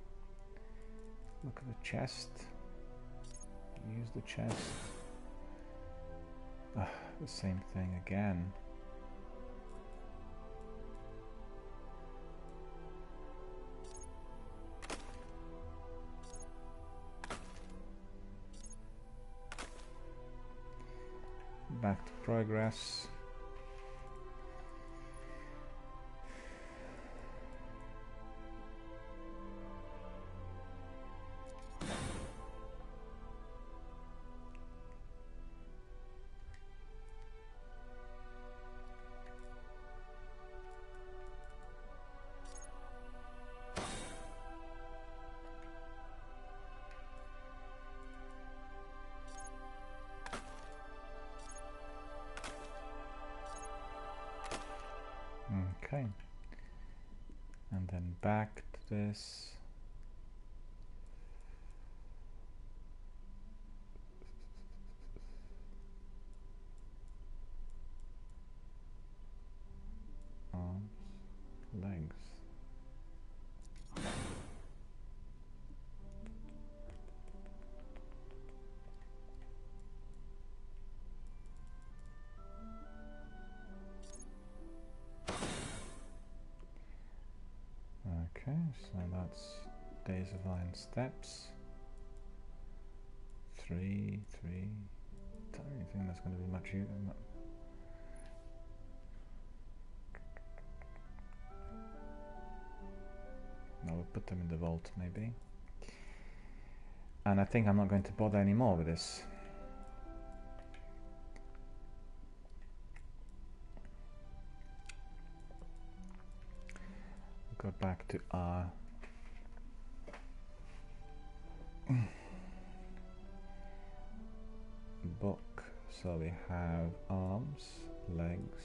Look at the chest. Use the chest. The same thing again. Back to progress. Okay, and then back to this. Arms, legs. Okay, so that's Days of Iron Steps. 3. Don't really think that's going to be much use. No, we'll put them in the vault maybe. And I think I'm not going to bother anymore with this. Go back to our book. So we have arms, legs,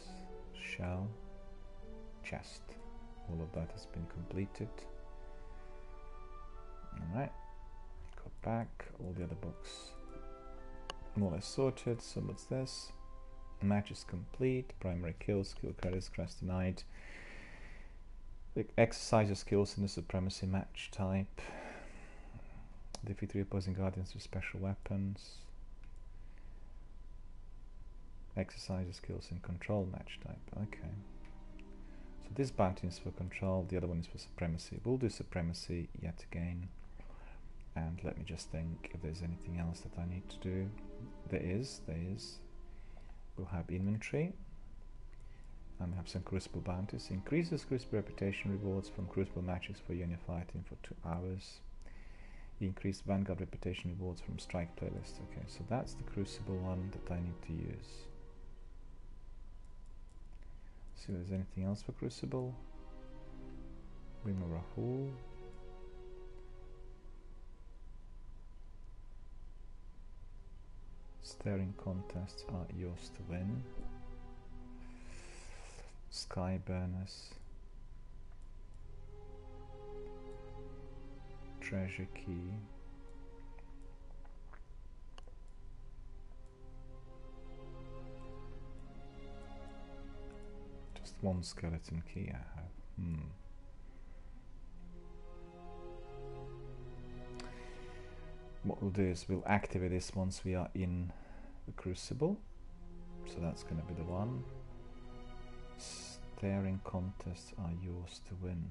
shell, chest. All of that has been completed. Alright, go back. All the other books more or less sorted. So what's this? Match is complete. Primary kills, skill credits, crash denied. Exercise your skills in the supremacy match type. Defeat 3 opposing guardians with special weapons. Exercise your skills in control match type. Okay. So this bounty is for control, the other one is for supremacy. We'll do supremacy yet again. And let me just think if there's anything else that I need to do. There is. We'll have inventory. And we have some Crucible bounties. Increases Crucible reputation rewards from Crucible matches for unit fighting for 2 hours. Increased Vanguard reputation rewards from Strike playlist. Okay, so that's the Crucible one that I need to use. See if there's anything else for Crucible. Rim of Rahul. Staring contests are yours to win. Sky burners. Treasure key. Just one skeleton key I have. What we'll do is we'll activate this once we are in the Crucible. So that's going to be the one. Staring contests are yours to win.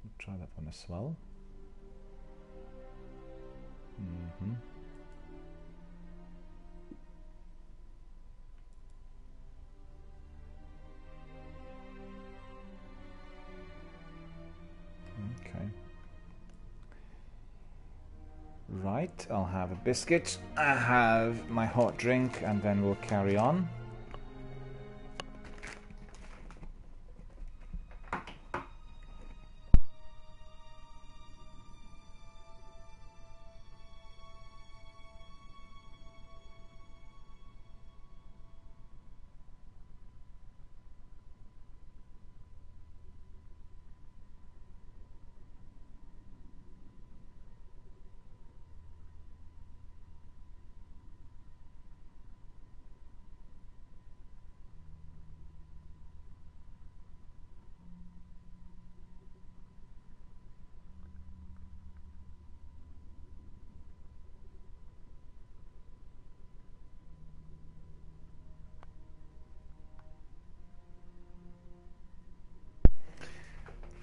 We'll try that one as well. Okay. Right, I'll have a biscuit, I have my hot drink, and then we'll carry on.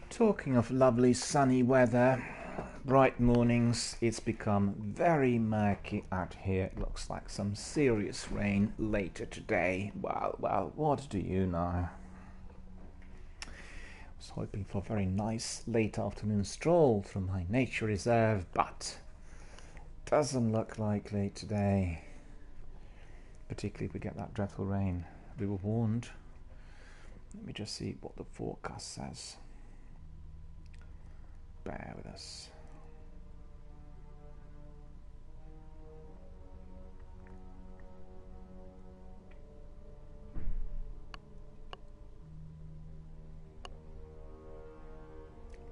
Talking of lovely sunny weather, bright mornings, it's become very murky out here. It looks like some serious rain later today. Well, what do you know? I was hoping for a very nice late afternoon stroll from my nature reserve, but doesn't look likely today. Particularly if we get that dreadful rain. We were warned. Let me just see what the forecast says. Bear with us.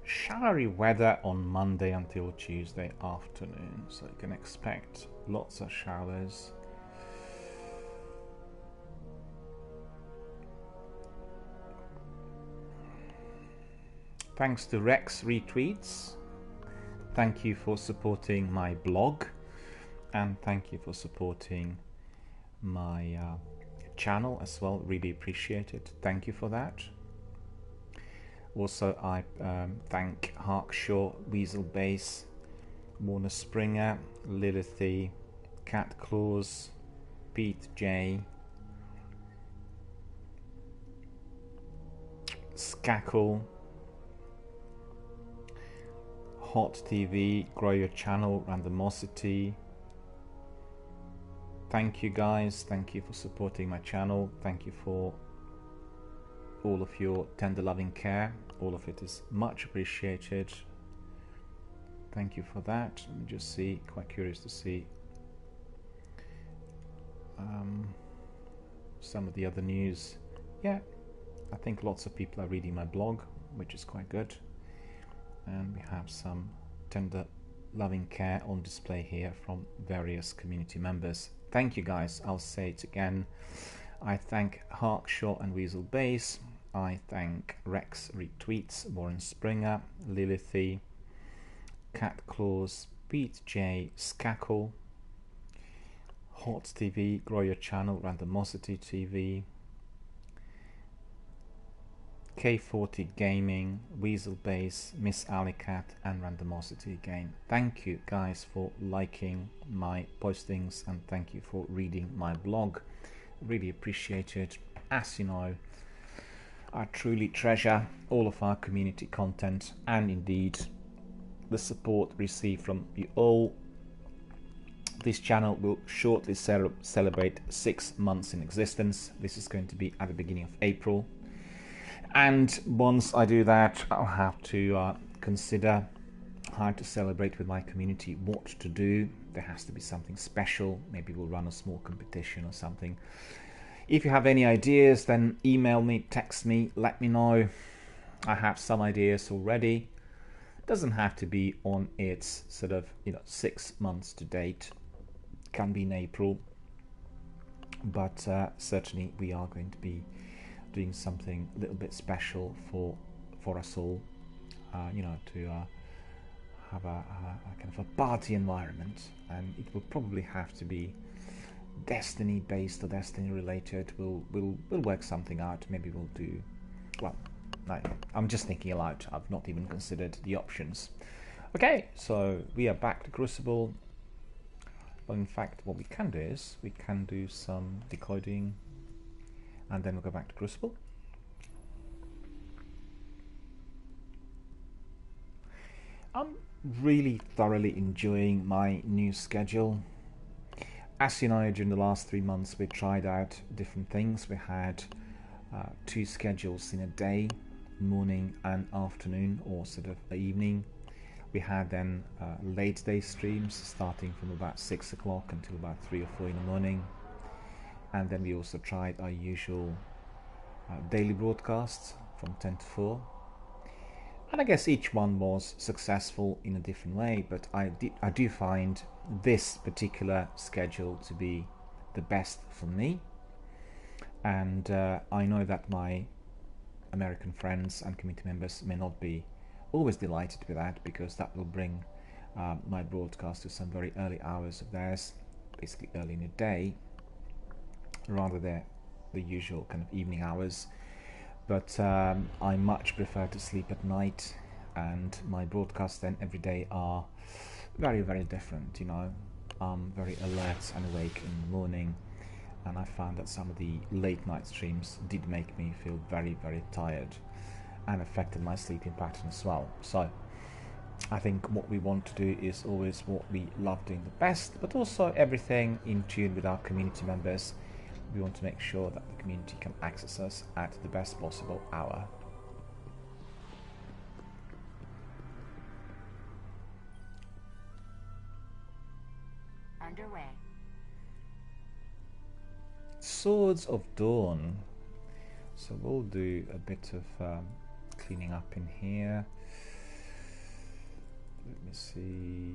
Showery weather on Monday until Tuesday afternoon, so you can expect lots of showers. Thanks to Rex Retweets. Thank you for supporting my blog, and thank you for supporting my channel as well. Really appreciate it. Thank you for that. Also, I thank Harkshaw, Weasel Base, Warner Springer, Lilithy, Cat Claws, Pete J, Skackle, Hot TV, Grow Your Channel, Randomosity. Thank you guys, thank you for supporting my channel, thank you for all of your tender loving care. All of it is much appreciated. Thank you for that. Let me just see, quite curious to see some of the other news. Yeah, I think lots of people are reading my blog, which is quite good. And we have some tender loving care on display here from various community members. Thank you guys. I'll say it again. I thank Harkshaw and Weasel Base. I thank Rex Retweets, Warren Springer, Lilithy, Cat Claws, Pete J, Skackle, Hot TV, Grow Your Channel, Randomosity TV, K40 Gaming, Weasel Base, Miss Alleycat, and Randomosity again. Thank you guys for liking my postings and thank you for reading my blog. Really appreciate it. As you know, I truly treasure all of our community content and indeed the support received from you all. This channel will shortly celebrate 6 months in existence. This is going to be at the beginning of April. And once I do that, I'll have to consider how to celebrate with my community, what to do. There has to be something special. Maybe we'll run a small competition or something. If you have any ideas, then email me, text me, let me know. I have some ideas already. It doesn't have to be on its sort of 6 months to date. Can be in April, but certainly we are going to be doing something a little bit special for us all, to have a kind of a party environment, and it will probably have to be Destiny based or Destiny related. We'll work something out. Maybe we'll do, well, no, I'm just thinking aloud. I've not even considered the options. Okay, so we are back to Crucible. Well, in fact, what we can do is we can do some decoding and then we'll go back to Crucible. I'm really thoroughly enjoying my new schedule. As you know, during the last 3 months we tried out different things. We had 2 schedules in a day, morning and afternoon, or sort of evening. We had then late day streams starting from about 6 o'clock until about 3 or 4 in the morning. And then we also tried our usual daily broadcasts from 10 to 4. And I guess each one was successful in a different way, but I do find this particular schedule to be the best for me. And I know that my American friends and community members may not be always delighted with that, because that will bring my broadcast to some very early hours of theirs, basically early in the day, rather than the usual kind of evening hours. But I much prefer to sleep at night, and my broadcasts then every day are very, very different. I'm very alert and awake in the morning, and I found that some of the late night streams did make me feel very, very tired and affected my sleeping pattern as well. So I think what we want to do is always what we love doing the best, but also everything in tune with our community members. We want to make sure that the community can access us at the best possible hour. Underway. Swords of Dawn. So we'll do a bit of cleaning up in here. Let me see.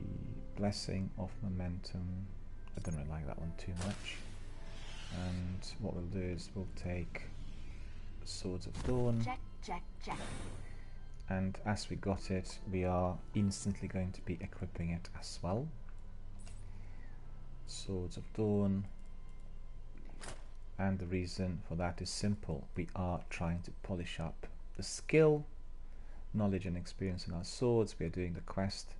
Blessing of Momentum. I don't really like that one too much. And what we'll do is we'll take Swords of Dawn. Check, check, check. And as we got it, we are instantly going to be equipping it as well. Swords of Dawn. And the reason for that is simple. We are trying to polish up the skill, knowledge and experience in our swords. We are doing the quest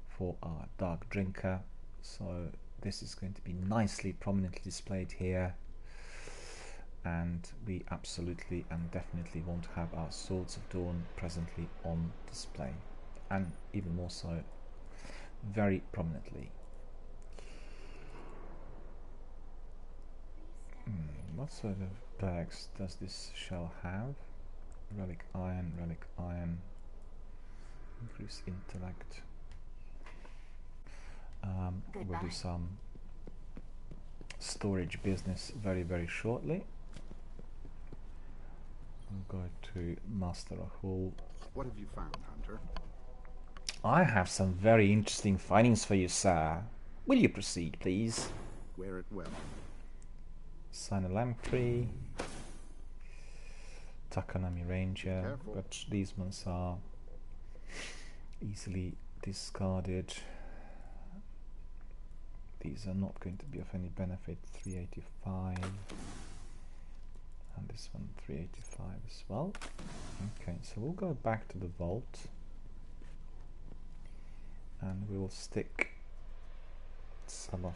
for our Dark Drinker. So this is going to be nicely prominently displayed here. And we absolutely and definitely want to have our Swords of Dawn presently on display. And even more so, very prominently. What sort of perks does this shell have? Relic Iron, increase intellect. We'll do some storage business very, very shortly. We'll go to Master Rahul. What have you found, Hunter? I have some very interesting findings for you, sir. Will you proceed, please? Wear it well. Sign a lamprey. Takanami Ranger. Careful. But these ones are easily discarded. These are not going to be of any benefit. 385. And this one 385 as well. Okay, so we'll go back to the vault and we will stick some of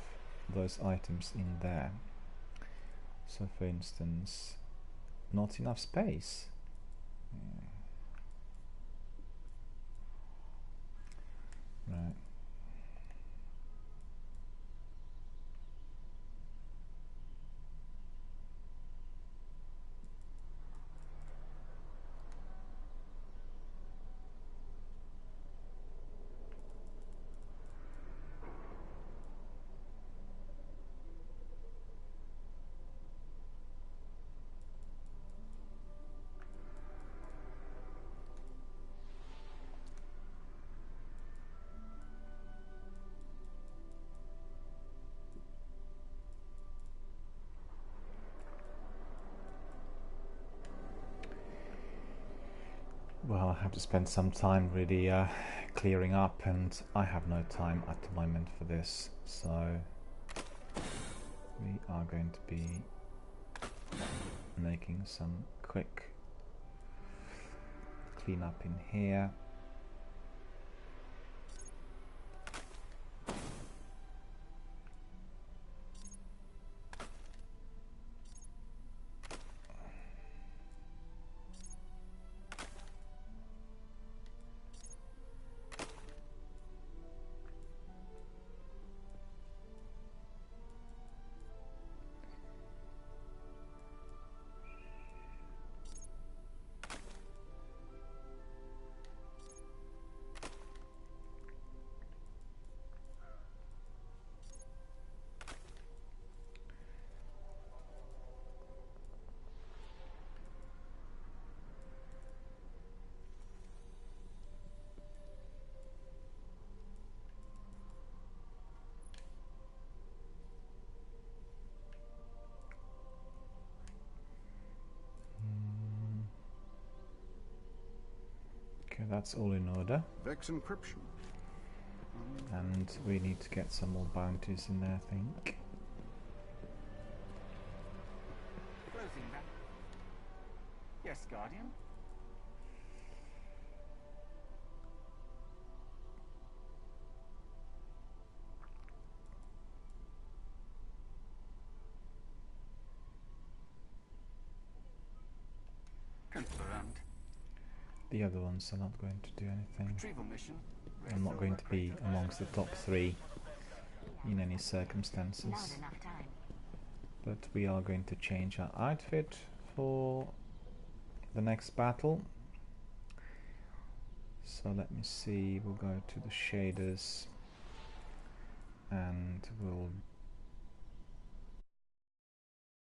those items in there. So for instance, not enough space. Right. Well, I have to spend some time really clearing up, and I have no time at the moment for this, so we are going to be making some quick cleanup in here. Okay, that's all in order. Vex encryption. And we need to get some more bounties in there, I think. Closing that. Yes, Guardian? Confirmed. The other ones are not going to do anything. Retrieval mission. I'm not going to be amongst the top 3 in any circumstances. Not enough time. But we are going to change our outfit for the next battle. So let me see, we'll go to the shaders and we'll